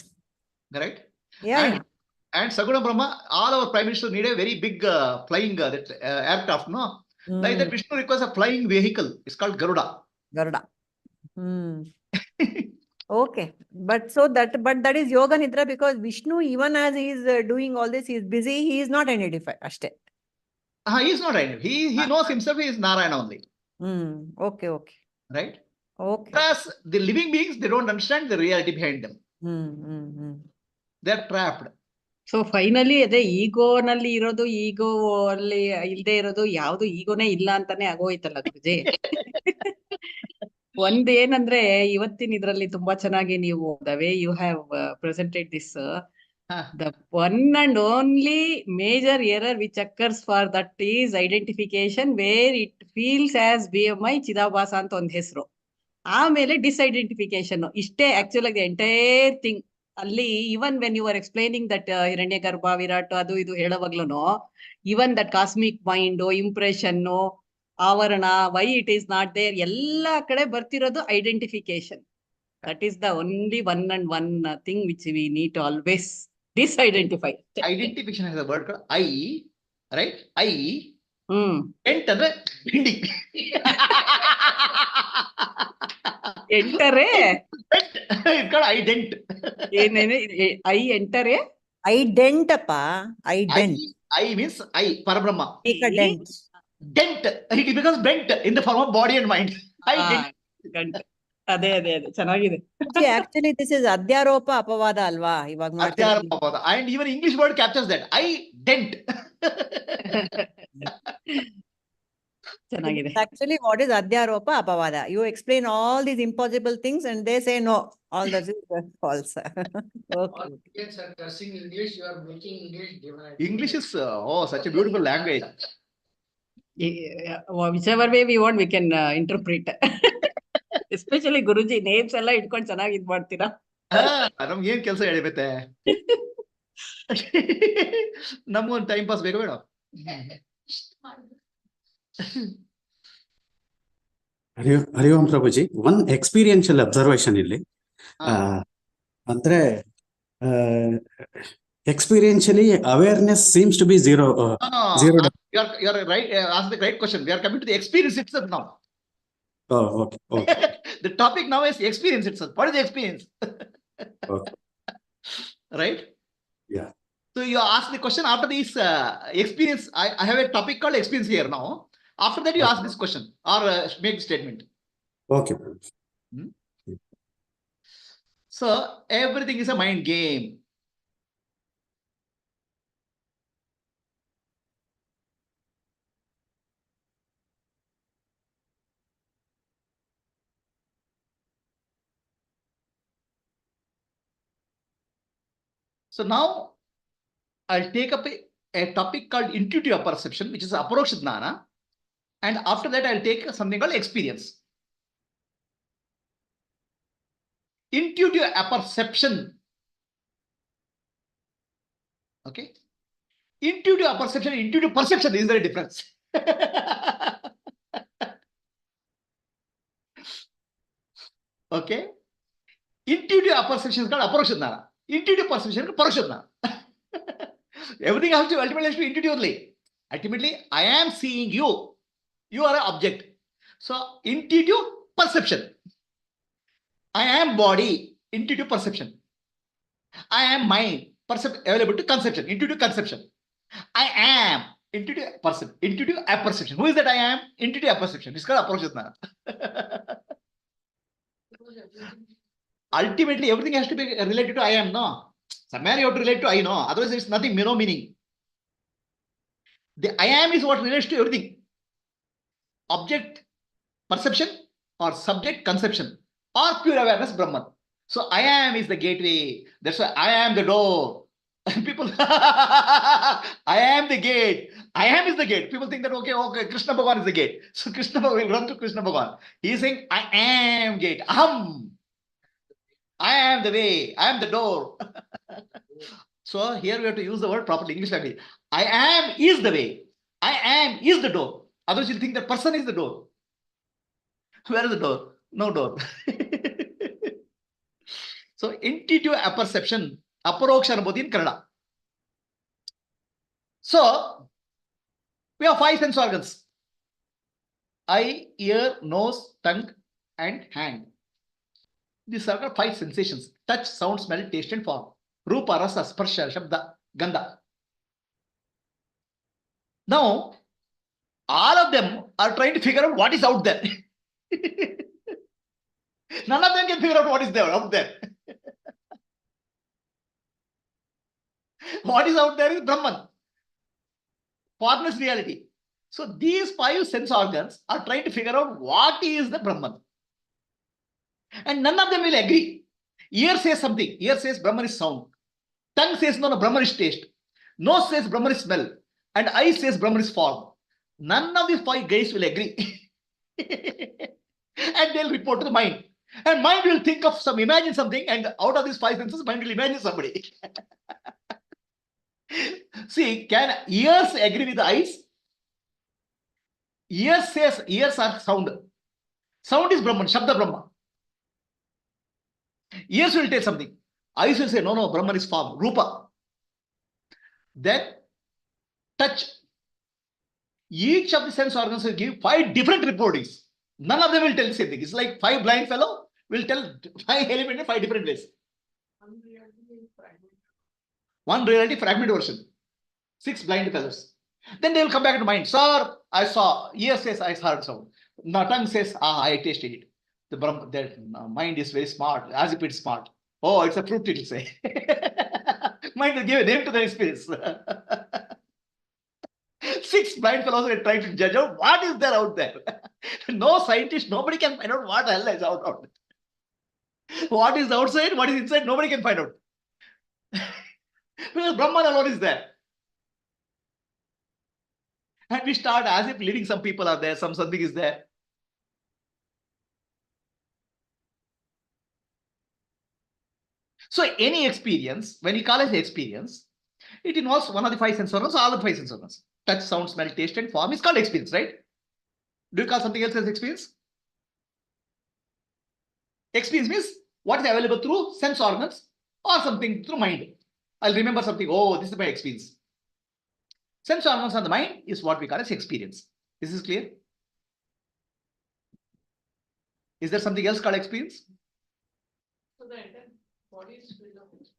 Right? Yeah. And Saguna Brahma, all our prime ministers need a very big flying aircraft, no? Like that, Vishnu requires a flying vehicle. It's called Garuda. Garuda. Okay, but that is Yoga Nidra because Vishnu, even as he is doing all this, he is busy. He is not identified. Ashte. He is not identified. He knows himself. He is Narayana only. Okay. Right. Okay. Whereas the living beings, they don't understand the reality behind them. They are trapped. So finally ಅದೇ ಈಗೋನಲ್ಲಿ ಇರೋದು ಈಗೋ ಅಲ್ಲಿ ಇಲ್ದೇ ಇರೋದು ಯಾವ್ದು ಈಗೋನೇ ಇಲ್ಲ ಅಂತಾನೆ ಆಗೋಯ್ತಲ್ಲ ಗುರುಜಿ. ಒಂದೇನಂದ್ರೆ ಇವತ್ತಿನ ಇದ್ರಲ್ಲಿ ತುಂಬಾ ಚೆನ್ನಾಗಿ ನೀವು the way you have presented this the one and only major error which occurs for that is identification where it feels as BMI ಚಿದಾಭಾಸ ಅಂತ ಒಂದ್ ಹೆಸರು, ಆಮೇಲೆ ಡಿಸ್ಐಡೆಂಟಿಫಿಕೇಶನ್. ಇಷ್ಟೇ ಆಕ್ಚುಲ್ ಆಗಿ ಎಂಟೈರ್ ಥಿಂಗ್ ಅಲ್ಲಿ. Even when you are explaining that ಹಿರಣ್ಯ ಗರ್ಭ ವಿರಾಟ್ ಅದು ಇದು ಹೇಳೋವಾಗ್ಲೂ even that cosmic mind impression ಆವರಣ why it is not there ಎಲ್ಲಾ ಕಡೆ ಬರ್ತಿರೋದು identification. That is the only one and one thing which we need to always disidentify. Identification is a word called I, right? I. ಎಂಟ್ ಅಂದ್ರೆ building. ಎಂಟರೇ it's called ident. ಏನೇನು I ಎಂಟರೇ Ident appa. Ident. I means I, Parabrahma. Take a dent. Dent. It becomes bent in the form of body and mind. ಗಂಟೆ. ಅದೇ ಚೆನ್ನಾಗಿದೆ. Actually, this is Adhyaropa Apavada alva. And even English word captures that. I dent. ಚೆನ್ನಾಗಿದೆ. Actually, what is Adhyaropa Apavada? You explain all these impossible things and they say no. All that is false. Okay. Indians are cursing English. You are making English divine. English is such a beautiful language. Whichever way we want, we can interpret. Especially Guruji names ಎಲ್ಲ ಇಟ್ಕೊಂಡು ಚೆನ್ನಾಗಿ ಇದ್ ಮಾಡ್ತೀರಾ. ನಮ್ಗೆ ಏನ್ ಕೆಲಸ ಹೇಳಿ ಮತ್ತೆ ನಮ್ಗೊಂದು ಟೈಮ್ ಪಾಸ್ ಬೇಕು ಬೇಡ. Hari Om Prabhuji, one experiential observation ಇಲ್ಲಿ ಅಂದ್ರೆ experientially awareness seems to be zero. You are right. Ask the right question. We are coming to the experience itself now. Okay. Okay. The topic now is experience itself. What is the experience? Okay. Right? Yeah. So you ask the question after this experience. I have a topic called experience here now. After that, you ask this question or make the statement. Okay. So everything is a mind game. So now I'll take up a topic called intuitive perception, which is approach dhyana. And after that, I'll take something called experience. Intuitive apperception. Okay. Intuitive apperception, intuitive perception is there a difference? Okay. Intuitive apperception is called approach dhyana. Intuitive perception is parosha dhyana. Everything has to ultimately has to be intuitively. Ultimately, I am seeing you. You are an object. So, intuitive perception. I am body, intuitive perception. I am mind, available to conception, intuitive conception. I am, intuitive perception, intuitive apperception. Who is that I am? Intuitive apperception. It's called approach dhyana. Ultimately, everything has to be related to I am, no? Somewhere you have to relate to I, no? Otherwise, it's nothing, no meaning. The I am is what relates to everything. Object, perception, or subject, conception, or pure awareness, Brahman. So I am is the gateway. That's why I am the door. People, I am the gate. I am is the gate. People think that, okay, Krishna Bhagavan is the gate. So Krishna Bhagavan will run to Krishna Bhagavan. He is saying, I am gate. Aham. I am the way. I am the door. So here we have to use the word properly, English language. I am is the way. I am is the door. Otherwise you'll think that person is the door. Where is the door? No door. So intuitive apperception, aparoksha anubhuti in Kannada. So we have 5 sense organs: eye, ear, nose, tongue, and hand. These are 5 sensations: touch, sound, smell, taste, and form. Rupa, rasa, sparsha, shabda, gandha. Now, all of them are trying to figure out what is out there. None of them can figure out what is there out there. What is out there is Brahman, formless reality. So these 5 sense organs are trying to figure out what is the Brahman. And none of them will agree. Ear says something. Ear says Brahman is sound. Tongue says no, Brahman is taste. Nose says Brahman is smell. And eye says Brahman is form. None of these 5 guys will agree. And they'll report to the mind. And mind will think of imagine something, and out of these 5 senses, mind will imagine somebody. See, can ears agree with the eyes? Ears are sound. Sound is Brahman, Shabda Brahma. Ears will tell something. Eyes will say, no, Brahman is form, Rupa. Then touch. Each of the sense organs will give 5 different reportings. None of them will tell the same thing. It's like 5 blind fellow will tell 5 elements in 5 different ways. One reality fragment version. 6 blind fellows. Then they will come back to mind. Sir, I saw. Ear says I heard sound. Now tongue says, I tasted it. The mind is very smart, as if it's smart. Oh, it's a fruit, it will say. Mind will give a name to the experience. 6 blind fellows are trying to judge out what is there out there. No scientist, nobody can find out what the hell is out there. What is outside, what is inside, nobody can find out. Because Brahman alone is there. And we start as if living, some people are there, something is there. So any experience, when we call it experience, it involves one of the five sense organs, all the five sense organs. Touch, sound, smell, taste, and form is called experience, right? Do you call something else as experience? Experience means what is available through sense organs or something through mind. I'll remember something. Oh, this is my experience. Sense organs on the mind is what we call as experience. Is this clear? Is there something else called experience? So the entire body is filled of experience.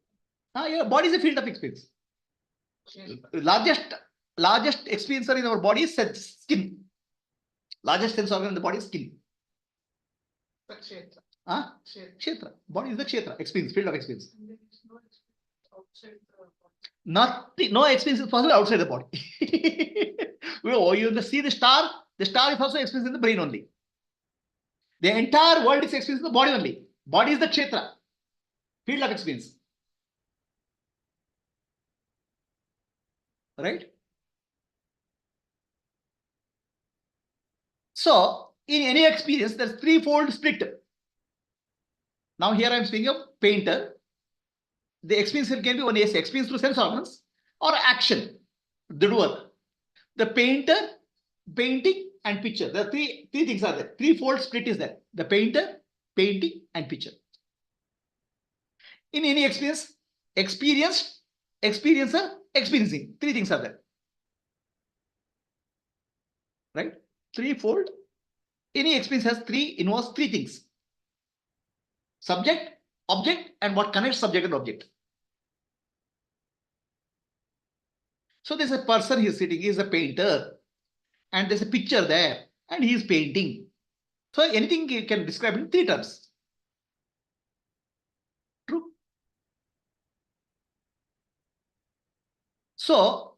Yeah, body is a field of experience. Largest experiencer in our body is skin. Largest sense organ in the body is skin. Kshetra. Body is the kshetra. Experience, field of experience. And there is no experience outside the body. Nothing, no experience is possible outside the body. You see the star is also experienced in the brain only. The entire world is experienced in the body only. Body is the kshetra, field of experience. Right? So, in any experience, there's threefold split. Now, here I am speaking of painter. The experience can be one is experience through sense organs or action, the doer. The painter, painting, and picture. The three things are there. Threefold split is there. The painter, painting, and picture. In any experience, experienced, experiencer, experiencing. Three things are there. Right? Threefold. Any experience has involves three things. Subject, object, and what connects subject and object. So there's a person, he is sitting, he is a painter, and there's a picture there, and he is painting. So anything you can describe in three terms. True. So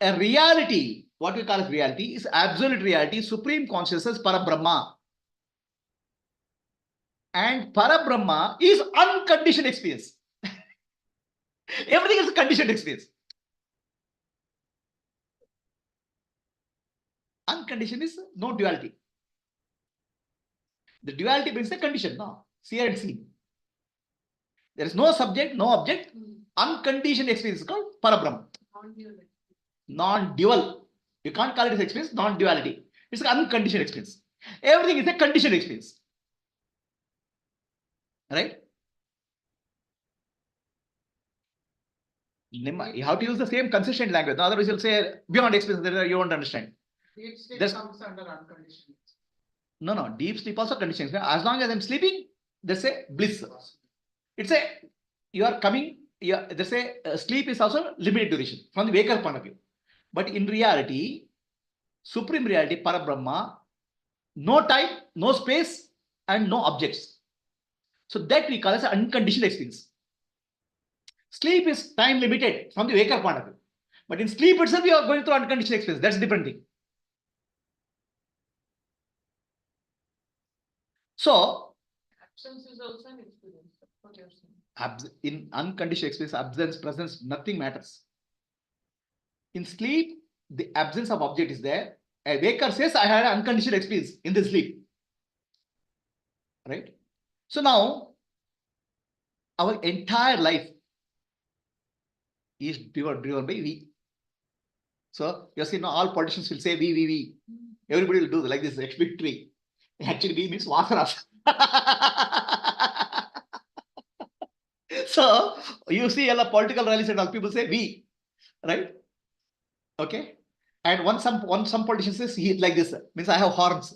a reality, what we call as reality, is absolute reality, supreme consciousness, Parabrahma. And Parabrahma is unconditioned experience. Everything is a conditioned experience. Unconditioned is no duality. The duality brings the condition, no? Seer and seen. There is no subject, no object. Unconditioned experience is called Parabrahma. Non-dual. You can't call it as experience, non-duality. It's an unconditioned experience. Everything is a conditioned experience. Right? You have to use the same consistent language. Otherwise, you'll say beyond experience, you won't understand. Deep sleep There's- comes under unconditioned. No. Deep sleep also conditioned. As long as I'm sleeping, there's a bliss. It's a, you are coming, there's a sleep is also limited duration from the waker point of view. But in reality, supreme reality, Parabrahma, no time, no space, and no objects. So that we call as an unconditioned experience. Sleep is time limited from the waker point of view. But in sleep itself, you are going through unconditioned experience. That's a different thing. So, Absence is also an experience. That's what you're saying. in unconditioned experience, absence, presence, nothing matters. In sleep, the absence of object is there. A waker says, I had an unconditioned experience in the sleep. Right? So now, our entire life is driven by we. So, you see, now all politicians will say we. Everybody will do like this, big tree. Actually, we means vasanas. So, you see all the political rallies and all people say we, right? Okay. And once some politician says he like this, means I have horns.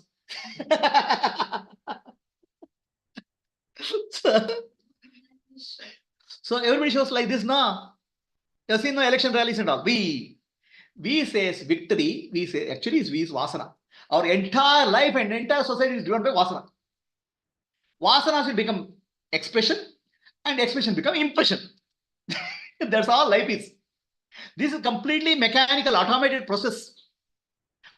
So everybody shows like this, no? You see no election rallies and all. We says victory, we say actually is we is vasana. Our entire life and entire society is driven by vasana. Vasanas will become expression and expression become impression. That's all life is. This is completely mechanical, automated process.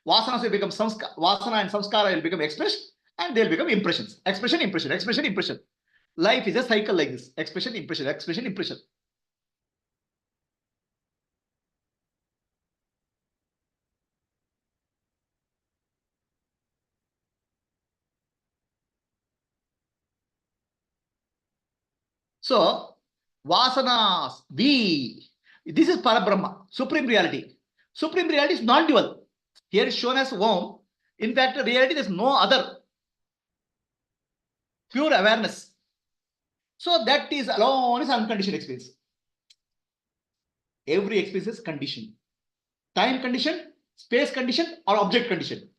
Vasanas will become vasana and samskara will become expression and they'll become impressions. Expression, impression, expression, impression. Life is a cycle like this. Expression, impression, expression, impression. So, vasanas, this is Parabrahma, Supreme Reality. Supreme Reality is non-dual. Here is shown as Om. In fact, reality there is no other. Pure awareness. So that is alone is unconditioned experience. Every experience is conditioned. Time condition, space condition, or object condition.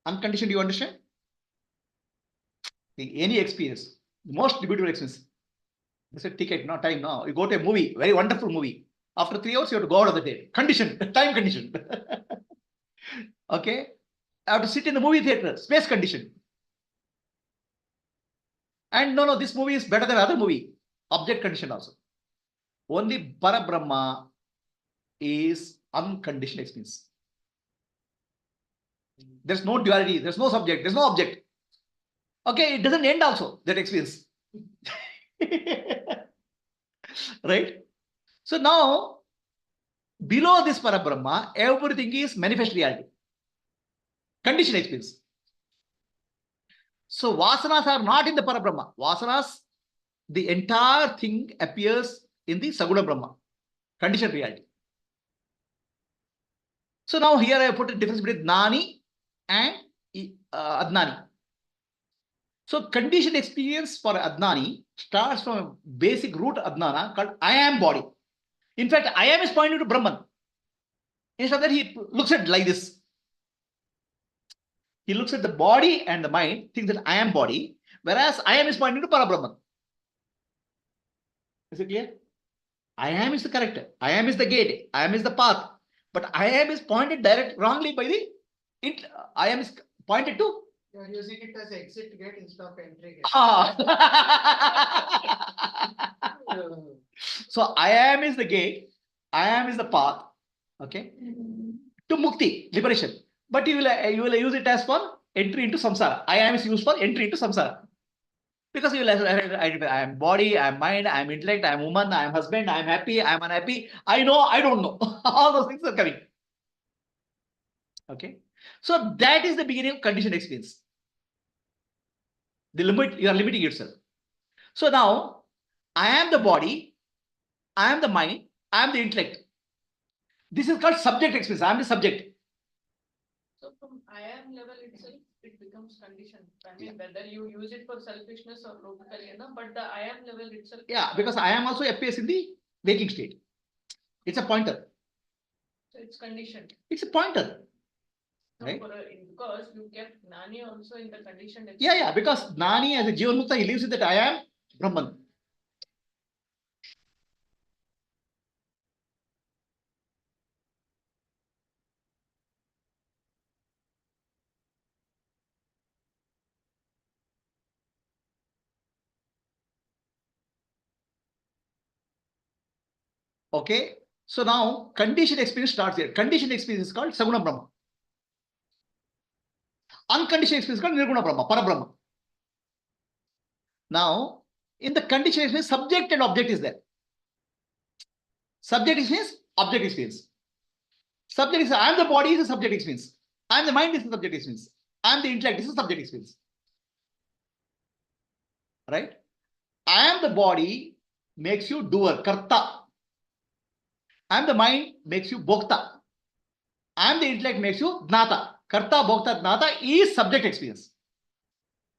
Unconditioned, you understand? Any experience, the most beautiful experience. They said ticket, no time, no. You go to a movie, very wonderful movie. After 3 hours, you have to go out of the day. Condition, time condition. Okay? I have to sit in the movie theater, space condition. And no, this movie is better than other movie. Object condition also. Only Parabrahma is unconditioned experience. There's no duality, there's no subject, there's no object. Okay, it doesn't end also, that experience. Right? So now, below this Parabrahma, everything is manifest reality. Conditioned experience. So vasanas are not in the Parabrahma. Vasanas, the entire thing appears in the Saguna Brahma, conditioned reality. So now here I put a difference between Gnani and Adnani. So conditioned experience for Adnani starts from a basic root Adnana called I am body. In fact, I am is pointing to Brahman. Instead of that, he looks at like this. He looks at the body and the mind, thinks that I am body, whereas I am is pointing to Parabrahman. Is it clear? I am is the character. I am is the gate. I am is the path. But I am is pointed wrongly by the I am is pointed to. You are using it as exit gate instead of entry gate. So I am is the gate. I am is the path. Okay. To mukti, liberation. But you will use it as for entry into samsara. I am is used for entry into samsara. Because you will identify, I am body, I am mind, I am intellect, I am woman, I am husband, I am happy, I am unhappy. I know, I don't know. All those things are coming. Okay. So that is the beginning of conditioned experience. The limit, you are limiting yourself. So now, I am the body, I am the mind, I am the intellect. This is called subject experience. I am the subject. So from I am level itself, it becomes conditioned. I mean, whether you use it for selfishness or logically, but the I am level itself. Yeah, because I am also appears in the waking state. It's a pointer. So it's conditioned. It's a pointer. No, right? Because you kept Nani also in the conditioned. Yeah, because Nani as a Jivan Mukta, he lives with that I am Brahman. Okay, so now conditioned experience starts here. Conditioned experience is called Saguna Brahma. Unconditioned experience is called Nirguna Brahma, Parabrahma. Now, in the conditioned experience, subject and object is there. Subject experience, object experience. Subject is I am the body is a subject experience. I am the mind is a subject experience. I am the intellect is a subject experience. Right? I am the body makes you doer, karta. I am the mind makes you bhokta. I am the intellect makes you gnata. Karta, bhokta, gnata is subject experience.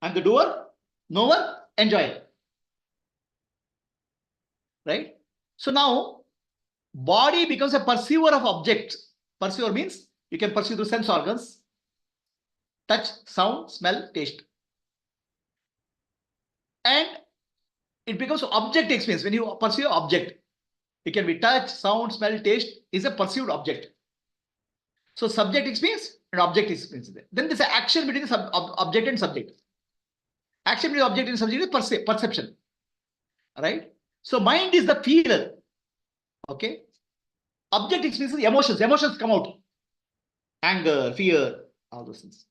I am the doer, knower, enjoyer. Right? So now, body becomes a perceiver of objects. Perceiver means you can perceive through sense organs. Touch, sound, smell, taste. And it becomes object experience when you perceive object. It can be touch, sound, smell, taste is a perceived object. So subject experience and object experience is there. Then there's an action between the object and subject. Action between object and subject is perception. Right? So mind is the feeler. Okay? Object experience is emotions. Emotions come out. Anger, fear, all those things.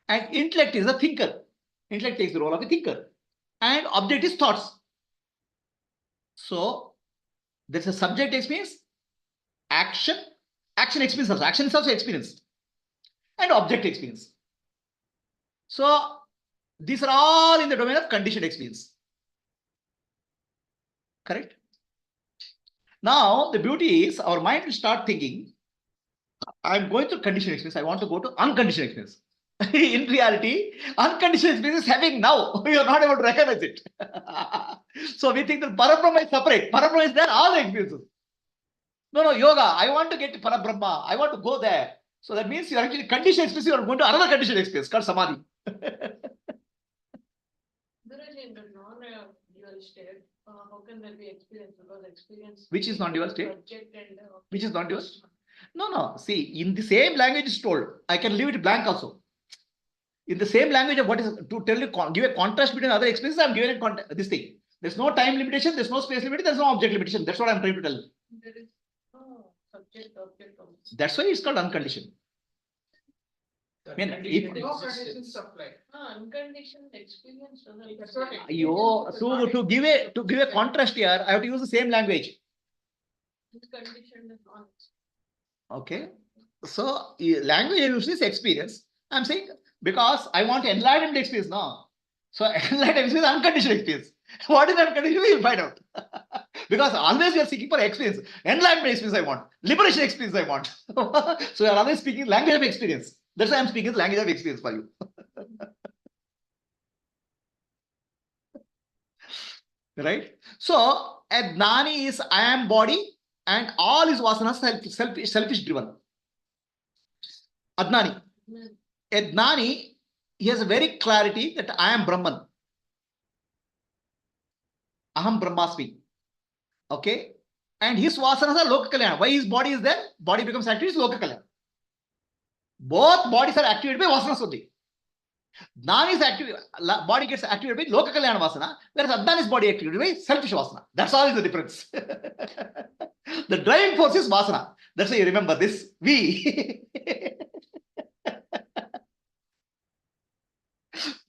And intellect is a thinker. Intellect takes the role of a thinker. And object is thoughts. So there's a subject experience, action experience also. Action is also experience. And object experience. So These are all in the domain of conditioned experience. Correct? Now, the beauty is our mind will start thinking, I'm going through conditioned experience. I want to go to unconditioned experience. In reality, unconditioned experience is having now. You are not able to recognize it. So we think that Parabrahma is separate. Parabrahma is there, all the experiences. No, yoga. I want to get to Parabrahma. I want to go there. So that means you are actually conditioned experience. You are going to another conditioned experience called Samadhi. Guruji, in the non-dual state, how can there be experience? Because experience. Which is non-dual state? Subject and. Which is non-dual? No. See, in the same language is told. I can leave it blank also. In the same language of what is to tell you, give a contrast between other experiences, I'm giving this thing. There's no time limitation, there's no space limitation, there's no object limitation. That's what I'm trying to tell you. There is no subject object. That's why it's called unconditioned. The I mean, conditioned No existence. conditions apply. Unconditioned experience doesn't. That's what To give a contrast here, I have to use the same language. Unconditioned is not. Okay. So language usually is experience. I'm saying because I want enlightenment experience now. So enlightenment experience is unconditioned experience. What is unconditional? You'll find out. Because always we are seeking for experience. Enlightenment experience I want. Liberation experience I want. So you are always speaking language of experience. That's why I'm speaking language of experience for you. Right? So a Gnani is I am body and all his vasanas selfish driven. Adnani. A Gnani, he has a very clarity that I am Brahman. Aham Brahmasmi. Okay? And his vasanas are Loka Kalyana. Why his body is there? Body becomes active, is Loka Kalyana. Both bodies are activated by vasanas only. Gnani is active, body gets activated by Loka Kalyana vasana, whereas Adnan is body activated by selfish vasana. That's all is the difference. The driving force is vasana. That's why you remember this. We.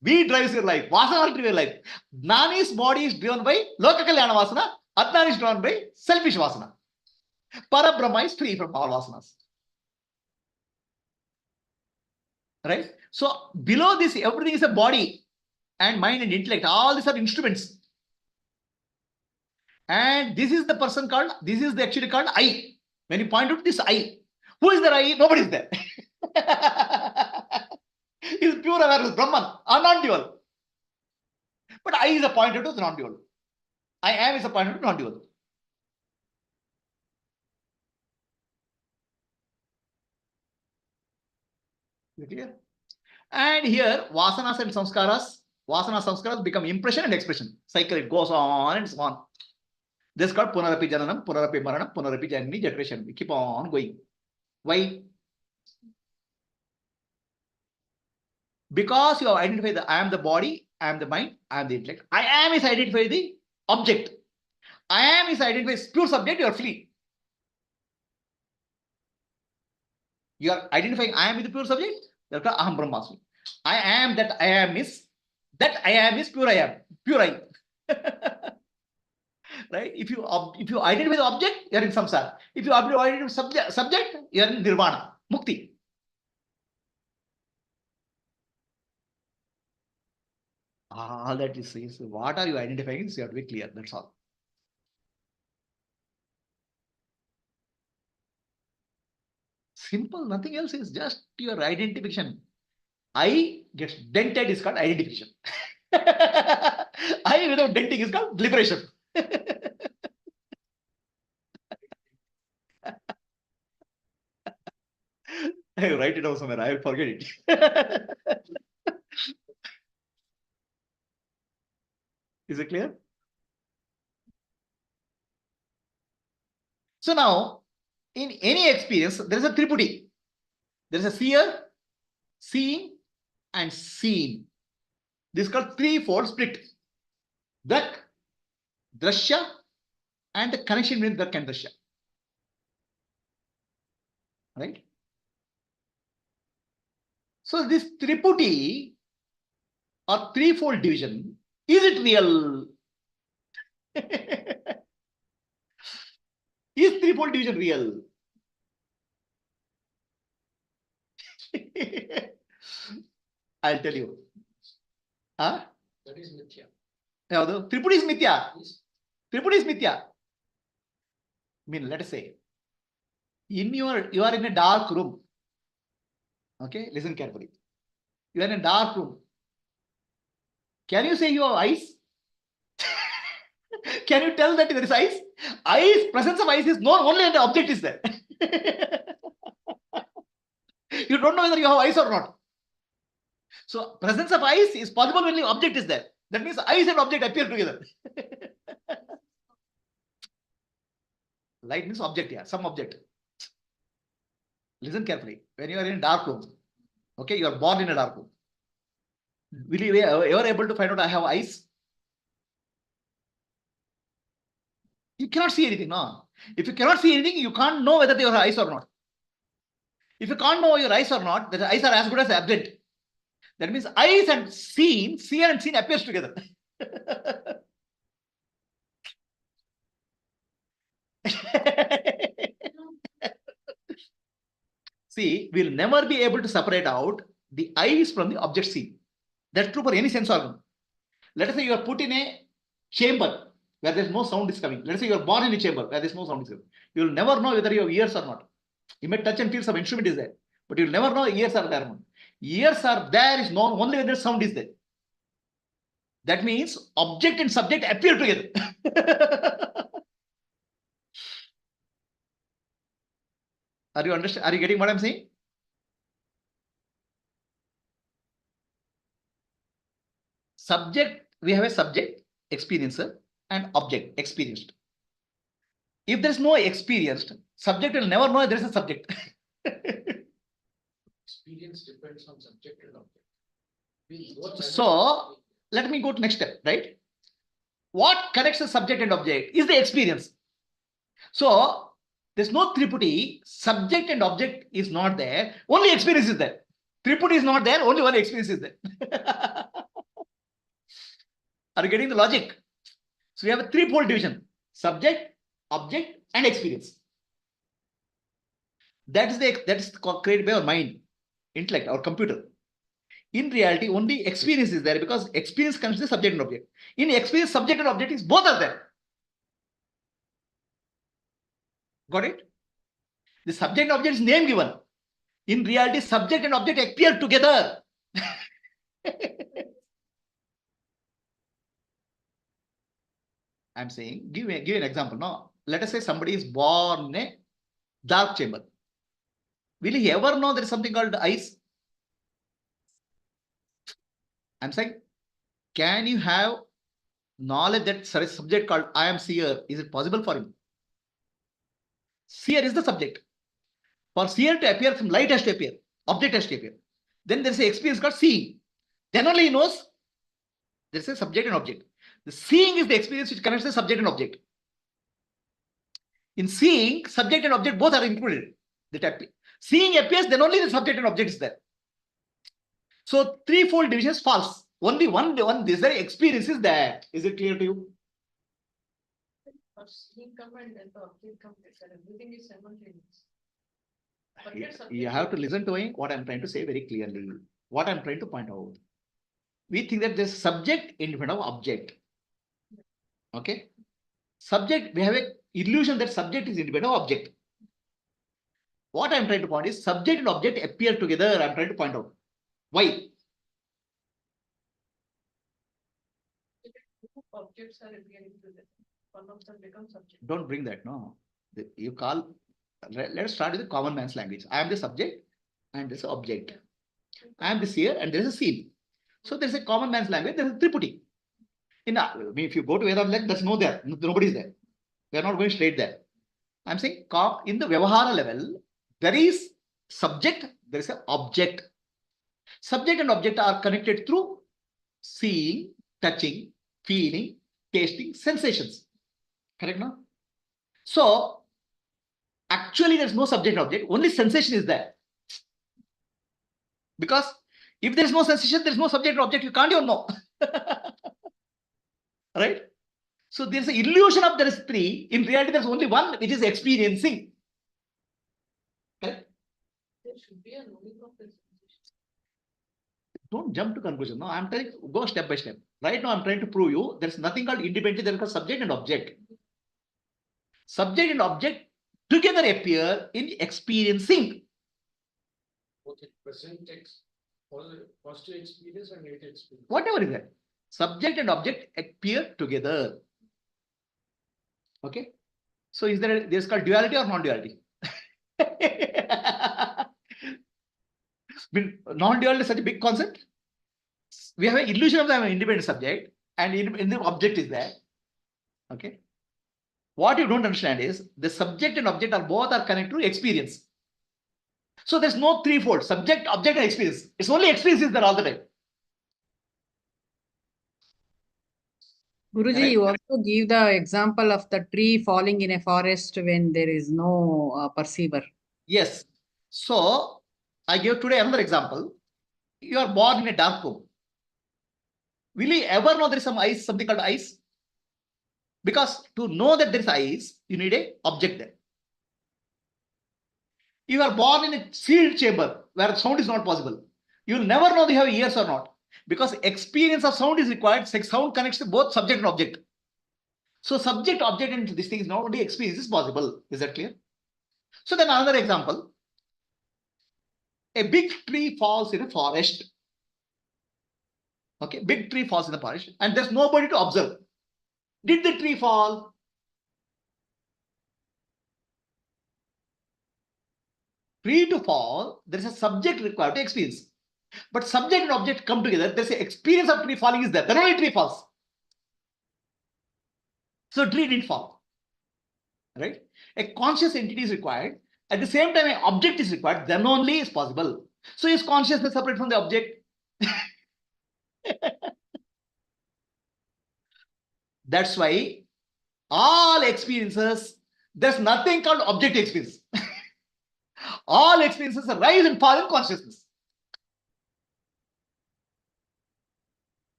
We drives your life. Vasana will drive your life. Gnani's body is driven by Loka Kalyana vasana. Adnan is driven by selfish vasana. Parabrahma is free from all vasanas. Right? So below this, everything is a body and mind and intellect. All these are instruments. And this is the person called, this is actually called I. When you point out this I, who is the I? Nobody is there. Is pure awareness, Brahman, or non-dual. But I is a pointer to the non-dual. I am is a pointer to non-dual. Is it clear? And here, vasanas and samskaras become impression and expression. Cycle, it goes on and so on. This is called punarapi jananam, punarapi maranam, punarapi janani, generation. We keep on going. Why? Because you have identified the I am the body, I am the mind, I am the intellect. I am is identified the object. I am is identified as pure subject, you are free. You are identifying I am with the pure subject, you are called Aham Brahmasmi. I am that I am is pure I am, pure I. Right? If you identify the object, you are in samsara. If you identify subject, you are in nirvana, mukti. All that is what are you identifying? So you have to be clear. That's all. Simple, nothing else is just your identification. I gets dented is called identification. I without denting is called liberation. I write it down somewhere. I will forget it. Is it clear? So now, in any experience, there is a triputi. There is a seer, seeing, and seen. This is called threefold split. Drak, drashya, and the connection between Drak and drashya. Right? So this triputi or threefold division, is it real? Is threefold division real? I'll tell you. That is mithya. Tripudi is mithya. Tripudi is mithya. Let us say, you are in a dark room. Okay, listen carefully. You are in a dark room. Can you say you have eyes? Can you tell that there is eyes? Eyes, presence of eyes is known only when the object is there. You don't know whether you have eyes or not. So presence of eyes is possible when the object is there. That means eyes and object appear together. Light means object, yeah, some object. Listen carefully. When you are in a dark room, okay, you are born in a dark room. Will you ever able to find out I have eyes? You cannot see anything, no. If you cannot see anything, you can't know whether you have eyes or not. If you can't know your eyes or not, the eyes are as good as absent. That means eyes and seen, seer and seen appears together. See, we'll never be able to separate out the eyes from the object seen. That's true for any sense organ. Let us say you are put in a chamber where there's no sound is coming. Let us say you are born in a chamber where there's no sound is coming. You will never know whether you have ears or not. You may touch and feel some instrument is there, but you will never know ears are there. Ears are there is known only when the sound is there. That means object and subject appear together. Are you understand? Are you getting what I'm saying? Subject, we have a subject, experiencer, and object, experienced. If there's no experienced, subject will never know there's a subject. Experience depends on subject and object. So let me go to next step, right? What connects the subject and object is the experience. So there's no Tripudi, subject and object is not there, only experience is there. Tripudi is not there, only one experience is there. Are you getting the logic? So we have a threefold division: subject, object, and experience. That is created by our mind, intellect, our computer. In reality, only experience is there because experience comes to the subject and object. In experience, subject and object is both are there. Got it? The subject and object is name given. In reality, subject and object appear together. I'm saying, give an example. No, let us say somebody is born in a dark chamber. Will he ever know there is something called eyes? I'm saying, can you have knowledge that there is a subject called I am seer? Is it possible for him? Seer is the subject. For seer to appear, some light has to appear, object has to appear. Then there is an experience called seeing. Then only he knows there is a subject and object. The seeing is the experience which connects the subject and object. In seeing, subject and object both are included. Seeing appears, then only the subject and object is there. So threefold division is false. Only one this very experience is there. Is it clear to you? Seeing come and then the object comes, everything is simultaneous. You have to listen to me, what I'm trying to say very clearly. What I'm trying to point out. We think that there's subject independent of object. Okay? Subject, we have an illusion that subject is independent of object. What I'm trying to point is subject and object appear together. I'm trying to point out. Why? Objects are appearing together. One of them becomes subject. Don't bring that, no. You call, let's start with the common man's language. I am the subject and there's an object. I am the seer and there's a scene. So there's a common man's language, there's a Tripudi. If you go to Vedanta, there's no there. Nobody's there. We are not going straight there. I'm saying in the Vyavahara level, there is subject, there is an object. Subject and object are connected through seeing, touching, feeling, tasting, sensations. Correct, no? So, actually, there's no subject object, only sensation is there. Because if there's no sensation, there's no subject object, you can't even know. Right? So, there's an illusion of there is three. In reality, there's only one which is experiencing. Correct? There should be a knowing of the sensation. Don't jump to conclusion. No, I'm trying to go step by step. Right now, I'm trying to prove you there's nothing called independently, there is called subject and object. Subject and object together appear in experiencing. Both in present positive experience and negative experience. Whatever is that. Subject and object appear together. Okay. So is there this called duality or non-duality? Non-duality is such a big concept. We have an illusion of the independent subject, and in the object is there. Okay. What you don't understand is the subject and object are both are connected to experience. So there's no threefold subject, object, and experience. It's only experience is there all the time. Guruji, Right? you also give the example of the tree falling in a forest when there is no perceiver. Yes. So I give today another example. You are born in a dark room. Will you ever know there is some ice, something called ice? Because to know that there is ice, you need an object there. You are born in a sealed chamber where sound is not possible. You will never know they have ears or not. Because experience of sound is required. Sound connects to both subject and object. So subject, object, and this thing is not only experience is possible. Is that clear? So then another example. A big tree falls in a forest. Okay, big tree falls in the forest and there's nobody to observe. Did the tree fall? Tree to fall, there is a subject required to experience. But subject and object come together, there's an experience of tree falling is there. Then only tree falls. So tree didn't fall. Right? A conscious entity is required. At the same time, an object is required, then only is possible. So is consciousness separate from the object? That's why all experiences, there's nothing called objective experience. All experiences rise and fall in consciousness.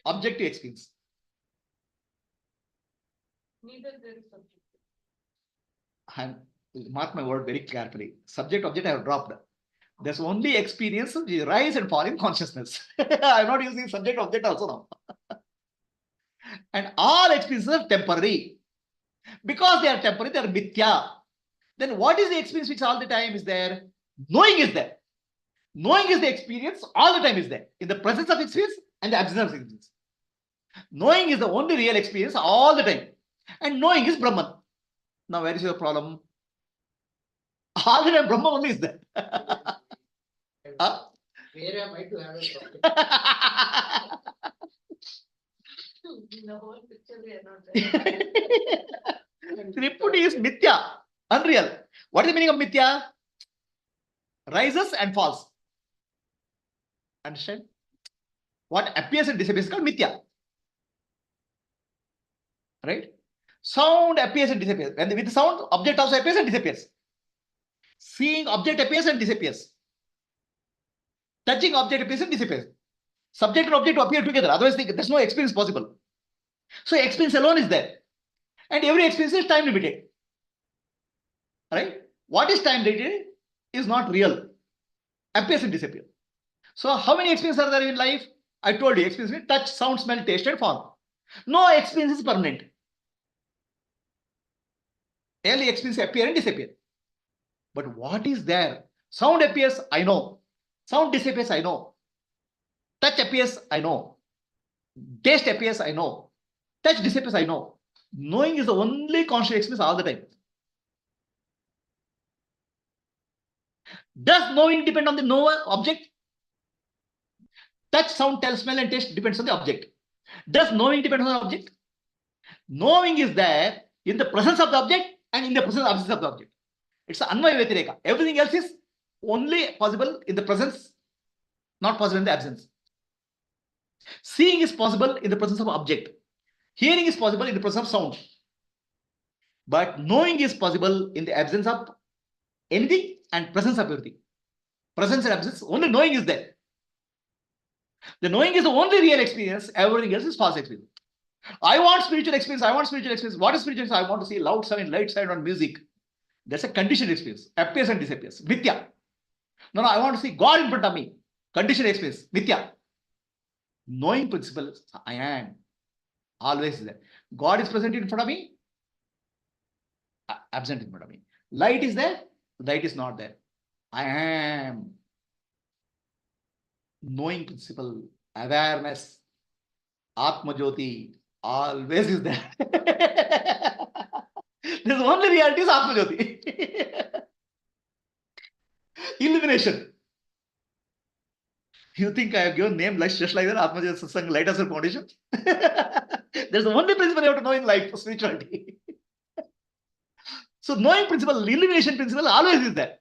Objective experience. Neither there is subject. Mark my word very carefully. Subject, object I have dropped. There's only experience which rise and fall in consciousness. I'm not using subject, object also now. And all experiences are temporary. Because they are temporary, they are mithya. Then what is the experience which all the time is there? Knowing is there. Knowing is the experience, all the time is there. In the presence of experience and the absence of experience. Knowing is the only real experience all the time. And knowing is Brahman. Now where is your problem? All the time Brahman only is there. Huh? Where am I to have a problem? In the whole picture, we are not there. Tripudi is mithya, unreal. What is the meaning of mithya? Rises and falls. Understand? What appears and disappears is called mithya. Right? Sound appears and disappears. And with the sound, object also appears and disappears. Seeing object appears and disappears. Touching object appears and disappears. Subject and object appear together. Otherwise, there's no experience possible. So experience alone is there. And every experience is time limited. Right? What is time limited is not real. Appears and disappears. So how many experiences are there in life? I told you, experience means touch, sound, smell, taste, and form. No experience is permanent. Early experiences appear and disappear. But what is there? Sound appears, I know. Sound disappears, I know. Touch appears, I know. Taste appears, I know. Touch disappears, I know. Knowing is the only conscious experience all the time. Does knowing depend on the knower object? Touch, sound, smell, and taste depends on the object. Does knowing depend on the object? Knowing is there in the presence of the object and in the presence of absence of the object. It's an Anvaya Vyatireka. Everything else is only possible in the presence, not possible in the absence. Seeing is possible in the presence of object. Hearing is possible in the presence of sound. But knowing is possible in the absence of anything and presence of everything. Presence and absence, only knowing is there. The knowing is the only real experience. Everything else is false experience. I want spiritual experience. I want spiritual experience. What is spiritual experience? I want to see loud sound, light sound on music. That's a conditioned experience. Appears and disappears. Mithya. No, I want to see God in front of me. Conditioned experience, mithya. Knowing principle, I am. Always there. God is present in front of me, absent in front of me. Light is there, light is not there. I am. Knowing principle, awareness, Atma Jyoti, always is there. There's only reality is Atma Jyoti. Illumination. You think I have given name like just like that, Atma Jyoti Satsang, Light as a foundation? There's the only principle you have to know in life, spirituality. So knowing principle, illumination principle always is there.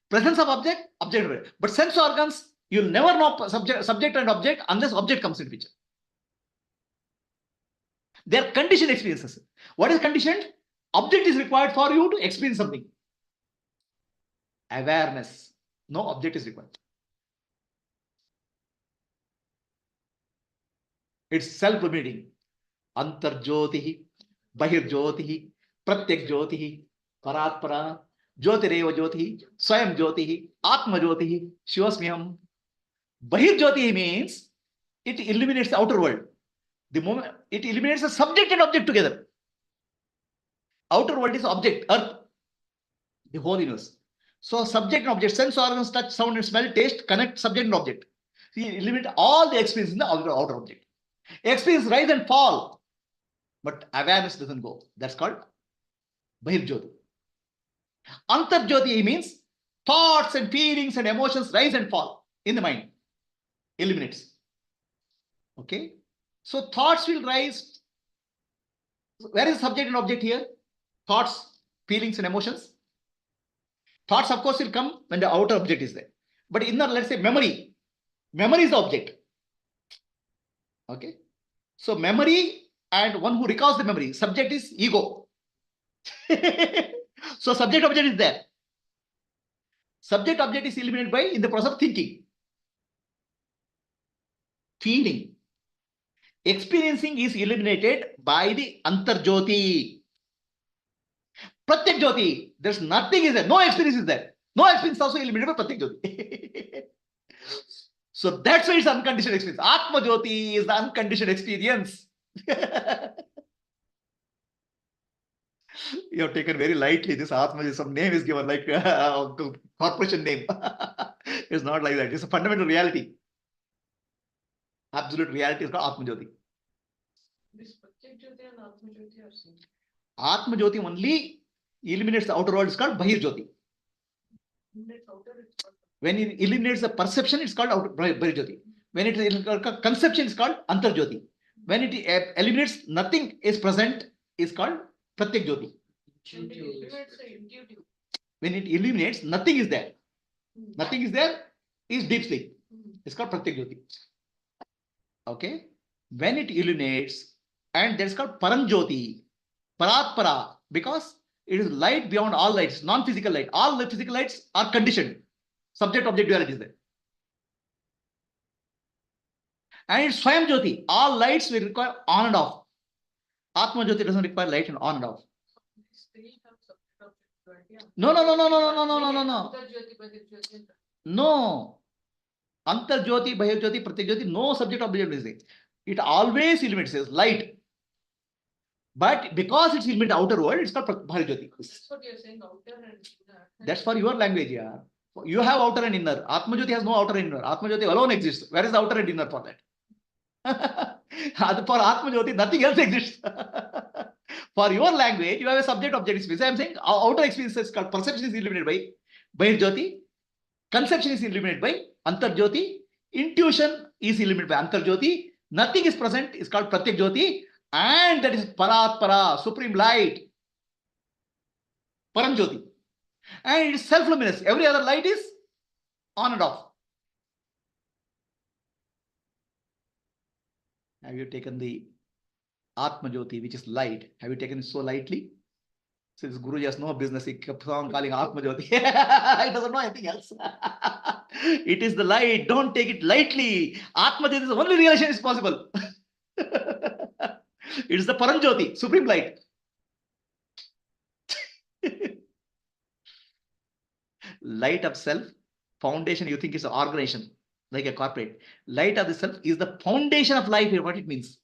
Presence of object, object. But sense organs, you'll never know subject and object unless object comes in picture. They are conditioned experiences. What is conditioned? Object is required for you to experience something. Awareness. No object is required. It's self-limiting. Antar Jyotihi, Bahir Jyotihi, Pratyak Jyotihi, Paratpara, Jyotireva Jyotihi, Swayam Jyotihi, Atma Jyotihi, Shivasmiham. Bahir Jyotihi means it illuminates the outer world. The moment it eliminates the subject and object together. Outer world is object, earth, the whole universe. So subject and object, sense organs, touch, sound and smell, taste, connect subject and object. So you eliminate all the experience in the outer object. Experience rise and fall, but awareness doesn't go. That's called Bahir Jyoti. Antar Jyoti means thoughts and feelings and emotions rise and fall in the mind. Eliminates. Okay. So thoughts will rise. Where is subject and object here? Thoughts, feelings and emotions. Thoughts, of course, will come when the outer object is there. But inner, let's say memory. Memory is the object. Okay. So memory and one who recalls the memory. Subject is ego. So subject object is there. Subject object is eliminated by in the process of thinking. Feeling. Experiencing is eliminated by the Antar Jyoti. Pratyak Jyoti. There's nothing is there. No experience is there. No experience also eliminated by Pratyak Jyoti. So that's why it's unconditioned experience. Atma Jyoti is the unconditioned experience. You have taken very lightly this Atma. Some name is given like corporation name. It's not like that. It's a fundamental reality. Absolute reality is called Atma Jyoti. This Pratyak Jyoti and Atma Jyoti are same. Atma Jyoti only eliminates the outer world, is called Bahir Jyoti. When it eliminates the perception, it's called Bahir Jyoti. When it is conception, it's called Antar Jyoti. When it eliminates nothing is present, is called Pratyak Jyoti. When it eliminates, nothing is there. Nothing is there is deep sleep. It's called Pratyak Jyoti. Okay. When it illuminates, and that's called Param Jyoti, Paratpara, because it is light beyond all lights, non-physical light. All the physical lights are conditioned. Subject object duality is there. And it's Swayam Jyoti. All lights will require on and off. Atma Jyoti doesn't require light and on and off. No. No. Antar Jyoti, Bahir Jyoti, Pratyak Jyoti, no subject object is there. It always illuminates light. But because it's eliminated outer world, it's called Bahir Jyoti. That's what you're saying, outer and inner. That's for your language, yeah. You have outer and inner. Atma Jyoti has no outer and inner. Atma Jyoti alone exists. Where is the outer and inner for that? For Atma Jyoti, nothing else exists. For your language, you have a subject object experience. I am saying outer experience is called perception is eliminated by Bahir Jyoti. Conception is eliminated by Antar Jyoti. Intuition is eliminated by Antar Jyoti. Nothing is present is called Pratyak Jyoti. And that is Paratpara, supreme light. Param Jyoti. And it is self-luminous. Every other light is on and off. Have you taken the Atma Jyoti, which is light? Have you taken it so lightly? Since Guruji has no business, he kept on calling Atma Jyoti. He doesn't know anything else. It is the light. Don't take it lightly. Atma Jyoti is the only realization is possible. It is the Param Jyoti, supreme light. Light of self, foundation you think is an organization. like a corporate. Light of the self is the foundation of life. What it means.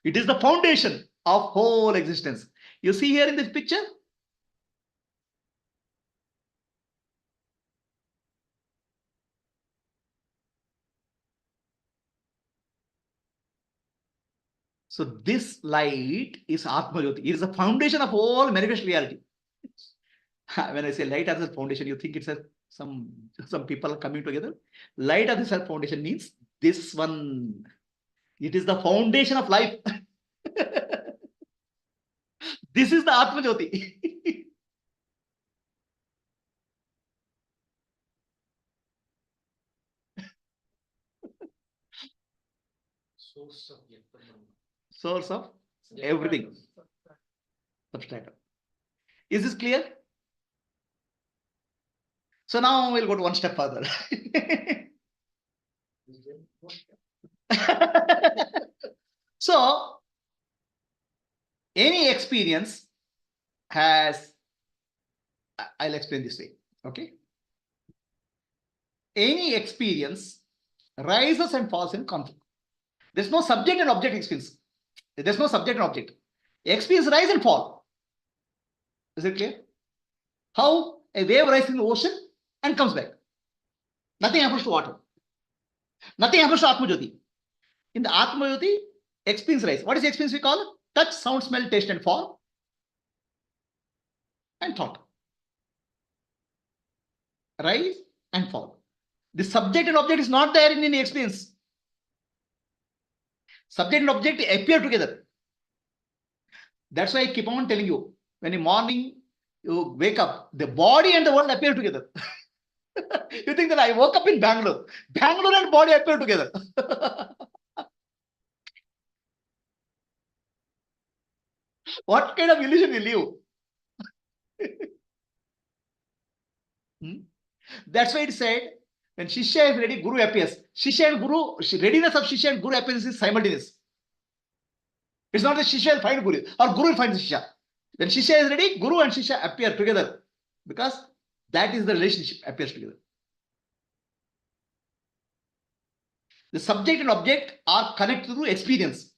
It is the foundation of whole existence. You see here in this picture? So this light is Atma Jyoti. It is the foundation of all manifest reality. When I say light as a foundation, you think it's some people are coming together. Light as a self foundation means this one. It is the foundation of life. This is the Atma Jyoti. Source of everything. Substratum. Is this clear? So now we'll go to one step further. So, any experience has, I'll explain this way, okay? Any experience rises and falls in conflict. There's no subject and object experience. There's no subject and object. Experience rise and fall. Is it clear? How a wave rises in the ocean and comes back. Nothing happens to water. Nothing happens to Atma Jyoti. In the Atma Jyoti, experience rise. What is the experience we call? Touch, sound, smell, taste, and fall. And thought. Rise and fall. The subject and object is not there in any experience. Subject and object appear together. That's why I keep on telling you, when in morning you wake up, the body and the world appear together. You think that I woke up in Bangalore. Bangalore and body appear together. What kind of illusion will you? That's why it said, when Shishya is ready, Guru appears. Shishya and Guru, readiness of Shishya and Guru appearance is simultaneous. It's not that Shishya will find Guru or Guru will find Shishya. When Shishya is ready, Guru and Shishya appear together because that is the relationship appears together. The subject and object are connected through experience.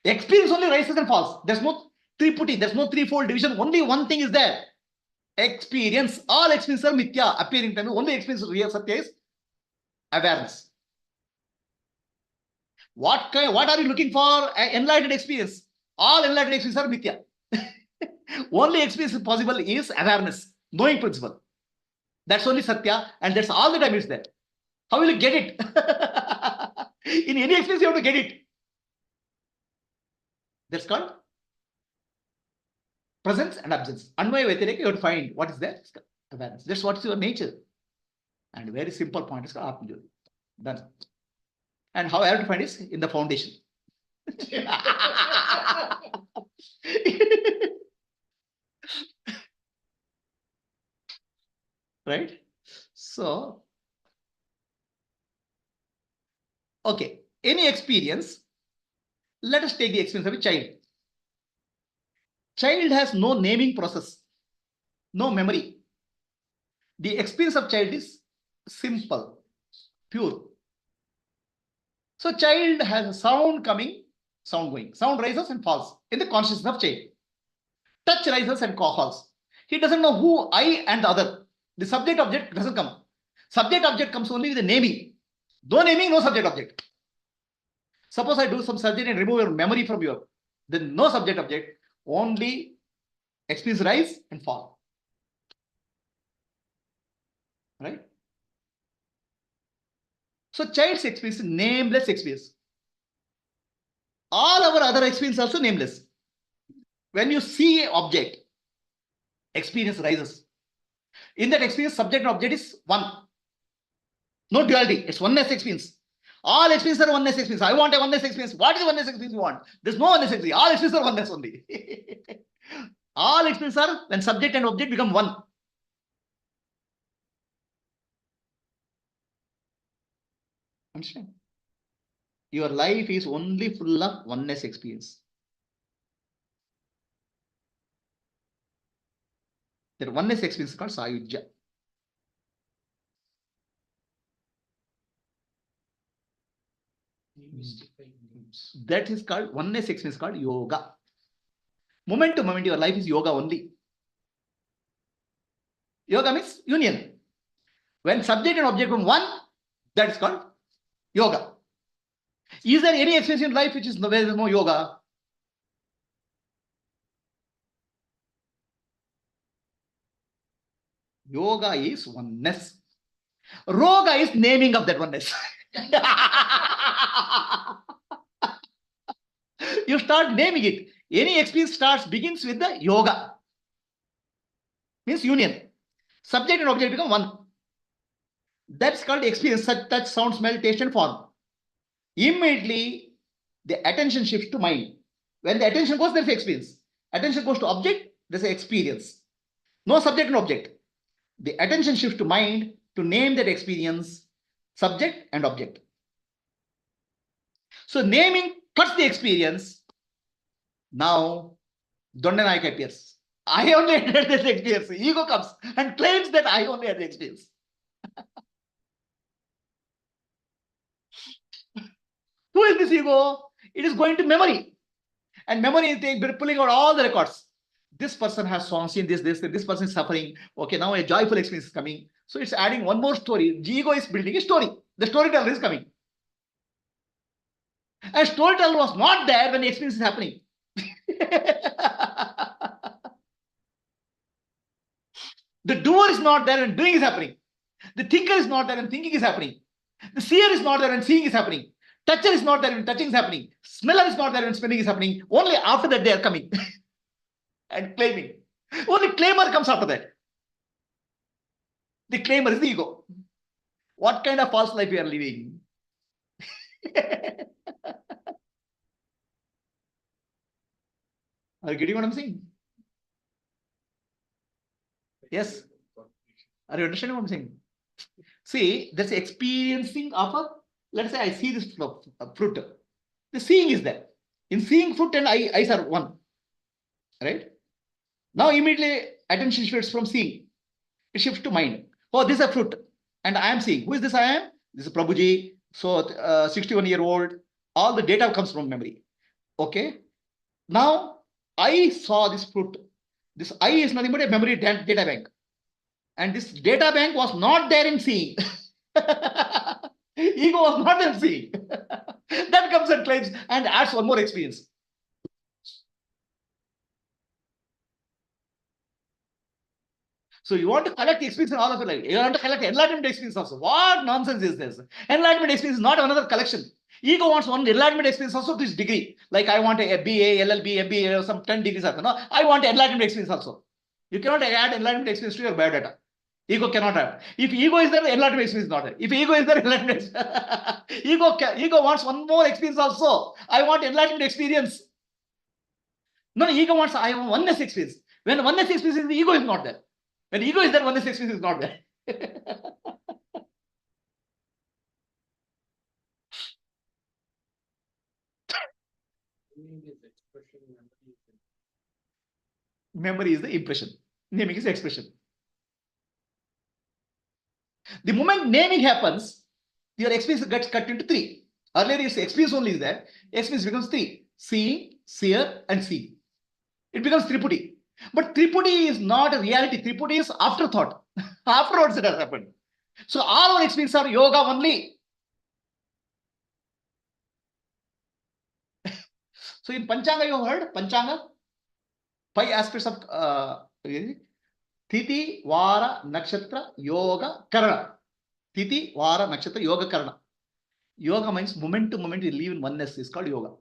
Experience only rises and falls. There's no three-putty, there's no threefold division. Only one thing is there. Experience. All experience are mithya, appearing time. Only experience real satya is awareness. What are you looking for? Enlightened experience. All enlightened experience are mithya. Only experience possible is awareness, knowing principle. That's only satya, and that's all the time is there. How will you get it? In any experience, you have to get it. That's called presence and absence. Anvaya Vyatireka, you have to find what is there. Awareness. That's what is your nature. And a very simple point is called Atma Jyoti. Done. And how I have to find is in the foundation. Right? So, okay. Any experience, let us take the experience of a child. Child has no naming process, no memory. The experience of child is simple, pure. So child has a sound coming, sound going. Sound rises and falls in the consciousness of child. Touch rises and falls. He doesn't know who, I and the other. The subject object doesn't come. Subject object comes only with the naming. No naming, no subject object. Suppose I do some surgery and remove your memory from your, then no subject object, only experience rise and fall. Right? So child's experience is nameless experience. All our other experience also nameless. When you see an object, experience rises. In that experience, subject and object is one. No duality. It's oneness experience. All experiences are oneness experience. I want a oneness experience. What is oneness experience you want? There's no oneness experience. All experiences are oneness only. All experiences are when subject and object become one. Understand? Your life is only full of oneness experience. That oneness experience is called Sayujya. That is called oneness experience called yoga. Moment to moment, your life is yoga only. Yoga means union. When subject and object become one, that is called yoga. Is there any experience in life which is where there is no yoga? Yoga is oneness. Roga is naming of that oneness. You start naming it. Any experience begins with the yoga. Means union. Subject and object become one. That's called experience, touch, sound, smell, taste, and form. Immediately, the attention shifts to mind. When the attention goes, there's experience. Attention goes to object, there's an experience. No subject and object. The attention shifts to mind to name that experience, subject and object. So naming cuts the experience. Now, Dondanayaka appears. I only had this experience. Ego comes and claims that I only had the experience. Who is this ego? It is going to memory. And memory is pulling out all the records. This person has seen this, this person is suffering. Okay, now a joyful experience is coming. So it's adding one more story. The ego is building a story. The storyteller is coming. And storyteller was not there when the experience is happening. The doer is not there when doing is happening. The thinker is not there when thinking is happening. The seer is not there when seeing is happening. Toucher is not there when touching is happening. Smeller is not there when smelling is happening. Only after that they are coming and claiming. Only claimer comes after that. The claimer is the ego. What kind of false life we are living? Are you getting what I'm saying? Yes. Are you understanding what I'm saying? See, that's experiencing of a, let's say I see this fruit. The seeing is there. In seeing fruit and eyes are one. Right? Now immediately attention shifts from seeing. It shifts to mind. Oh, this is a fruit. And I am seeing. Who is this I am? This is Prabhuji. So 61-year-old. All the data comes from memory. Okay. Now I saw this fruit. This I is nothing but a memory data bank. And this data bank was not there in seeing. Ego was not there in seeing. That comes and claims and adds one more experience. So you want to collect experience in all of your life. You want to collect enlightenment experience also. What nonsense is this? Enlightenment experience is not another collection. Ego wants one enlightenment experience also to this degree. Like I want a BA, LLB, MBA, some 10 degrees. No, I want enlightenment experience also. You cannot add enlightenment experience to your biodata. Ego cannot have. If ego is there, enlightenment experience is not there. If ego is there, enlightenment ego wants one more experience also. I want enlightenment experience. No, ego wants I want oneness experience. When oneness experience is, the ego is not there. When ego is there, oneness experience is not there. Memory is the impression. Naming is the expression. The moment naming happens, your experience gets cut into three. Earlier, your experience only is there. Experience becomes three. Seeing, seer, and seeing. It becomes Tripudi. But Tripudi is not a reality. Tripudi is afterthought. Afterwards it has happened. So all our experiences are yoga only. So in Panchanga, you have heard Panchanga? 5 aspects of Tithi, Vara, Nakshatra, Yoga, Karana. Tithi, Vara, Nakshatra, Yoga, Karana. Yoga means moment to moment you live in oneness is called yoga.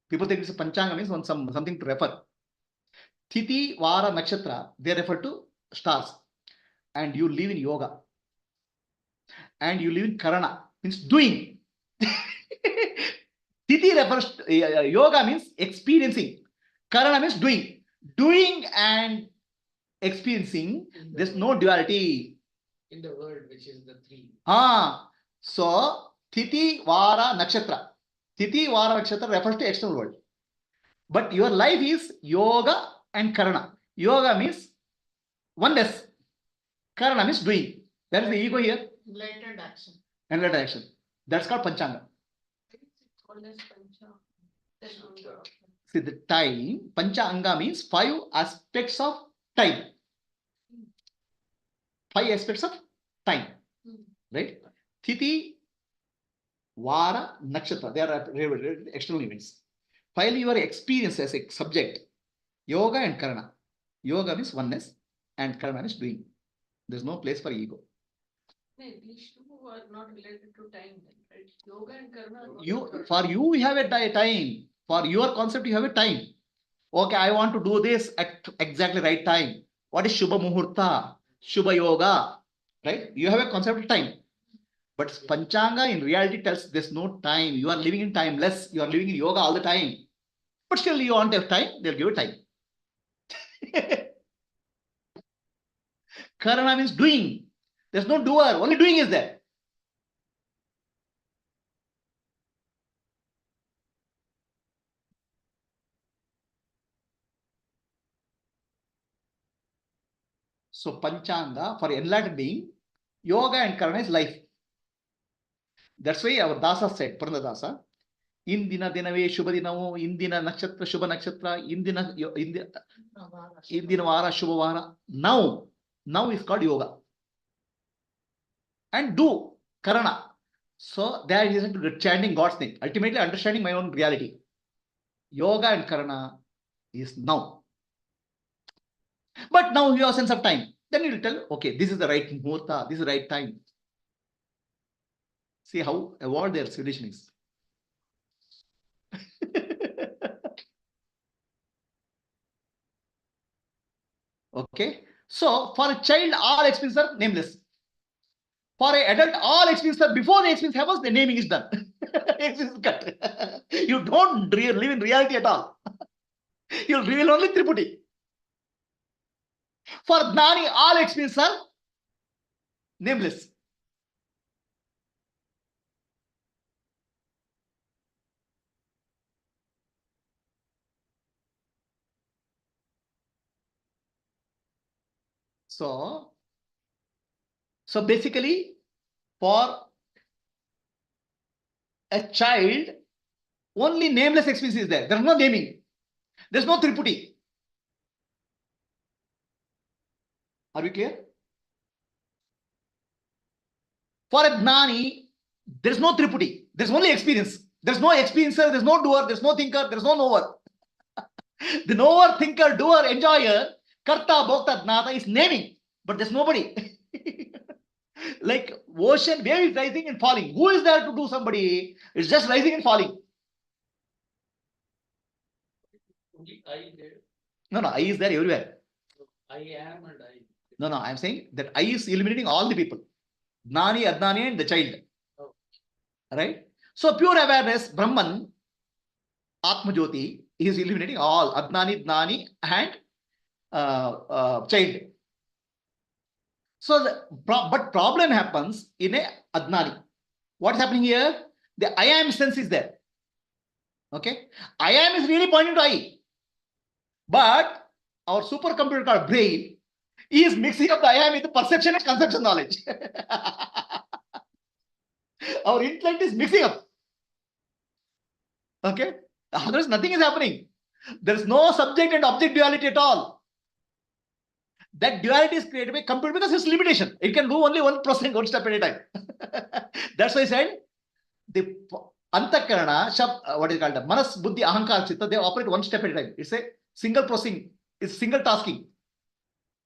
People think it's a Panchanga means something to refer. Tithi, Vara, Nakshatra, they refer to stars. And you live in yoga. And you live in Karana, means doing. Tithi refers to, yoga means experiencing. Karana means doing. Doing and experiencing, there's no duality. In the world, which is the three. So, Tithi, Vara, Nakshatra. Tithi, Vara, Nakshatra refers to external world. But your life is yoga and Karana. Yoga means oneness. Karana means doing. That is the ego here. Enlightened action. Enlightened action. That's called Panchanga. See, the time, Pancha Anga means 5 aspects of time. 5 aspects of time. Right? Tithi, Vara, Nakshatra. They are external events. Finally, your experience as a subject, yoga and karana. Yoga means oneness and karana is doing. There's no place for ego. These two are not related to time, right? Yoga and karma. For you have a time. For your concept, you have a time. Okay, I want to do this at exactly right time. What is Shubha Muhurta? Shubha Yoga. Right? You have a concept of time. But Panchanga in reality tells there's no time. You are living in timeless. You are living in yoga all the time. But still you want to have time, they'll give you time. Karana means doing. There's no doer, only doing is there. So Panchanga, for enlightened being, yoga and karana is life. That's why our Dasa said, Purna Dasa, Indina Dinave Shubha Dinavu, Indina Nakshatra Shubha Nakshatra, Indina Vara Shubha Vara. Now is called yoga. And do karana. So there is chanting God's name, ultimately understanding my own reality. Yoga and karana is now. But now you have a sense of time. Then you will tell, okay, this is the right muhurta, this is the right time. See how evolved their civilization is. Okay. So for a child, all experiences are nameless. For an adult, all experiences are before the experience happens, the naming is done. Experience is cut. You don't live in reality at all. You'll reveal only Triputi. For Gnani, all experiences are nameless. So basically, for a child, only nameless experience is there. There is no naming. There is no Triputi. Are we clear? For a Gnani, there is no Triputi. There is only experience. There is no experiencer, there is no doer, there is no thinker, there is no knower. The knower, thinker, doer, enjoyer, karta, bhokta, gnata is naming, but there's nobody. Like ocean, wave is rising and falling. Who is there to do somebody? It's just rising and falling. Only I there. No, I is there everywhere. I am and I. No, I'm saying that I is eliminating all the people. Gnani, Adnani and the child. Oh. Right? So pure awareness, Brahman, Atma Jyoti, is eliminating all Adnani, Dnani and child. So, but problem happens in a Adnani. What's happening here? The I am sense is there. Okay? I am is really pointing to I. But our supercomputer called brain is mixing up the I am with the perception and conception knowledge. Our intellect is mixing up. Okay? Otherwise, nothing is happening. There is no subject and object duality at all. That duality is created by computer because it's limitation. It can do only one process, one step at a time. That's why I said the Antakarana, what is called Manas, Buddhi, Ahankar, Chitta, they operate one step at a time. It's a single processing, it's single tasking.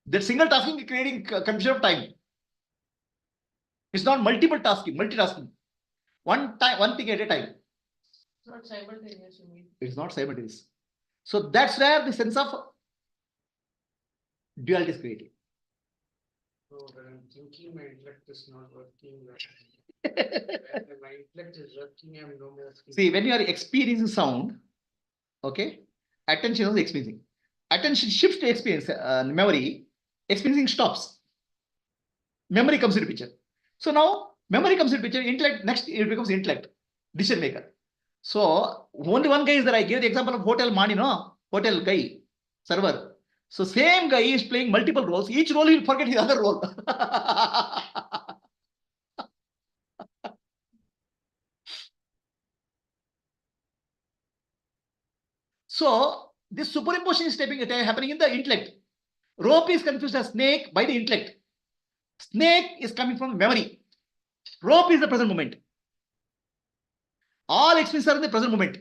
That single tasking is creating confusion of time. It's not multiple tasking, multitasking. One thing at a time. It's not simultaneous, you mean? It's not simultaneous. So that's where the sense of duality is created. So when I'm thinking, my intellect is not working. When my intellect is working, I'm no more thinking. See, when you are experiencing sound, okay, attention is experiencing. Attention shifts to experience, memory, experiencing stops. Memory comes into picture. So now, memory comes into picture, intellect, next it becomes intellect, decision maker. So, only one guy is there. I gave the example of hotel Mani, no? Hotel guy, server. So same guy is playing multiple roles. Each role he will forget his other role. So this superimposition is happening in the intellect. Rope is confused as snake by the intellect. Snake is coming from memory. Rope is the present moment. All experiences are in the present moment.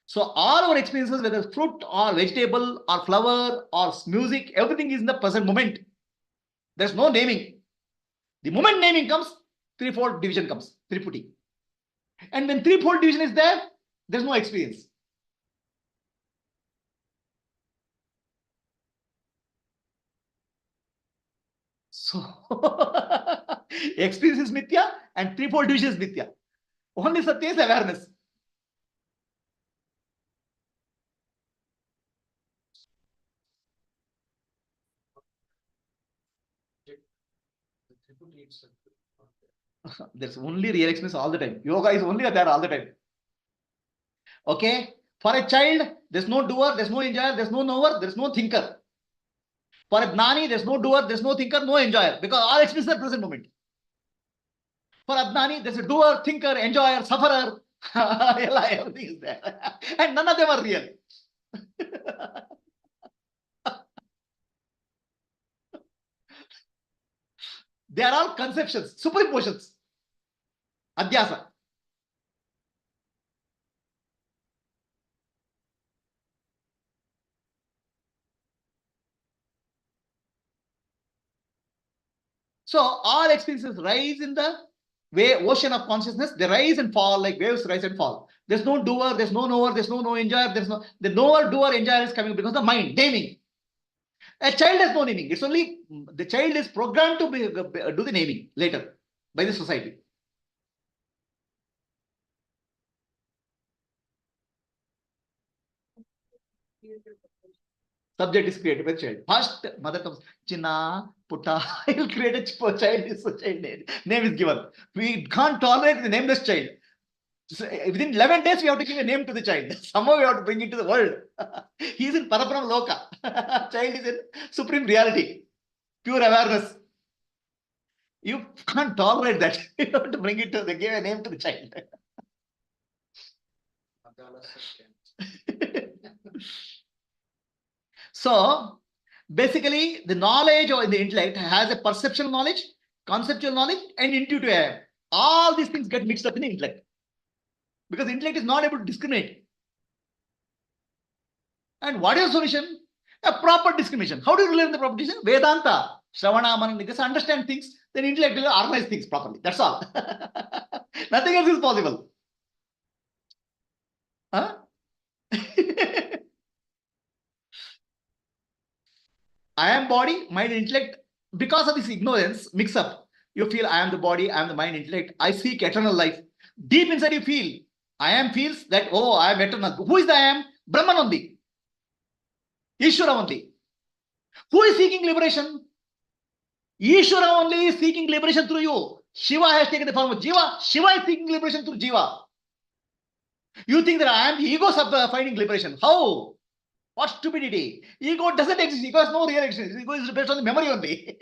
So all our experiences, whether fruit or vegetable or flower or music, everything is in the present moment. There's no naming. The moment naming comes, threefold division comes, Tripudi. And when threefold division is there, there's no experience. So experience is mithya and threefold division is mithya. Only satya is awareness. There's only real experience all the time. Yoga is only there all the time. Okay? For a child, there's no doer, there's no enjoyer, there's no knower, there's no thinker. For a Gnani, there's no doer, there's no thinker, no enjoyer, because all experience is the present moment. For Adnani, there's a doer, thinker, enjoyer, sufferer. Everything is there. And none of them are real. They are all conceptions, superimpositions. Adhyasa. So all experiences rise in the ocean of consciousness. They rise and fall like waves rise and fall. There's no doer, there's no knower, there's no enjoyer, the knower, doer, enjoyer is coming because the mind, naming. A child has no naming. It's only the child is programmed to do the naming later by the society. Subject is created by the child. First, mother comes, Chinna, Putta. He'll create a child. Name is given. We can't tolerate the nameless child. So within 11 days, we have to give a name to the child. Somehow we have to bring it to the world. He is in Paraparam Loka. Child is in supreme reality, pure awareness. You can't tolerate that. You have to bring it to give a name to the child. So basically, the knowledge or the intellect has a perceptual knowledge, conceptual knowledge, and intuitive. All these things get mixed up in the intellect because the intellect is not able to discriminate. And what is the solution? A proper discrimination. How do you learn the proper discrimination? Vedanta, Shravana, Manana, just understand things, then intellect will organize things properly. That's all. Nothing else is possible. Huh? I am body, mind, intellect. Because of this ignorance, mix up. You feel I am the body, I am the mind, intellect. I seek eternal life. Deep inside you feel, I am feels that, oh, I am eternal. Who is the I am? Brahman only. Ishvara only. Who is seeking liberation? Ishvara only is seeking liberation through you. Shiva has taken the form of Jiva. Shiva is seeking liberation through Jiva. You think that I am the ego finding liberation. How? What stupidity. Ego doesn't exist. Ego has no real existence. Ego is based on the memory only.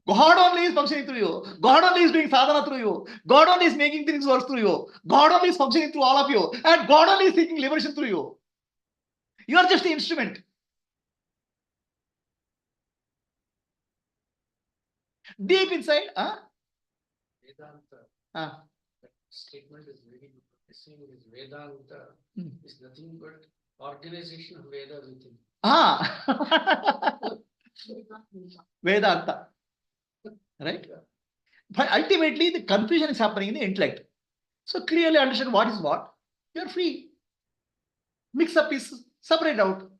God only is functioning through you. God only is doing sadhana through you. God only is making things work through you. God only is functioning through all of you. And God only is seeking liberation through you. You are just the instrument. Deep inside, Vedanta. That statement is very good. Saying is Vedanta is nothing but organization of Veda within. Vedanta. Right? But ultimately, the confusion is happening in the intellect. So clearly understand what is what. You are free. Mix up is separate out.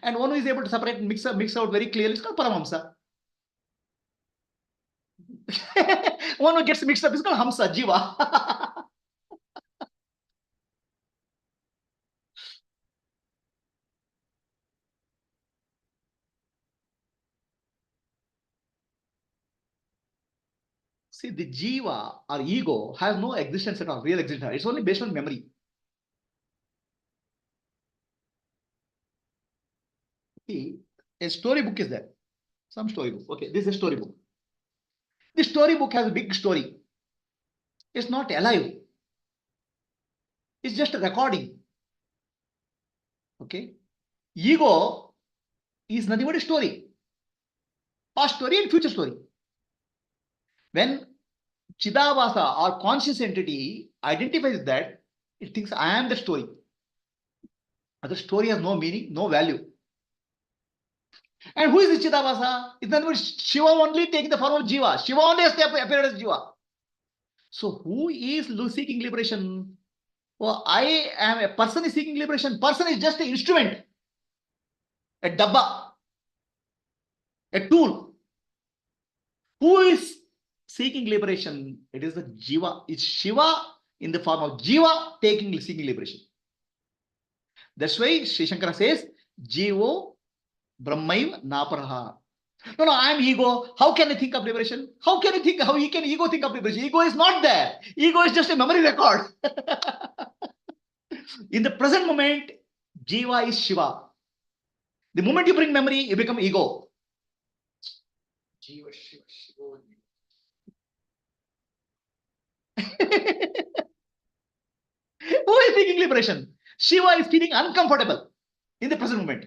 And one who is able to separate and mix out very clearly is called Paramahamsa. One who gets mixed up is called Hamsa, Jiva. See, the jiva or ego has no existence at all, real existence. It's only based on memory. See, a storybook is there. Some storybook. Okay, this is a storybook. The storybook has a big story. It's not alive. It's just a recording. Okay. Ego is nothing but a story. Past story and future story. When Chidavasa or conscious entity identifies that, it thinks I am the story. The story has no meaning, no value. And who is the Chidavasa? It's nothing but Shiva only taking the form of Jiva. Shiva only has appeared as Jiva. So who is seeking liberation? Oh, I am a person is seeking liberation. Person is just an instrument, a dabba, a tool. Who is seeking liberation? It is the Jiva. It's Shiva in the form of Jiva seeking liberation. That's why Sri Shankara says, Jivo Brahmaiv Naparaha. No, I am ego. How can I think of liberation? How can ego think of liberation? Ego is not there. Ego is just a memory record. In the present moment, Jiva is Shiva. The moment you bring memory, you become ego. Jiva, Shiva, Shiva. Who is seeking liberation? Shiva is feeling uncomfortable in the present moment.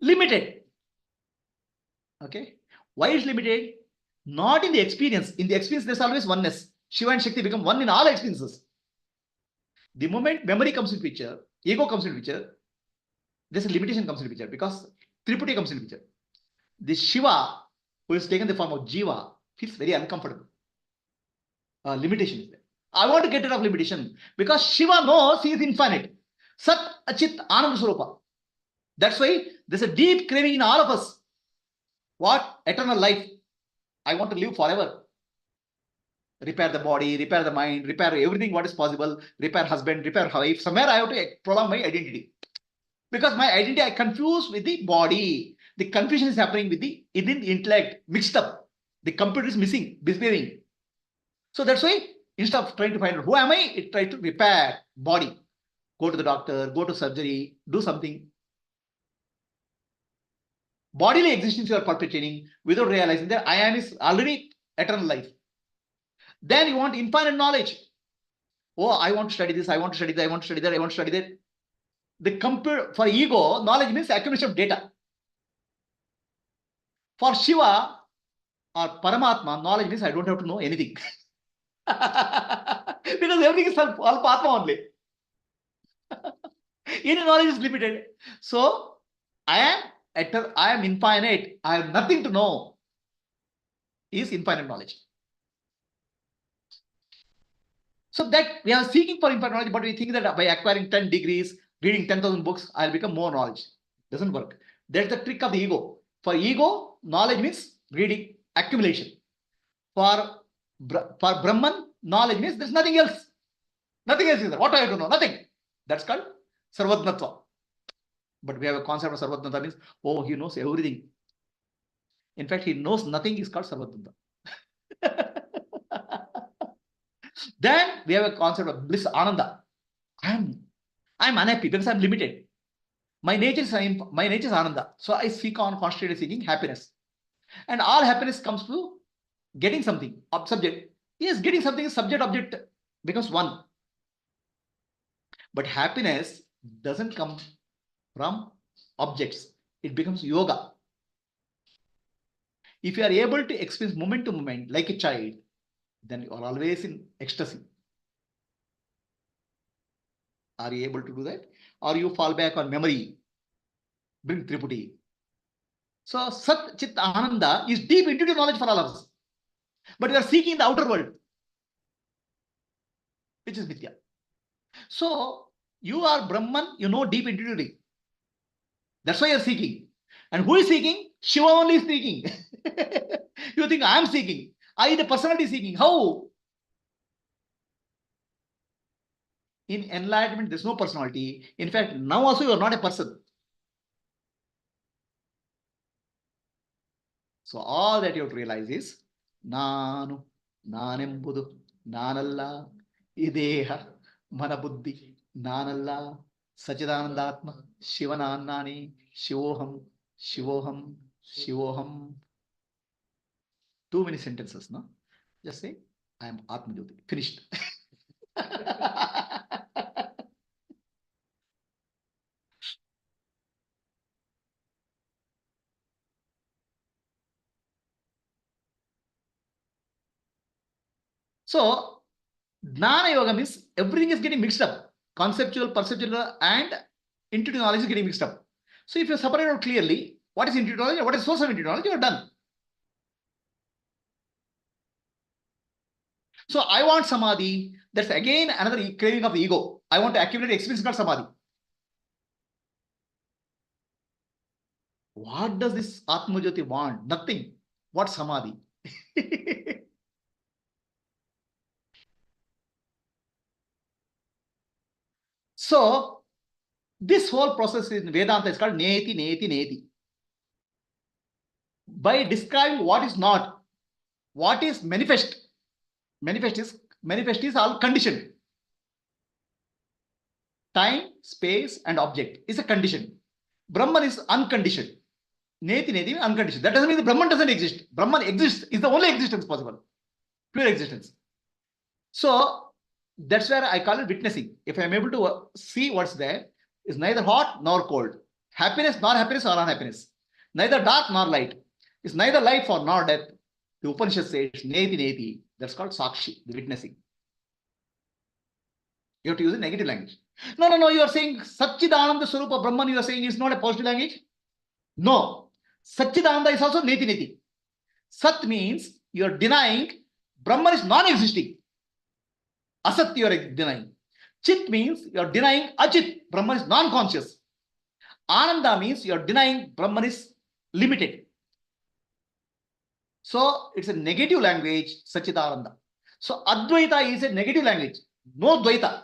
Limited. Okay. Why is limited? Not in the experience. In the experience, there's always oneness. Shiva and Shakti become one in all experiences. The moment memory comes in picture, ego comes in picture, there's a limitation comes in picture because Tripudi comes in picture. The Shiva, who has taken the form of Jiva, feels very uncomfortable. Limitation is there. I want to get rid of limitation because Shiva knows he is infinite. Sat Achit Ananda Swarupa. That's why there's a deep craving in all of us. What? Eternal life. I want to live forever. Repair the body, repair the mind, repair everything what is possible, repair husband, repair wife. Somewhere I have to prolong my identity. Because my identity I confuse with the body. The confusion is happening with the intellect, mixed up. The computer is missing, misbehaving. So that's why instead of trying to find out who am I, it tries to repair body. Go to the doctor, go to surgery, do something. Bodily existence you are perpetuating without realizing that I am is already eternal life. Then you want infinite knowledge. Oh, I want to study this, I want to study that, I want to study that, I want to study that. The computer for ego, knowledge means accumulation of data. For Shiva or Paramatma, knowledge means I don't have to know anything. Because everything is all Atma only. Any knowledge is limited. So I am infinite. I have nothing to know. Is infinite knowledge. So that we are seeking for infinite knowledge, but we think that by acquiring 10 degrees, reading 10,000 books, I'll become more knowledge. Doesn't work. That's the trick of the ego. For ego, knowledge means reading, accumulation. For Brahman, knowledge means there's nothing else. Nothing else is there. What do I have to know? Nothing. That's called Sarvadnatva. But we have a concept of Sarvadnatva means, oh, he knows everything. In fact, he knows nothing is called Sarvadnatva. Then we have a concept of bliss, Ananda. I'm unhappy because I'm limited. My nature is Ananda. So I seek on constantly seeking happiness. And all happiness comes to getting something, subject. Yes, getting something is subject, object becomes one. But happiness doesn't come from objects. It becomes yoga. If you are able to experience moment to moment like a child, then you are always in ecstasy. Are you able to do that? Or you fall back on memory, bring Tripudi. So Sat Chit Ananda is deep intuitive knowledge for all of us. But we are seeking the outer world, which is Mithya. So you are Brahman, you know deep intuitively. That's why you are seeking. And who is seeking? Shiva only is seeking. You think I am seeking. I, the personality, is seeking. How? In enlightenment, there's no personality. In fact, now also you are not a person. So all that you have to realize is ನಾನು ನಾನೆಂಬುದು ನಾನಲ್ಲ, ಈ ದೇಹ ಮನ ಬುದ್ಧಿ ನಾನಲ್ಲ, ಸಚಿದಾನಂದಾತ್ಮ ಶಿವನಾನ್ನಾನಿ, ಶಿವೋಹಂ ಶಿವೋಹಂ ಶಿವೋಹಂ. Too many sentences, no? Just say, I am Atma Jyoti. Finished. So, Jnana Yoga means everything is getting mixed up. Conceptual, perceptual, and intuitive knowledge is getting mixed up. So, if you separate out clearly what is intuitive knowledge and what is source of intuitive knowledge, you are done. So, I want samadhi. That's again another craving of the ego. I want to accumulate experience called samadhi. What does this Atma Jyoti want? Nothing. What samadhi? So, this whole process in Vedanta is called Neti, Neti, Neti. By describing what is not, what is manifest. Manifest is all conditioned. Time, space, and object is a condition. Brahman is unconditioned. Neti, Neti, unconditioned. That doesn't mean the Brahman doesn't exist. Brahman exists, is the only existence possible. Pure existence. So, that's where I call it witnessing. If I'm able to see what's there, is neither hot nor cold. Happiness nor happiness or unhappiness. Neither dark nor light. It's neither life or nor death. The Upanishad says, Neti, Neti. That's called Sakshi, the witnessing. You have to use a negative language. No, you are saying Satchidananda Swarupa Brahman, you are saying is not a positive language? No. Satchidananda is also Neti, Neti. Sat means you are denying Brahman is non-existing. Asat you are denying. Chit means you are denying Achit. Brahman is non-conscious. Ananda means you are denying Brahman is limited. So it's a negative language, Satchidananda. So Advaita is a negative language. No Dvaita.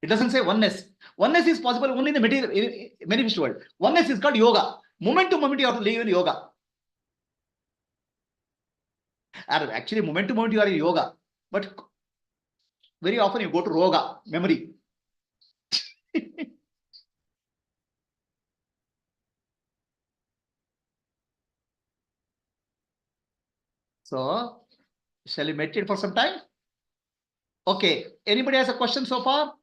It doesn't say oneness. Oneness is possible only in the material, manifest world. Oneness is called yoga. Moment to moment you have to live in yoga. Actually, moment to moment you are in yoga. But very often you go to roga, memory. So, shall we meditate for some time? Okay. Anybody has a question so far?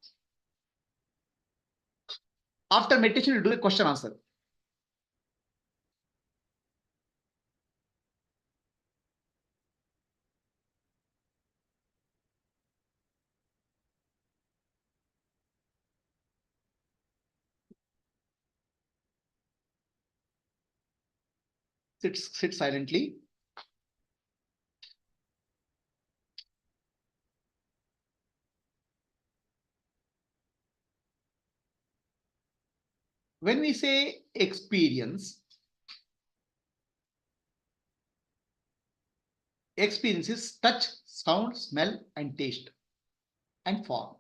After meditation, we'll do a question answer. Sit silently. When we say experience, experience is touch, sound, smell, and taste, and form.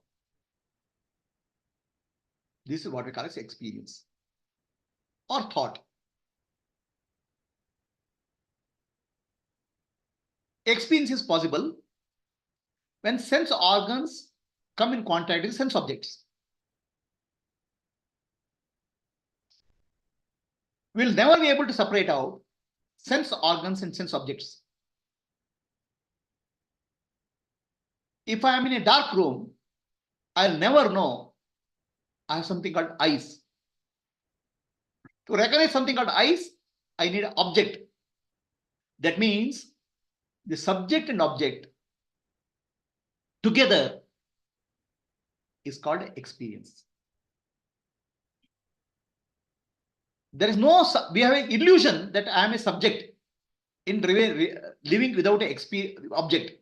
This is what we call as experience or thought. Experience is possible when sense organs come in contact with sense objects. We'll never be able to separate out sense organs and sense objects. If I am in a dark room, I'll never know I have something called eyes. To recognize something called eyes, I need an object. That means the subject and object together is called experience. There is no, we have an illusion that I am a subject in living without an object.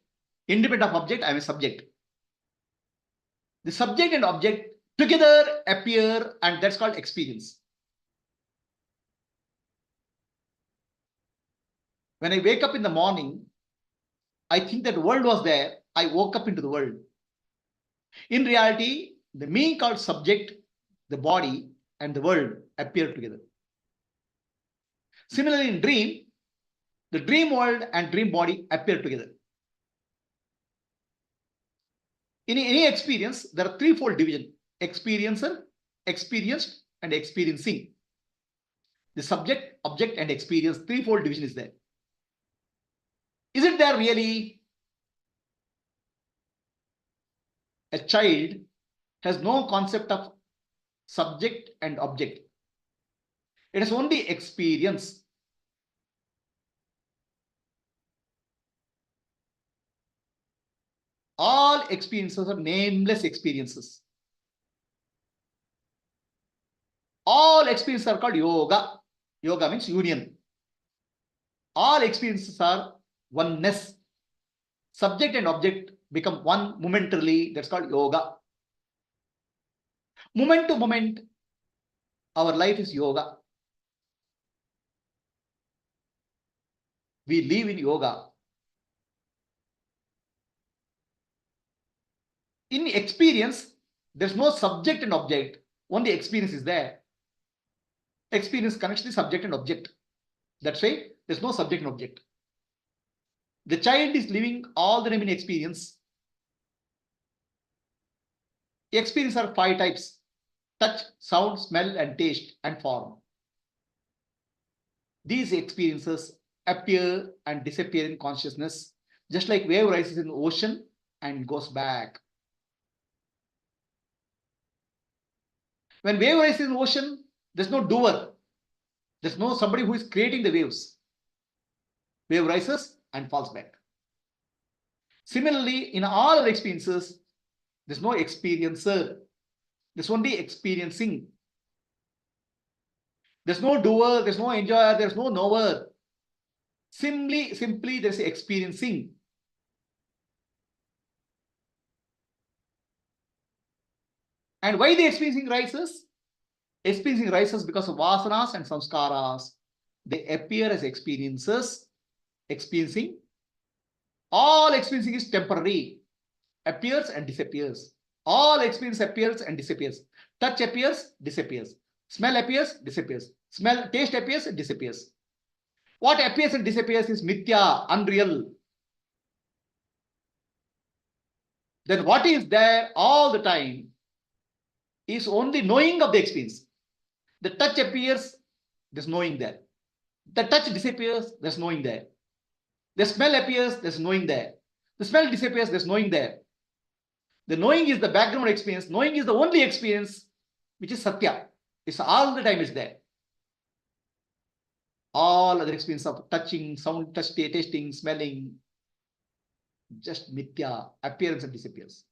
Independent of object, I am a subject. The subject and object together appear, and that's called experience. When I wake up in the morning, I think that the world was there. I woke up into the world. In reality, the me called subject, the body, and the world appear together. Similarly, in dream, the dream world and dream body appear together. In any experience, there are threefold division: experiencer, experienced, and experiencing. The subject, object, and experience, threefold division is there. Is it there really? A child has no concept of subject and object. It is only experience. All experiences are nameless experiences. All experiences are called yoga. Yoga means union. All experiences are oneness. Subject and object become one momentarily. That's called yoga. Moment to moment, our life is yoga. We live in yoga. In experience, there's no subject and object. Only experience is there. Experience connects the subject and object. That's why there's no subject and object. The child is living all the time in experience. Experience are 5 types: touch, sound, smell, and taste, and form. These experiences appear and disappear in consciousness, just like wave rises in the ocean and goes back. When wave rises in the ocean, there's no doer. There's no somebody who is creating the waves. Wave rises and falls back. Similarly, in all our experiences, there's no experiencer. There's only experiencing. There's no doer, there's no enjoyer, there's no knower. Simply there's experiencing. And why the experiencing rises? Experiencing rises because of vasanas and samskaras. They appear as experiences. Experiencing. All experiencing is temporary. Appears and disappears. All experience appears and disappears. Touch appears, disappears. Smell appears, disappears. Taste appears, disappears. What appears and disappears is mithya, unreal. Then what is there all the time is only knowing of the experience. The touch appears, there's knowing there. The touch disappears, there's knowing there. The smell appears, there's knowing there. The smell disappears, there's knowing there. The knowing is the background experience. Knowing is the only experience which is satya. It's all the time is there. All other experience of touching, sound, tasting, smelling, just mithya, appearance and disappears.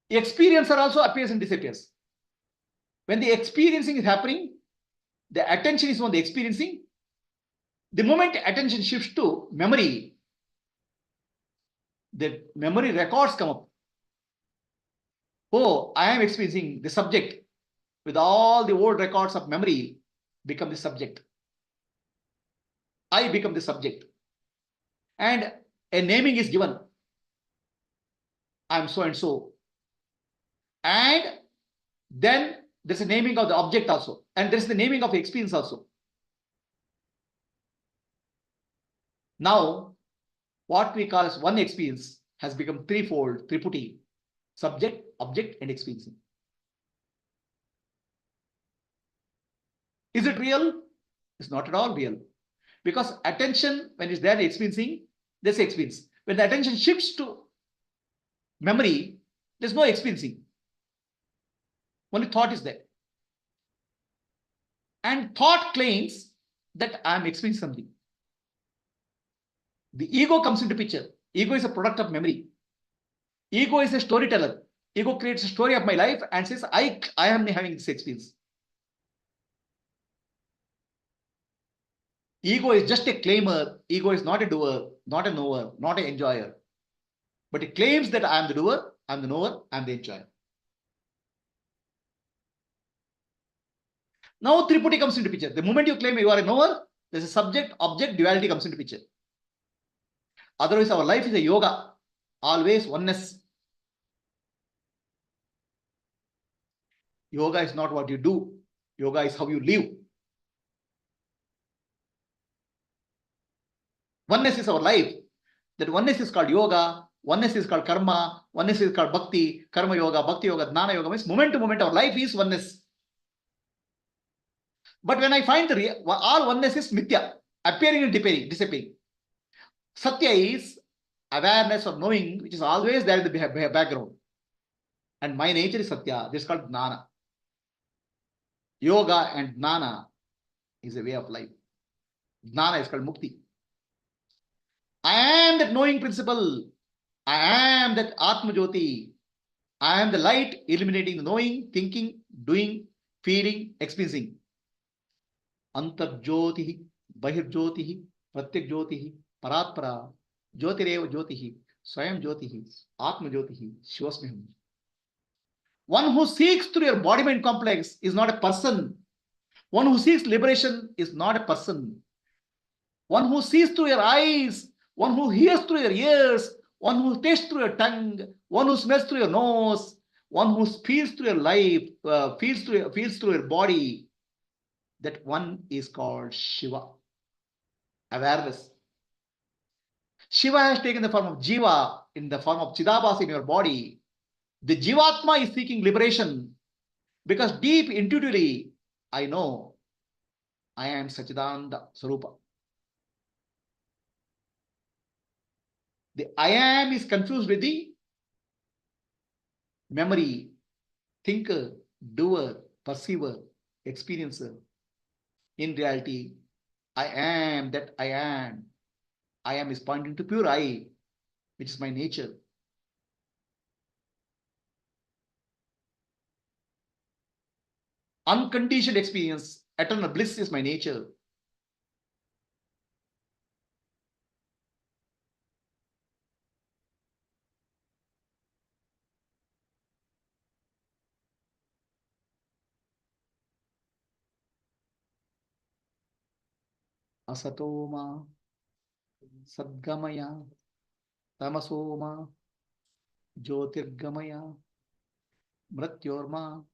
The experiencer also appears and disappears. When the experiencing is happening, the attention is on the experiencing. The moment attention shifts to memory, the memory records come up. Oh, I am experiencing the subject. With all the old records of memory, become the subject. I become the subject. And a naming is given. I am so and so. And then there's a naming of the object also. And there's the naming of experience also. Now, what we call as one experience has become threefold, triputi: subject, object, and experiencing. Is it real? It's not at all real. Because attention, when it's there experiencing, there's experience. When the attention shifts to memory, there's no experiencing. Only thought is there. And thought claims that I'm experiencing something. The ego comes into picture. Ego is a product of memory. Ego is a storyteller. Ego creates a story of my life and says, I am having this experience. Ego is just a claimer. Ego is not a doer, not a knower, not an enjoyer. But it claims that I am the doer, I am the knower, I am the enjoyer. Now triputi comes into picture. The moment you claim you are a knower, there's a subject-object duality comes into picture. Otherwise, our life is a yoga. Always oneness. Yoga is not what you do. Yoga is how you live. Oneness is our life. That oneness is called yoga, oneness is called karma, oneness is called bhakti, karma yoga, bhakti yoga, jnana yoga, means moment to moment our life is oneness. But when I find all oneness is mithya, appearing and disappearing. Satya is awareness or knowing, which is always there in the background. And my nature is Satya. This is called Jnana. Yoga and Jnana is a way of life. Jnana is called Mukti. I am that knowing principle. I am that Atma Jyoti. I am the light illuminating the knowing, thinking, doing, feeling, experiencing. Antar Jyotihi, Bahir Jyotihi, Pratyak Jyotihi, Paratpara, Jyotireva Jyotihi, Swayam Jyotihi, Atma Jyotihi, Shivasmiham. One who seeks through your body-mind complex is not a person. One who seeks liberation is not a person. One who sees through your eyes, one who hears through your ears, one who tastes through your tongue, one who smells through your nose, one who feels through your life, feels through your body. That one is called Shiva. Awareness. Shiva has taken the form of Jiva in the form of Chidabhasa in your body. The Jivatma is seeking liberation because deep intuitively I know I am Sachidananda Sarupa. The I am is confused with the memory, thinker, doer, perceiver, experiencer. In reality, I am that I am. I am is pointing to pure I, which is my nature. Unconditioned experience, eternal bliss is my nature. Asatoma, Sadgamaya, Tamasoma, Jyotirgamaya, Mrityorma,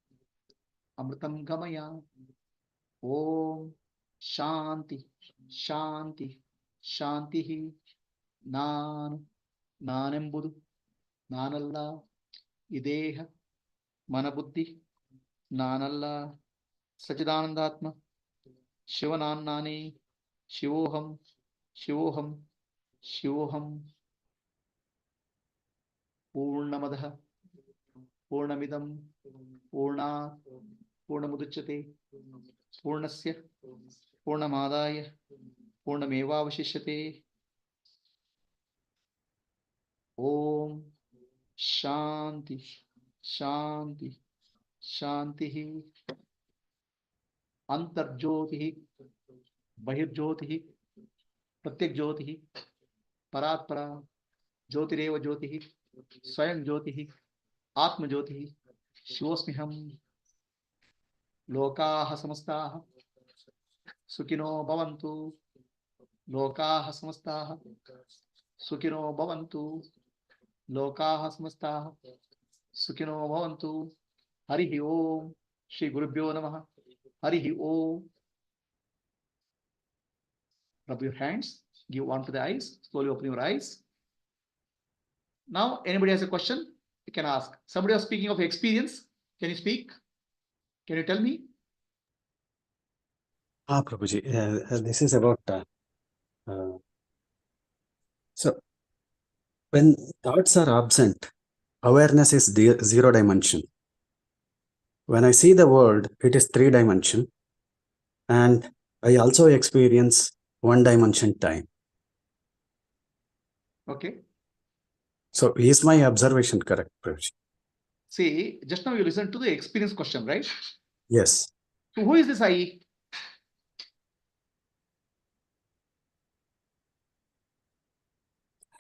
Amritam Gamaya. Om Shanti, Shanti, Shantihi, Nanembudu, Nanalla, Ideha, Manabuddhi, Nanalla, Sachidanandatma, Shivanannani, Shivoham, Shivoham, Shivoham, Purnamadaha, Purnamidam, Purna, Purnamuduchyate, Purnasya, Purnamadaya, Purnamevavashishyate. Om Shanti, Shanti, Shantihi, Antar Jyotihi, Bahir Jyotihi, Pratyak Jyotihi, Paratpara, Jyotireva Jyotihi, Swayam Jyotihi, Atma Jyotihi, Shivosmiham. Lokaha Samastaha, Sukhino Bhavantu, Lokaha Samastaha, Sukhino Bhavantu, Lokaha Samastaha, Sukhino Bhavantu. Harihi Om, Shri Gurubhyo Namaha, Harihi Om. Rub your hands, give one to the eyes, slowly open your eyes. Now, anybody has a question? You can ask. Somebody was speaking of experience. Can you speak? Can you tell me? Prabhuji, this is about so when thoughts are absent, awareness is zero dimension. When I see the world, it is 3 dimension, and I also experience 1 dimension time. Okay. So is my observation correct, Prabhuji? See, just now you listened to the experience question, right? Yes. So who is this I?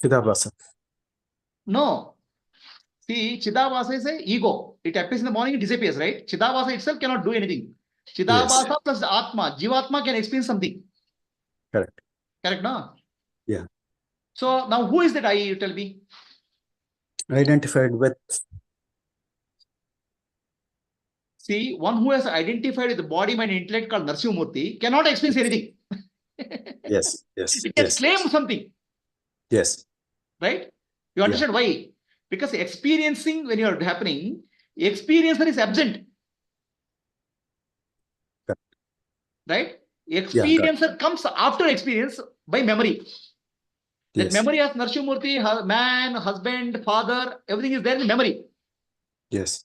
Chidabhasa. No. See, Chidabhasa is a ego. It appears in the morning, it disappears, right? Chidabhasa itself cannot do anything. Chidabhasa Yes. plus the Atma, Jivatma can experience something. Correct. Correct, no? Yeah. So now who is that I, you tell me? Identified with. See, one who has identified with the body, mind, intellect called Narsimurti cannot experience anything. Yes, yes, It can yes, claim something, yes. right? You understand why? Because experiencing, when you're happening, experiencer is absent. Correct. Right? Yeah, correct. Experiencer comes after experience by memory. That Yes, memory of Narsimurti, man, husband, father, everything is there in memory. yes,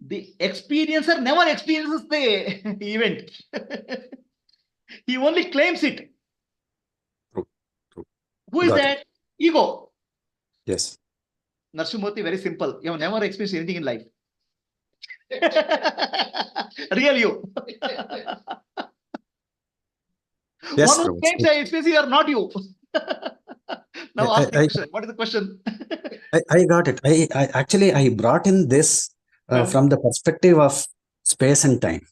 The experiencer never experiences the event. He only claims it. true, true. Who is Got it. that? Ego. Yes, Narsimurti, very simple. You have never experienced anything in life. Real you. yes, One who Prabhuji. claims I experience, you are not you. Now ask the question. What is the question? I got it. I actually I brought in this from the perspective of space and time.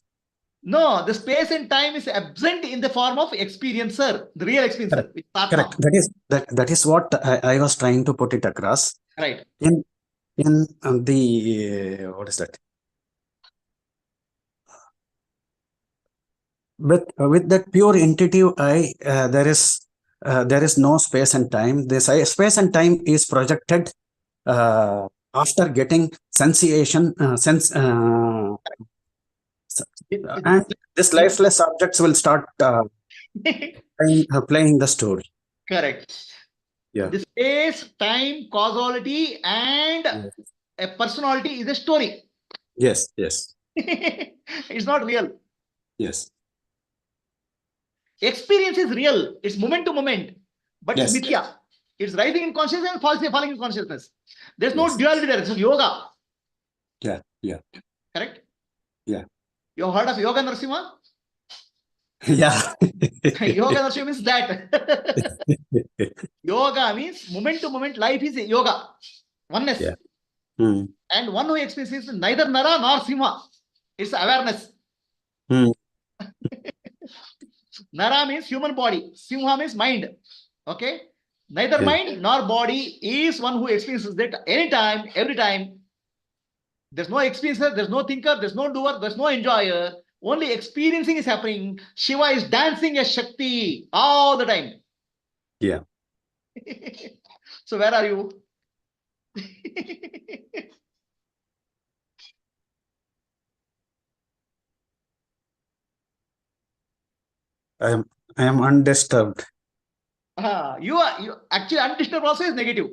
No, the space and time is absent in the form of experiencer, the real experiencer. Which is Atma. Correct. That is what I was trying to put it across. Right. In the what is that? With that pure intuitive eye, there is no space and time. This space and time is projected after getting sensation, and this lifeless objects will start playing the story. Correct. Yeah. The space, time, causality, and a personality is a story. Yes. Yes. It's not real. Yes. Experience is real. It's moment to moment, but Yes. it's mithya. It's rising in consciousness and falling in consciousness. There's no Yes. duality there. It's yoga. Yeah. Yeah. Correct? Yeah. You have heard of Yoga Narasimha? Yeah. Yoga Narasimha means that. Yoga means moment to moment life is yoga. Oneness. Yeah. Hmm. And one who experiences neither Nara nor Simha. It's awareness. Hmm. Nara means human body. Simha means mind. Okay? Neither mind nor body is one who experiences that anytime, every time. There's no experiencer, there's no thinker, there's no doer, there's no enjoyer. Only experiencing is happening. Shiva is dancing as Shakti all the time. Yeah. So where are you? I am undisturbed. You actually undisturbed also is negative.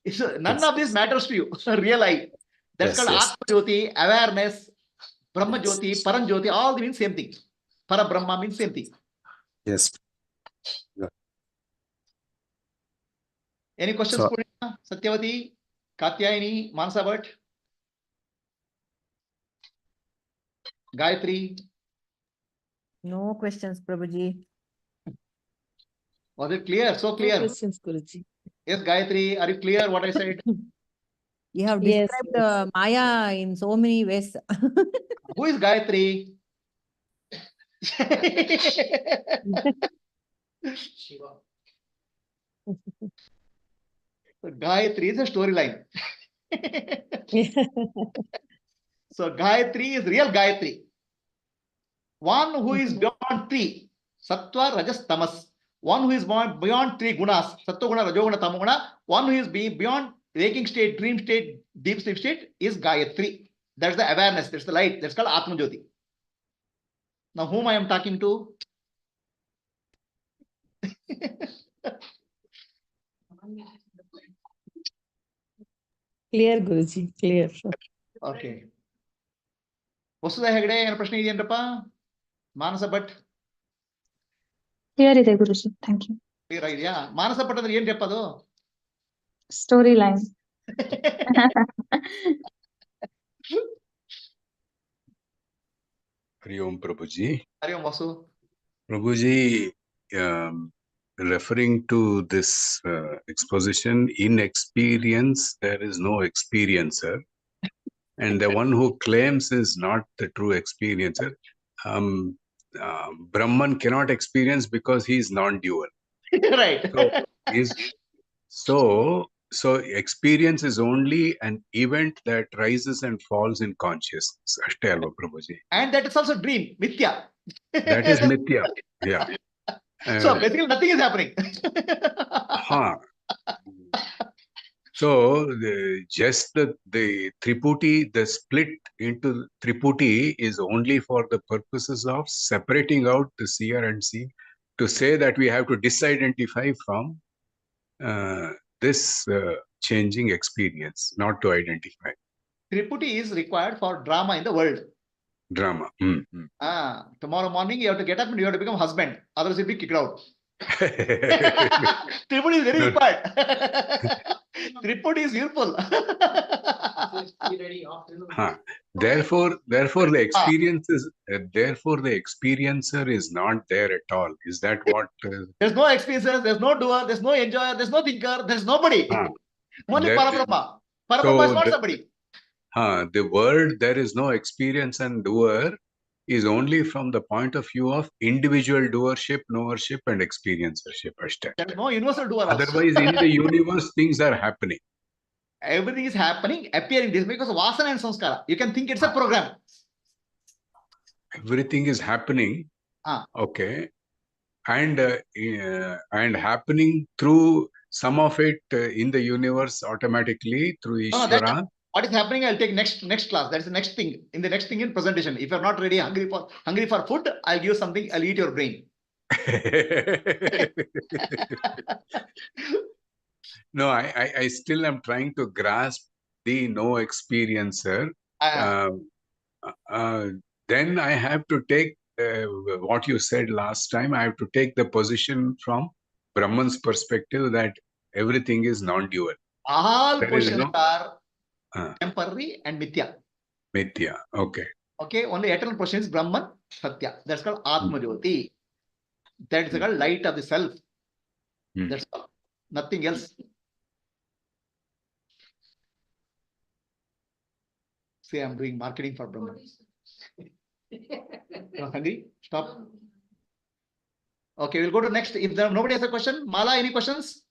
It's, none of this matters to you. Real life. That's called Atma Jyoti, awareness, Brahma Jyoti, Paran Jyoti, all mean same thing. Para Brahma means same thing. Yes. Yeah. Any questions, So, Purnima, Satyavati, Katyayani, Manasa Bhatt, Gayatri? No questions, Prabhuji. Was it clear? So clear. No questions, Guruji. Yes, Gayatri, are you clear what I said? You have Yes, described Maya in so many ways. Who is Gayatri? Shiva. So Gayatri is a storyline. So Gayatri is real Gayatri. One who is beyond three, Sattva, Rajas, Tamas. One who is beyond three gunas, Sattva guna, Rajoguna, Tamoguna. One who is beyond waking state, dream state, deep sleep state is Gayatri. That's the awareness, that's the light, that's called Atma Jyoti. Now whom I am talking to? Clear, Guruji, clear. Okay. Vasudha Hegde, ಏನು ಪ್ರಶ್ನೆ ಇದೆಯೇನ್ರಪ್ಪ? ಮಾನಸ Bhat clear ಇದೆ ಗುರುಜಿ, thank you. Clear ಆಗಿದೆಯಾ? ಮಾನಸ ಭಟ್ ಅಂದ್ರೆ ಏನ್ರಪ್ಪ ಅದು? Story line. Hari Om Prabhuji. Hari Om Vasu. Prabhuji, referring to this exposition, in experience, there is no experiencer. And the one who claims is not the true experiencer. Brahman cannot experience because he is non-dual. Right. So experience is only an event that rises and falls in consciousness. Ashte alva, Prabhuji. And that is also dream, mithya. That is mithya. Yeah. So basically nothing is happening. Huh. So just the Triputi, the split into Triputi is only for the purposes of separating out the seer and seen, to say that we have to disidentify from this changing experience, not to identify. Triputi is required for drama in the world. Drama. Tomorrow morning you have to get up and you have to become husband, otherwise you'll be kicked out. Triputi is very required. Triputi is useful. Therefore, the experiencer is not there at all. Is that what? There's no experiencer, there's no doer, there's no enjoyer, there's no thinker, there's nobody. Only Parabrahma. Parabrahma is not somebody. The word "there is no experience and doer" is only from the point of view of individual doership, knowership, and experiencership. There is no universal doer. Otherwise, in the universe, things are happening. Everything is happening, appearing. This because vasana and samskara. You can think it's a program. Everything is happening. Okay, and happening through some of it in the universe automatically through Ishvara. What is happening? I'll take next class. That's the next thing. In the next thing in presentation. If you're not ready, hungry for food, I'll give you something. I'll eat your brain. No, I still am trying to grasp the no experiencer. Then I have to take what you said last time. I have to take the position from Brahman's perspective that everything is non-dual. All positions are temporary and mithya. Mithya, okay. Okay, only eternal position is Brahman, Satya. That's called Atma Jyoti. That is called light of the self. That's all. Nothing else. Say I'm doing marketing for Brahman. You're hungry? Stop. Okay, we'll go to next. If there nobody has a question, Mala, any questions?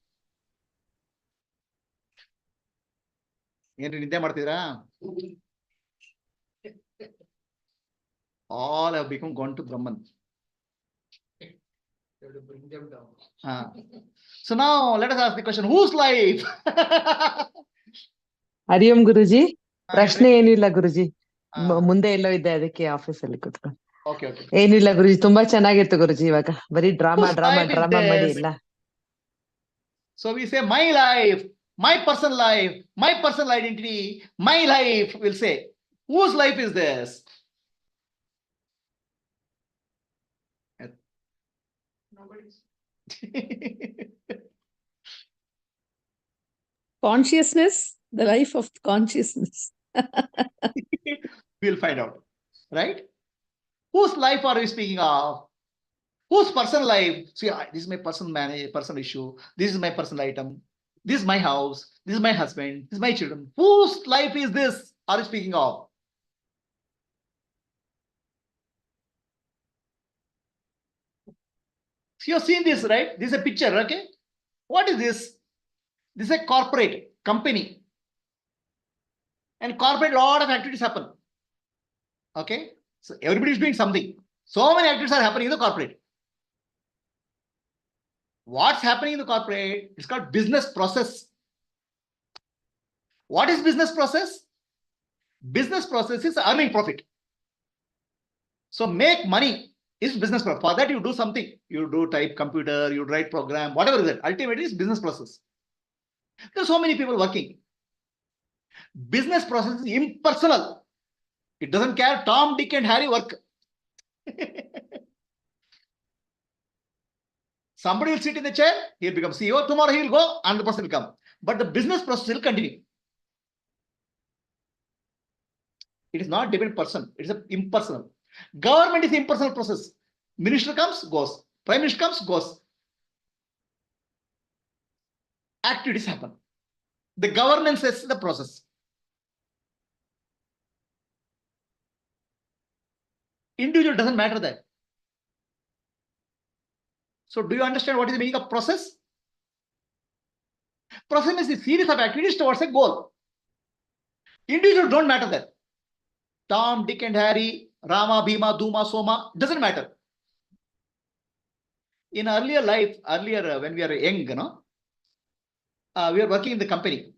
All have become gone to Brahman. You have to bring them down. So now let us ask the question: whose life? ಹರಿಯಂ ಗುರುಜಿ ಪ್ರಶ್ನೆ ಏನಿಲ್ಲ ಗುರುಜಿ ಮುಂದೆ ಎಲ್ಲೋ ಇದ್ದೆ ಅದಕ್ಕೆ office ಅಲ್ಲಿ ಕುತ್ಕೊಂಡು ಏನಿಲ್ಲ ಗುರುಜಿ ತುಂಬಾ ಚೆನ್ನಾಗಿತ್ತು ಗುರುಜಿ ಇವಾಗ ಬರೀ ಡ್ರಾಮಾ ಮಾಡಿ ಇಲ್ಲ. So we say my life, my personal identity, my life. We'll say whose life is this? Nobody's. Consciousness, the life of consciousness. We'll find out, right? Whose life are we speaking of? Whose personal life? See, this is my personal issue. This is my personal item. This is my house. This is my husband. This is my children. Whose life is this? Are you speaking of? So you've seen this, right? This is a picture, okay? What is this? This is a corporate company. And corporate, lot of activities happen. Okay? So everybody is doing something. So many activities are happening in the corporate. What's happening in the corporate? It's called business process. What is business process? Business process is earning profit. So make money is business process. For that you do something. You do type computer, you write program, whatever is it. Ultimately it's business process. There are so many people working. Business process is impersonal. It doesn't care Tom, Dick and Harry work. Somebody will sit in the chair, he'll become CEO, tomorrow he will go, another person will come. But the business process will continue. It is not dependent person, it is impersonal. Government is impersonal process. Minister comes, goes. Prime Minister comes, goes. Activities happen. The governance is the process. Individual doesn't matter that. So do you understand what is the meaning of process? Process is a series of activities towards a goal. Individuals don't matter that. Tom, Dick and Harry, Rama, Bhima, Duma, Soma, doesn't matter. In earlier life, when we are young, we are working in the company.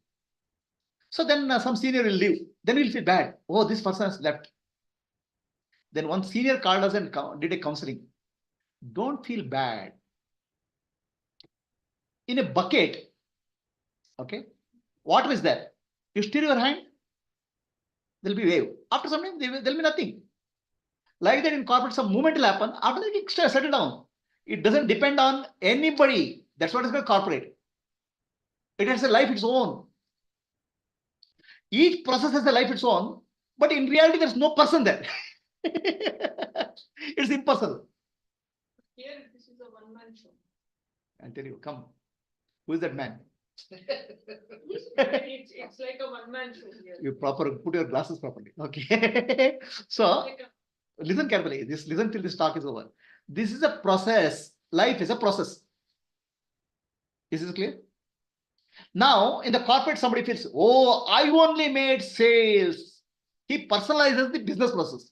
So then some senior will leave. Then we'll feel bad. Oh, this person has left. Then one senior called us and did a counseling. Don't feel bad. In a bucket, okay, water is there. You stir your hand, there'll be wave. After some time, there'll be nothing. Like that in corporate, some movement will happen. After that, it settle down. It doesn't depend on anybody. That's what is called corporate. It has a life its own. Each process has a life its own, but in reality, there's no person there. It's impersonal. Here, this is a one-man show. I'll tell you, come. Who is that man? It's like a one-man show here. You put your glasses properly. Okay. So listen carefully. Listen till this talk is over. This is a process. Life is a process. Is this clear? Now, in the corporate, somebody feels, oh, I only made sales. He personalizes the business process.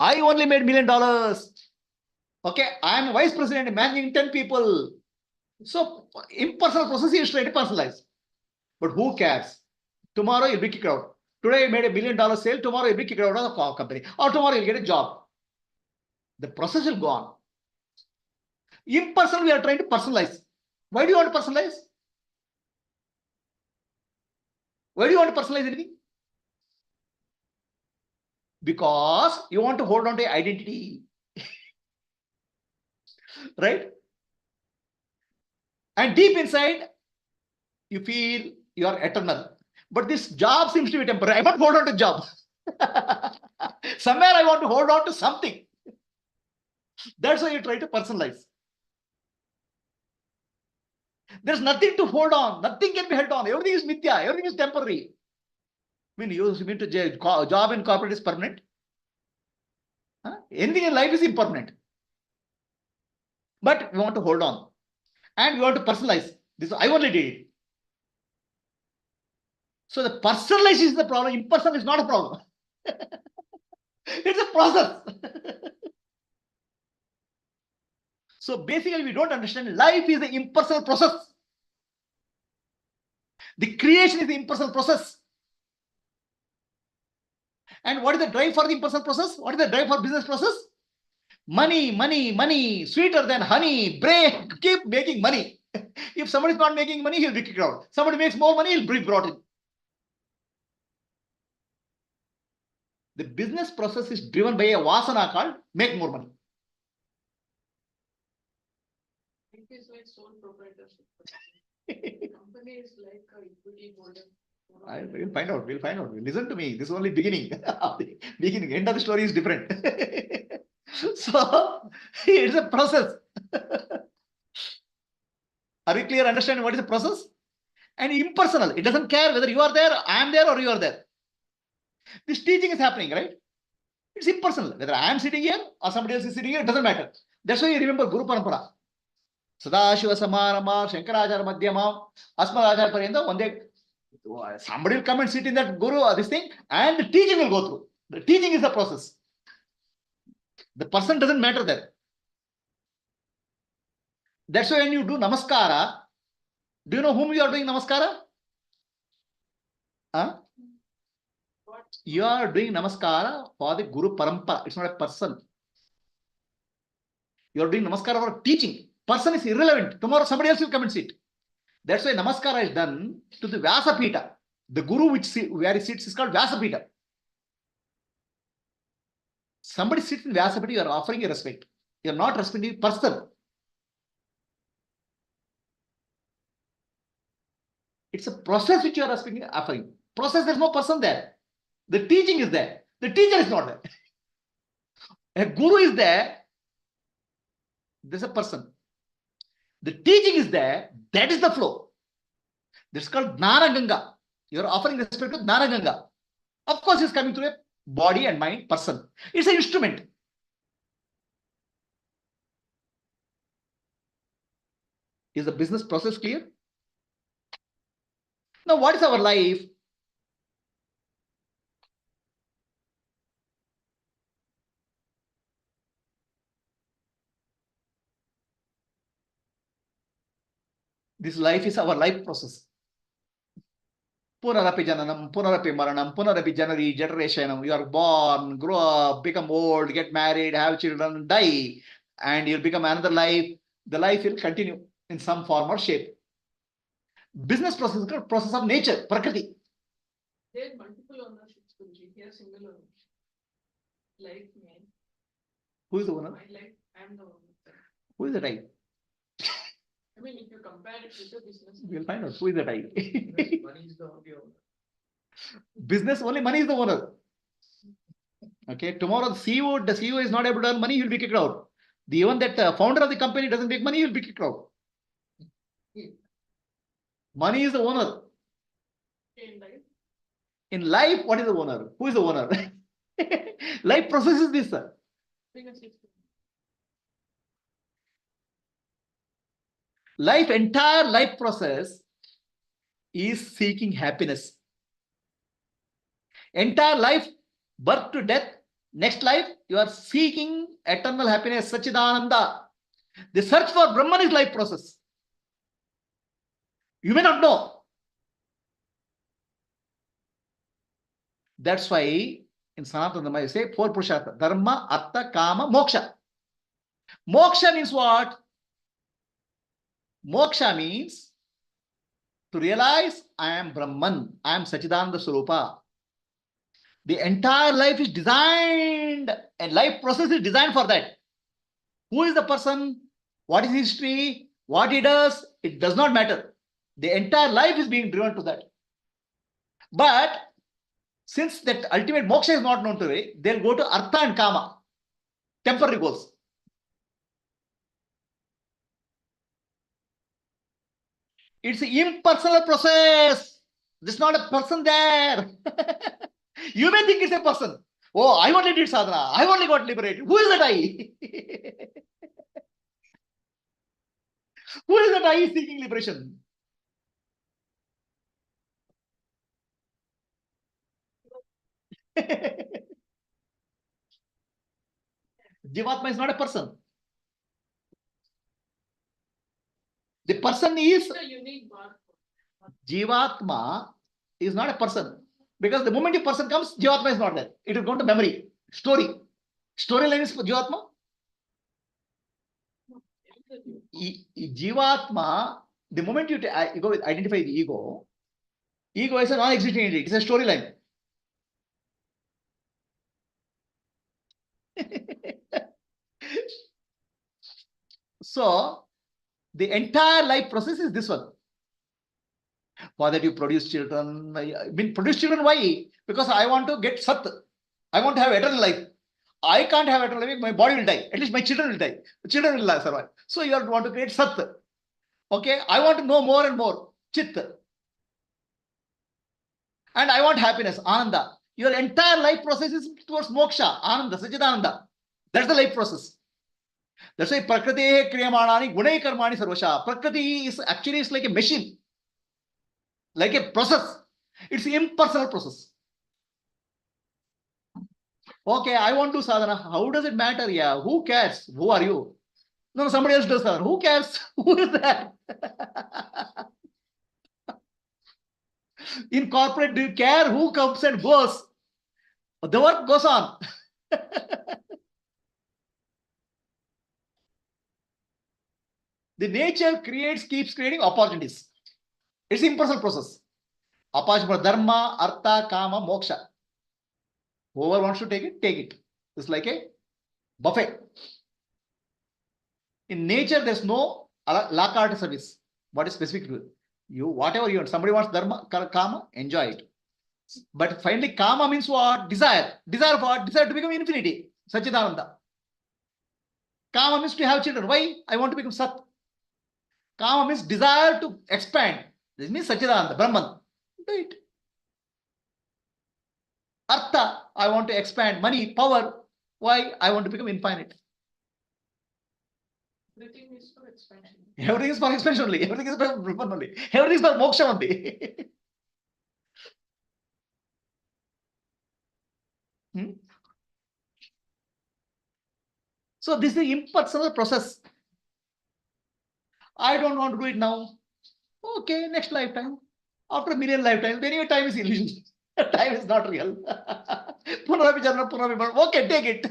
I only made $1 million. Okay, I am vice president managing 10 people. So, impersonal process is trying to personalize. But who cares? Tomorrow you'll be kicked out. Today you made $1 million sale, tomorrow you'll be kicked out of the company. Or tomorrow you'll get a job. The process will go on. Impersonal, we are trying to personalize. Why do you want to personalize? Why do you want to personalize anything? Because you want to hold on to identity. Right? And deep inside, you feel you are eternal. But this job seems to be temporary. I want to hold on to job. Somewhere I want to hold on to something. That's why you try to personalize. There's nothing to hold on. Nothing can be held on. Everything is mithya. Everything is temporary. I mean, you mean to job in corporate is permanent? Huh? Anything in life is impermanent. But we want to hold on. And we want to personalize. This I only did it. So the personalization is the problem. Impersonal is not a problem. It's a process. So basically, we don't understand life is the impersonal process. The creation is the impersonal process. And what is the drive for the impersonal process? What is the drive for business process? Money, money, money, sweeter than honey. Break, keep making money. If somebody is not making money, he'll be kicked out. Somebody makes more money, he'll be brought in. The business process is driven by a vasana called make more money. It is like sole proprietorship. Company is like a equity holder. We'll find out. We'll find out. Listen to me. This is only beginning. Beginning. End of the story is different. So it's a process. Are we clear? Understanding what is the process? And impersonal. It doesn't care whether you are there, I am there, or you are there. This teaching is happening, right? It's impersonal. Whether I am sitting here or somebody else is sitting here, it doesn't matter. That's why you remember Guru Parampara. Sadashiva Samarama, Shankaracharya Madhyama, Asmadacharya Pariyanta, one day somebody will come and sit in that Guru, this thing, and the teaching will go through. The teaching is the process. The person doesn't matter there. That's why when you do Namaskara, do you know whom you are doing Namaskara? Huh? You are doing Namaskara for the Guru Parampara. It's not a person. You are doing Namaskara for teaching. Person is irrelevant. Tomorrow somebody else will come and sit. That's why Namaskara is done to the Vyasapita. The Guru where he sits is called Vyasapita. Somebody sits in Vyasapita, you are offering a respect. You are not respecting the person. It's a process which you are respecting, offering. Process, there's no person there. The teaching is there. The teacher is not there. A Guru is there. There's a person. The teaching is there. That is the flow. That's called Gnana Ganga. You are offering respect to Gnana Ganga. Of course, it's coming through a body and mind person. It's an instrument. Is the business process clear? Now, what is our life? This life is our life process. Punarapi jananam, punarapi maranam, punarapi janari, generationam. You are born, grow up, become old, get married, have children, die, and you'll become another life. The life will continue in some form or shape. Business process is called process of nature, prakriti. There are multiple ownerships, Prabhuji. Here, single ownership. Life, man. Who is the owner? My life, I'm the owner. Who is the I? I mean, if you compare it with the business. We'll find out who is the I. Money is the only owner. Business, only money is the owner. Okay, tomorrow the CEO is not able to earn money, he'll be kicked out. The even that founder of the company doesn't make money, he'll be kicked out. Money is the owner. In life. In life, what is the owner? Who is the owner? Life process is this. Life, entire life process is seeking happiness. Entire life, birth to death, next life, you are seeking eternal happiness, Sachidananda. The search for Brahman is life process. You may not know. That's why in Sanatana Dharma you say 4 Purushartha: Dharma, Artha, Kama, Moksha. Moksha means what? Moksha means to realize I am Brahman, I am Sachidananda Swarupa. The entire life is designed, and life process is designed for that. Who is the person? What is his history? What he does? It does not matter. The entire life is being driven to that. But since that ultimate moksha is not known today, they'll go to Artha and Kama, temporary goals. It's an impersonal process. There's not a person there. You may think it's a person. Oh, I only did sadhana. I only got liberated. Who is that I? Who is that I seeking liberation? Jivatma is not a person. The person is It's a unique mark. Jivatma is not a person. Because the moment a person comes, Jivatma is not there. It will go to memory, story. Storyline is for Jivatma. Jivatma, the moment you go identify the ego is a non-existing entity. It's a storyline. So, the entire life process is this one. For that you produce children. I mean, produce children, why? Because I want to get Sat. I want to have eternal life. I can't have eternal life, my body will die. At least my children will die. The children will survive. So you want to create Sat. Okay, I want to know more and more. Chit. And I want happiness, Ananda. Your entire life process is towards moksha, Ananda, Sachidananda. That's the life process. That's why Prakriti Kriyamanani Gunai Karmani Sarvasha. Prakriti is actually like a machine, like a process. It's an impersonal process. Okay, I want to sadhana. How does it matter? Yeah, who cares? Who are you? No, somebody else does sadhana. Who cares? Who is that? In corporate, do you care who comes and goes? The work goes on. The nature keeps creating opportunities. It's an impersonal process. Opportunity for dharma, artha, kama, moksha. Whoever wants to take it, take it. It's like a buffet. In nature, there's no la carte service. What is specific to you? Whatever you want. Somebody wants dharma, kama, enjoy it. But finally, kama means what? Desire. Desire for what? Desire to become infinity. Sachidananda. Kama means to have children. Why? I want to become Sat. Kama means desire to expand. This means Sachidananda, Brahman. Do it. Artha, I want to expand. Money, power. Why? I want to become infinite. Everything is for expansion. Everything is for expansion only. Everything is for Brahman only. Everything is for moksha only. So this is the impersonal process. I don't want to do it now. Okay, next lifetime. After a million lifetimes, anyway, time is illusion. Time is not real. Okay, take it.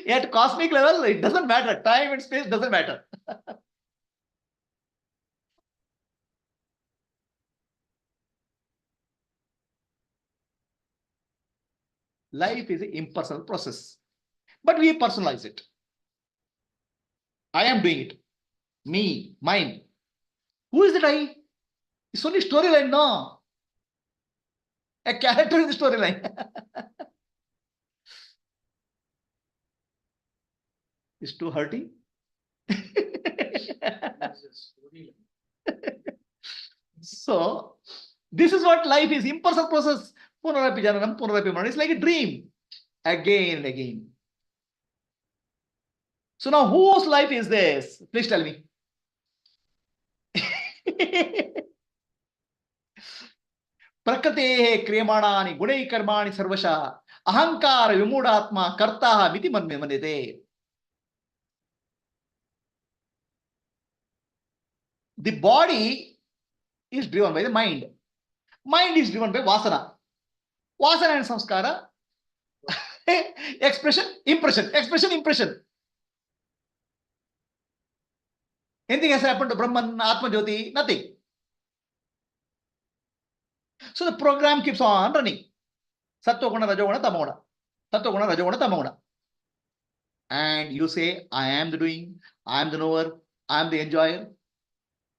At cosmic level, it doesn't matter. Time and space doesn't matter. Life is an impersonal process, but we personalize it. I am doing it. Me, mine. Who is that I? It's only storyline, no. A character in the storyline. It's too hurting. So, this is what life is, impersonal process. Punarapi jananam, punarapi maranam. It's like a dream. Again and again. So now whose life is this? Please tell me. Prakritehe kriyamani gunai karmani sarvasha ahankara vimudatma kartaha miti manmete. The body is driven by the mind. Mind is driven by vasana. Vasana and samskara. Expression, impression. Expression, impression. Anything has happened to Brahman, Atma Jyoti? Nothing. So the program keeps on running. Sattva-guna, Rajoguna, Tamoguna. Sattva-guna, Rajoguna, Tamoguna. And you say, I am the doing, I am the knower, I am the enjoyer.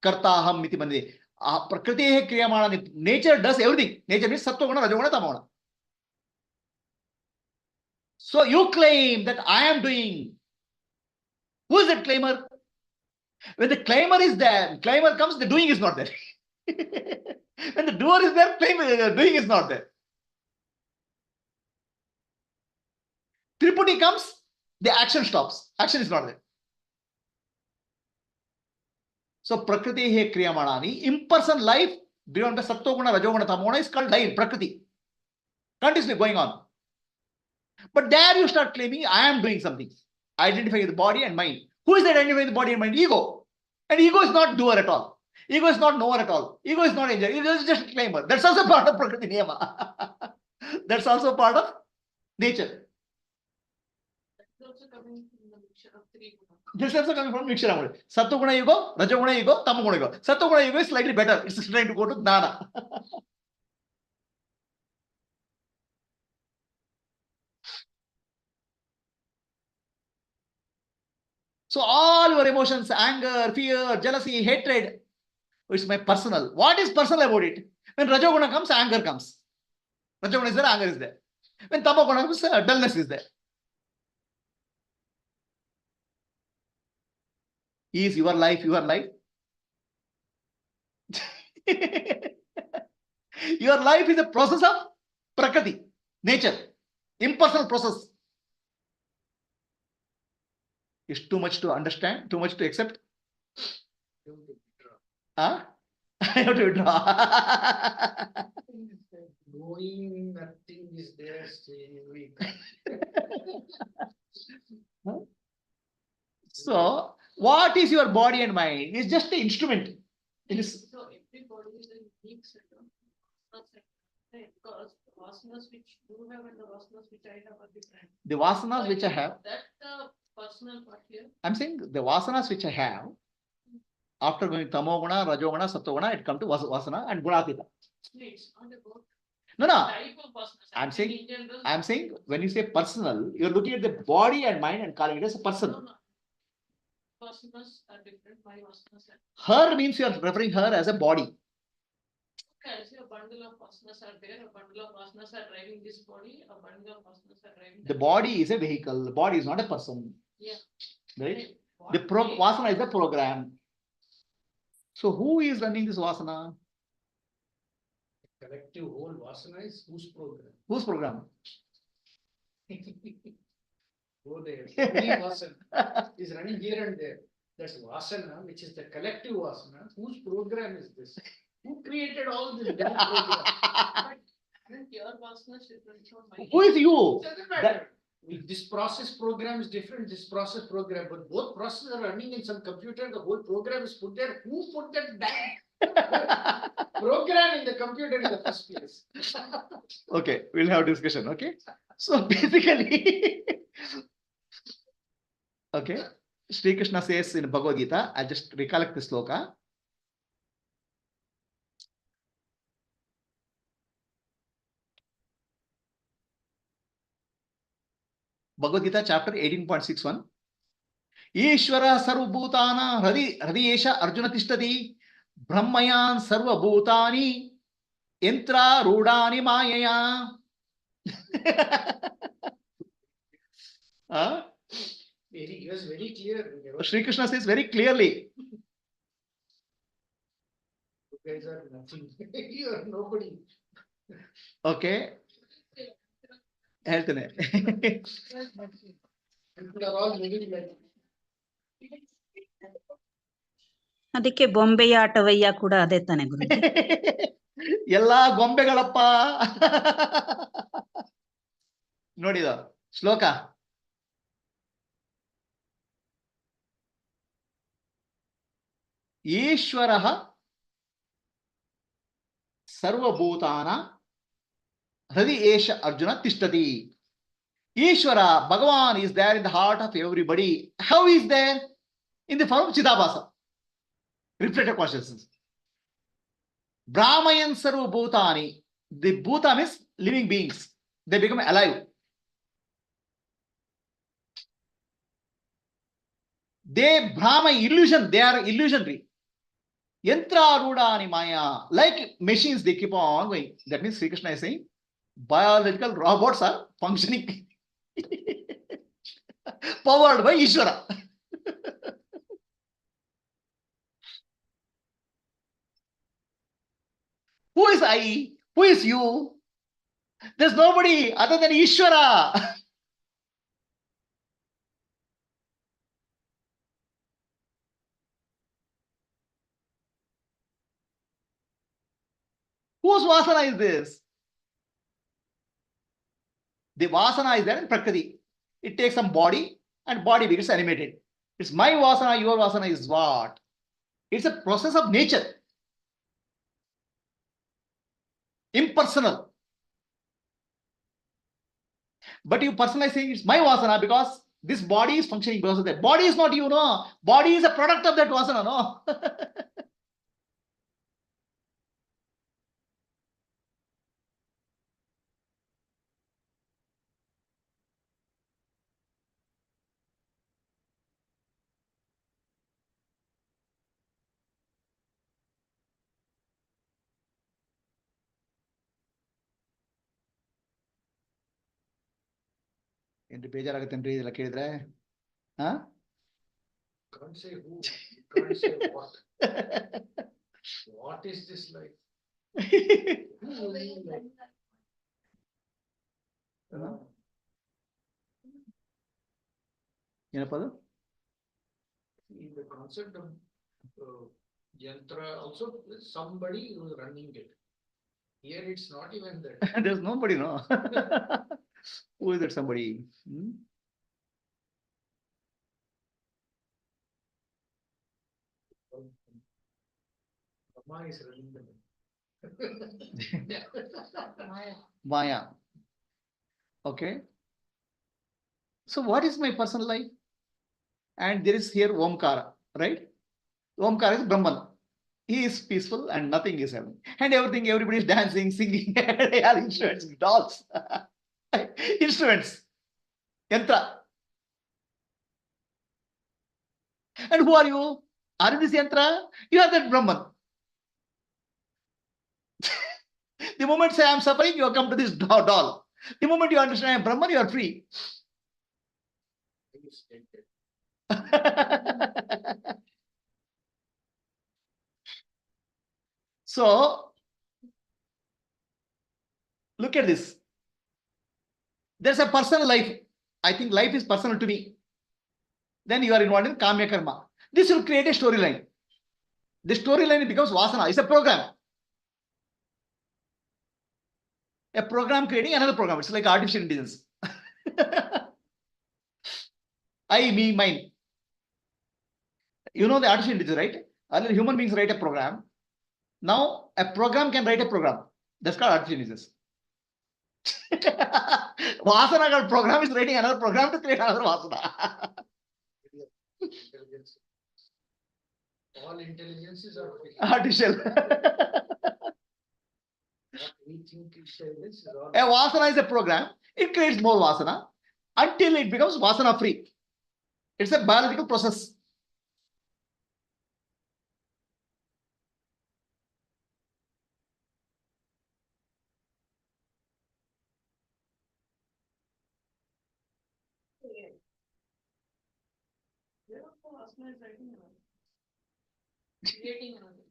Kartaham miti mande. Prakritehe kriyamana. Nature does everything. Nature means Sattva-guna, Rajoguna, Tamoguna. So you claim that I am doing. Who is that claimer? When the claimer is there, claimer comes, the doing is not there. When the doer is there, doing is not there. Triputi comes, the action stops. Action is not there. So Prakriti he kriyamanani, impersonal life beyond the Sattva-guna, Rajoguna, Tamoguna is called life, Prakriti. Continuously going on. But there you start claiming, I am doing something. Identifying the body and mind. Who is identifying the body and mind? Ego. And ego is not doer at all. Ego is not knower at all. Ego is not enjoyer. Ego is just a claimer. That's also part of Prakriti Niyama. That's also part of nature. That's also coming from the mixture of three gunas. This is also coming from Vichara. Sattva-guna ego, Rajoguna ego, Tamoguna ego. Sattva-guna ego is slightly better. It's trying to go to Jnana. So all your emotions, anger, fear, jealousy, hatred, it's my personal. What is personal about it? When Rajoguna comes, anger comes. Rajoguna is there, anger is there. When Tamoguna comes, dullness is there. Is your life your life? Your life is a process of Prakriti, nature, impersonal process. It's too much to understand, too much to accept. Huh? I have to withdraw. Knowing nothing is there, staying weak. So, what is your body and mind? It's just the instrument. It is. So everybody is a unique set of vasanas, because the vasanas which you have and the vasanas which I have are different. The vasanas which I have. That's the personal part here. I'm saying the vasanas which I have, after going Tamoguna, Rajoguna, Sattva-guna, it comes to vasana and Gunatita. It's not about No. type of vasanas. I'm saying, in general, I'm saying when you say personal, you're looking at the body and mind and calling it as a person. no. Vasanas are different. My vasanas are. Her means you're referring her as a body. Okay, I see a bundle of vasanas are there. A bundle of vasanas are driving this body. A bundle of vasanas are driving. The body is a vehicle. The body is not a person. Yeah. Right? The vasana is the program. So who is running this vasana? Collective whole vasana is whose program? Whose program? Go there. Only vasana is running here and there. That's vasana, which is the collective vasana. Whose program is this? Who created all this damn program? Aren't your vasanas different from mine? Who is you? Doesn't matter. This process program is different, this process program, but both processes are running in some computer, the whole program is put there. Who put that damn Program in the computer in the first place. Okay, we'll have discussion. Okay. So basically, okay, Sri Krishna says in Bhagavad Gita, I'll just recollect the sloka. Bhagavad Gita chapter 18.61. Ishvara sarvabhutana hridayesha Arjuna tishtati brahmayan sarvabhutani yantra rudani mayaya. He was very clear. Sri Krishna says very clearly. You guys are nothing. You are nobody. Okay. ಹೇಳ್ತೇನೆ. People are all living like. ಅದಕ್ಕೆ ಬೊಂಬೆಯ ಆಟವಯ್ಯ ಕೂಡ ಅದೇ ತಾನೆ ಗುರುಜಿ. ಎಲ್ಲಾ ಗೊಂಬೆಗಳಪ್ಪ. ನೋಡಿದ ಶ್ಲೋಕ. ಈಶ್ವರಃ ಸರ್ವಭೂತಾನ ಹೃದಯ ಏಷ Arjuna ತಿಷ್ಠತಿ. Ishvara, Bhagavan is there in the heart of everybody. How is there? In the form of Chidabhasa, reflected consciousness. Brahmayan sarva bhutani. The bhuta means living beings. They become alive. They Brahma illusion. They are illusionary. Yantra rudani maya. Like machines, they keep on going. That means Sri Krishna is saying biological robots are functioning. Powered by Ishvara. Who is I? Who is you? There's nobody other than Ishvara. Whose vasana is this? The vasana is there in Prakriti. It takes some body and body becomes animated. It's my vasana, your vasana is what? It's a process of nature. Impersonal. But you personalize saying it's my vasana because this body is functioning because of that. Body is not you, no. Body is a product of that vasana, no. ಏನ್ರಿ ಬೇಜಾರಾಗತ್ತೇನ್ರಿ ಇದೆಲ್ಲ ಕೇಳಿದ್ರೆ? Can't say who, can't say what. What is this like? ಏನಪ್ಪ ಅದು? In the concept of yantra, also somebody who is running it. Here it's not even that. There's nobody, no. Who is that somebody? Atma is running them. Maya. Okay. So what is my personal life? And there is here Omkara, right? Omkara is Brahman. He is peaceful and nothing is happening. And everything, everybody is dancing, singing. They are instruments, dolls. Instruments. Yantra. And who are you? Are you this yantra? You are that Brahman. The moment say I am suffering, you come to this doll. The moment you understand I am Brahman, you are free. So, look at this. There's a personal life. I think life is personal to me. Then you are involved in Kamya Karma. This will create a storyline. The storyline becomes Vasana. It's a program. A program creating another program. It's like artificial intelligence. I, me, mine. You know the artificial intelligence, right? Earlier human beings write a program. Now, a program can write a program. That's called artificial intelligence. Vasana program is writing another program to create another Vasana. Intelligence. All intelligences are Artificial. What we think intelligence is all. A Vasana is a program. It creates more Vasana until it becomes Vasana free. It's a biological process. Creating another.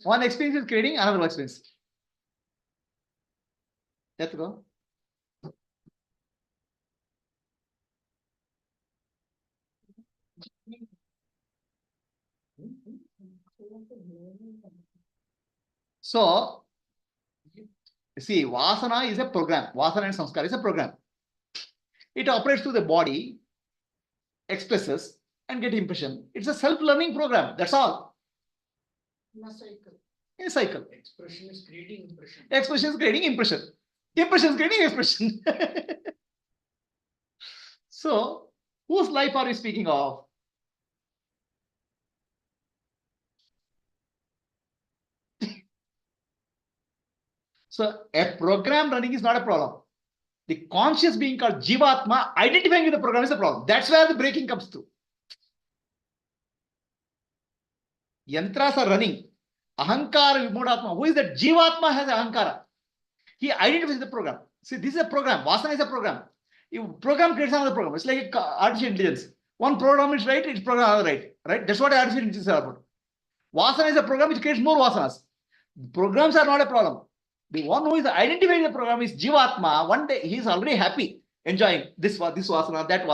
One experience is creating another experience. Let's go. So, see, Vasana is a program. Vasana and Samskara is a program. It operates through the body, expresses, and get impression. It's a self-learning program. That's all. In a cycle. In a cycle. Expression is creating impression. Expression is creating impression. Impression is creating expression. So, whose life are we speaking of? So, a program running is not a problem. The conscious being called Jivatma identifying with the program is the problem. That's where the breaking comes through. Yantras are running. Ahankara Vimodatma. Who is that? Jivatma has Ahankara. He identifies the program. See, this is a program. Vasana is a program. If program creates another program. It's like artificial intelligence. One program is right, it's program another right. Right? That's what artificial intelligence is about. Vasana is a program which creates more vasanas. Programs are not a problem. The one who is identifying the program is Jivatma. One day he is already happy, enjoying this vasana, that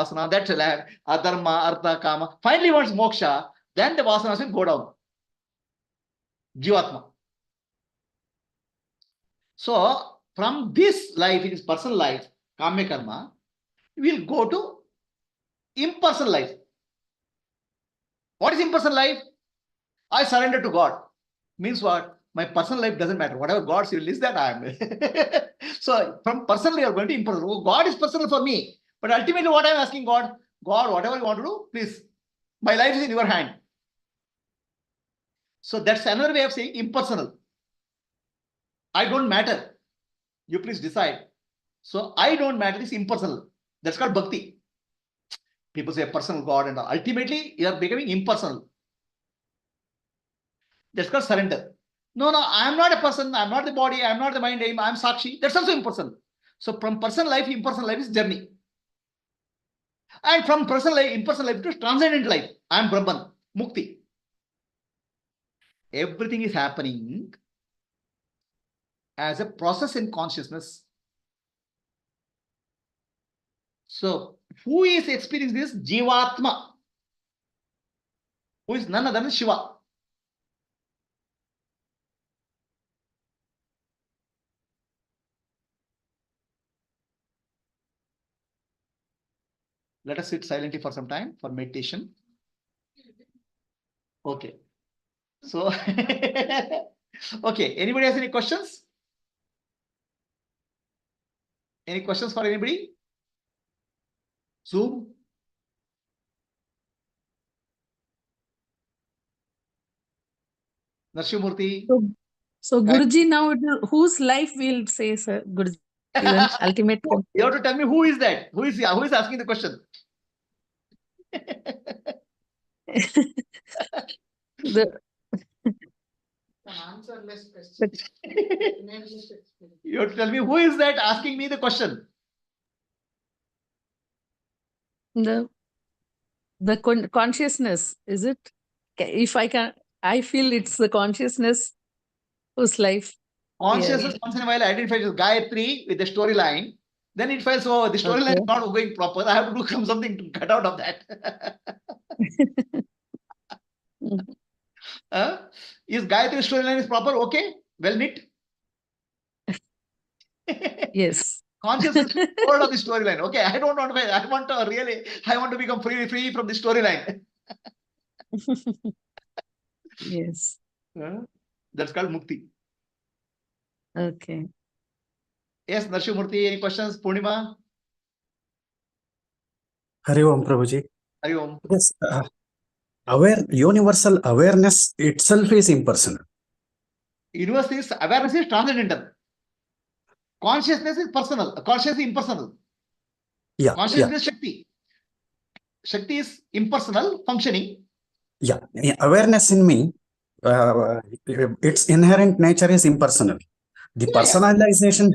adharma, artha, kama. Finally wants moksha, then the vasanas will go down. Jivatma. So, from this life, it is personal life, kamya karma, we will go to impersonal life. What is impersonal life? I surrender to God. Means what? My personal life doesn't matter. Whatever God's will is, that I am. So, from personal, you are going to impersonal. Oh, God is personal for me. But ultimately, what I am asking God, God, whatever you want to do, please. My life is in your hand. So, that's another way of saying impersonal. I don't matter. You please decide. So, I don't matter is impersonal. That's called bhakti. People say personal God, and ultimately, you are becoming impersonal. That's called surrender. No, I am not a person. I am not the body. I am not the mind. I am Sakshi. That's also impersonal. So from personal life, impersonal life is journey. And from personal life, impersonal life to transcendent life, I am Brahman, Mukti. Everything is happening as a process in consciousness. So who is experiencing this? Jivatma, who is none other than Shiva. Let us sit silently for some time for meditation. Okay. So, okay. Anybody has any questions? Any questions for anybody? Zoom? Narshimurti? So Guruji, now whose life will say, sir? Guruji, then ultimate. You have to tell me who is that? Who is asking the question? Answerless question. You have to tell me who is that asking me the question? The consciousness, is it? If I can, I feel it's the consciousness whose life. Consciousness once in a while identifies with Gayatri with the storyline. Then it feels, oh, the storyline is not going proper. I have to do something to cut out of that. Is Gayatri storyline is proper? Okay, well knit. Yes. Consciousness is part of the storyline. Okay, I don't want to. I want to become free from the storyline. Yes. That's called mukti. Okay. Yes, Narshimurti, any questions? Purnima? Hari Om, Prabhuji. Hari Om. Yes. Universal awareness itself is impersonal. Universal awareness is transcendental. Consciousness is personal. Consciousness is impersonal. Yeah. Consciousness is Shakti. Shakti is impersonal, functioning. Yeah. Awareness in me, its inherent nature is impersonal. The personalization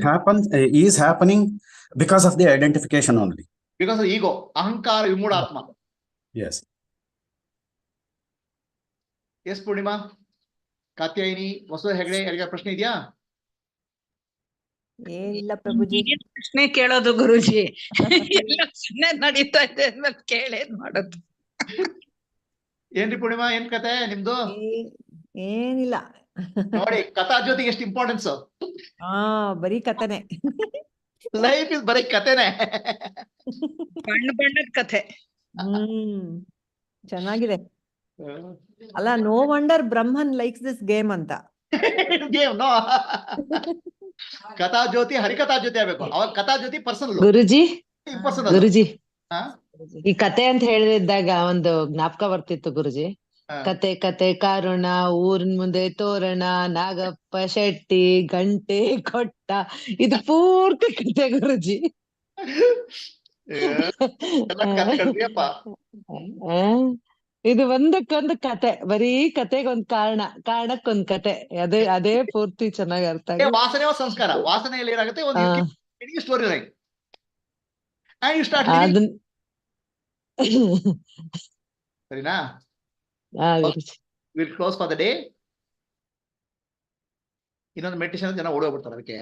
is happening because of the identification only. Because of ego. Ahankara vimuda Atma. Yes. Yes, Purnima. Katyayini, Vasu Hegde, ಯಾರಿಗ ಪ್ರಶ್ನೆ ಇದೆಯಾ? ಏನಿಲ್ಲ ಪ್ರಭುಜಿ. ಪ್ರಶ್ನೆ ಕೇಳೋದು ಗುರುಜಿ. ಎಲ್ಲ ಸುಮ್ಮನೆ ನಡೀತಾ ಇದೆ ಅಂದ್ಮೇಲೆ ಕೇಳೇನ್ ಮಾಡೋದು. ಏನ್ರಿ ಪೂರ್ಣಿಮಾ, ಏನ್ ಕತೆ ನಿಮ್ದು? ಏನಿಲ್ಲ ನೋಡಿ, ಕಥಾ ಜೊತೆಗೆ ಎಷ್ಟು ಇಂಪಾರ್ಟೆನ್ಸ್. ಬರೀ ಕಥೆನೆ. ಲೈಫ್ ಇಸ್ ಬರೀ ಕಥೆನೆ. ಬಣ್ಣ ಬಣ್ಣದ ಕಥೆ. ಚೆನ್ನಾಗಿದೆ. ಅಲ್ಲ, no wonder Brahman likes this game ಅಂತ. Game no. ಕಥಾ ಜ್ಯೋತಿ ಹರಿಕಥಾ ಜ್ಯೋತಿ ಆಗ್ಬೇಕು. ಅವಾಗ ಕಥಾ ಜ್ಯೋತಿ ಪರ್ಸನಲ್. ಗುರುಜಿ, ಇಂಪರ್ಸನಲ್. ಗುರುಜಿ, ಈ ಕತೆ ಅಂತ ಹೇಳಿದಾಗ ಒಂದು ಜ್ಞಾಪಕ ಬರ್ತಿತ್ತು ಗುರುಜಿ. ಕತೆ ಕತೆ ಕಾರುಣ, ಊರಿನ ಮುಂದೆ ತೋರಣ, ನಾಗಪ್ಪ ಶೆಟ್ಟಿ ಗಂಟೆ ಕೊಟ್ಟ, ಇದು ಪೂರ್ತಿ ಕತೆ ಗುರುಜಿ. ಇದು ಒಂದಕ್ಕೊಂದು ಕತೆ, ಬರೀ ಕತೆಗೊಂದ್ ಕಾರಣಕ್ಕೊಂದ್ ಕತೆ. ಅದೇ ಪೂರ್ತಿ ಚೆನ್ನಾಗಿ ಅರ್ಥ ಆಗಿದೆ. ವಾಸನೆ ಸಂಸ್ಕಾರ. ವಾಸನೆಯಲ್ಲಿ ಏನಾಗುತ್ತೆ, ಒಂದು story line. And you start living. ಸರಿನಾ? We'll close for the day. ಇನ್ನೊಂದು ಮೆಡಿಟೇಷನ್ ಜನ ಓಡೋಗ್ಬಿಡ್ತಾರೆ ಅದಕ್ಕೆ.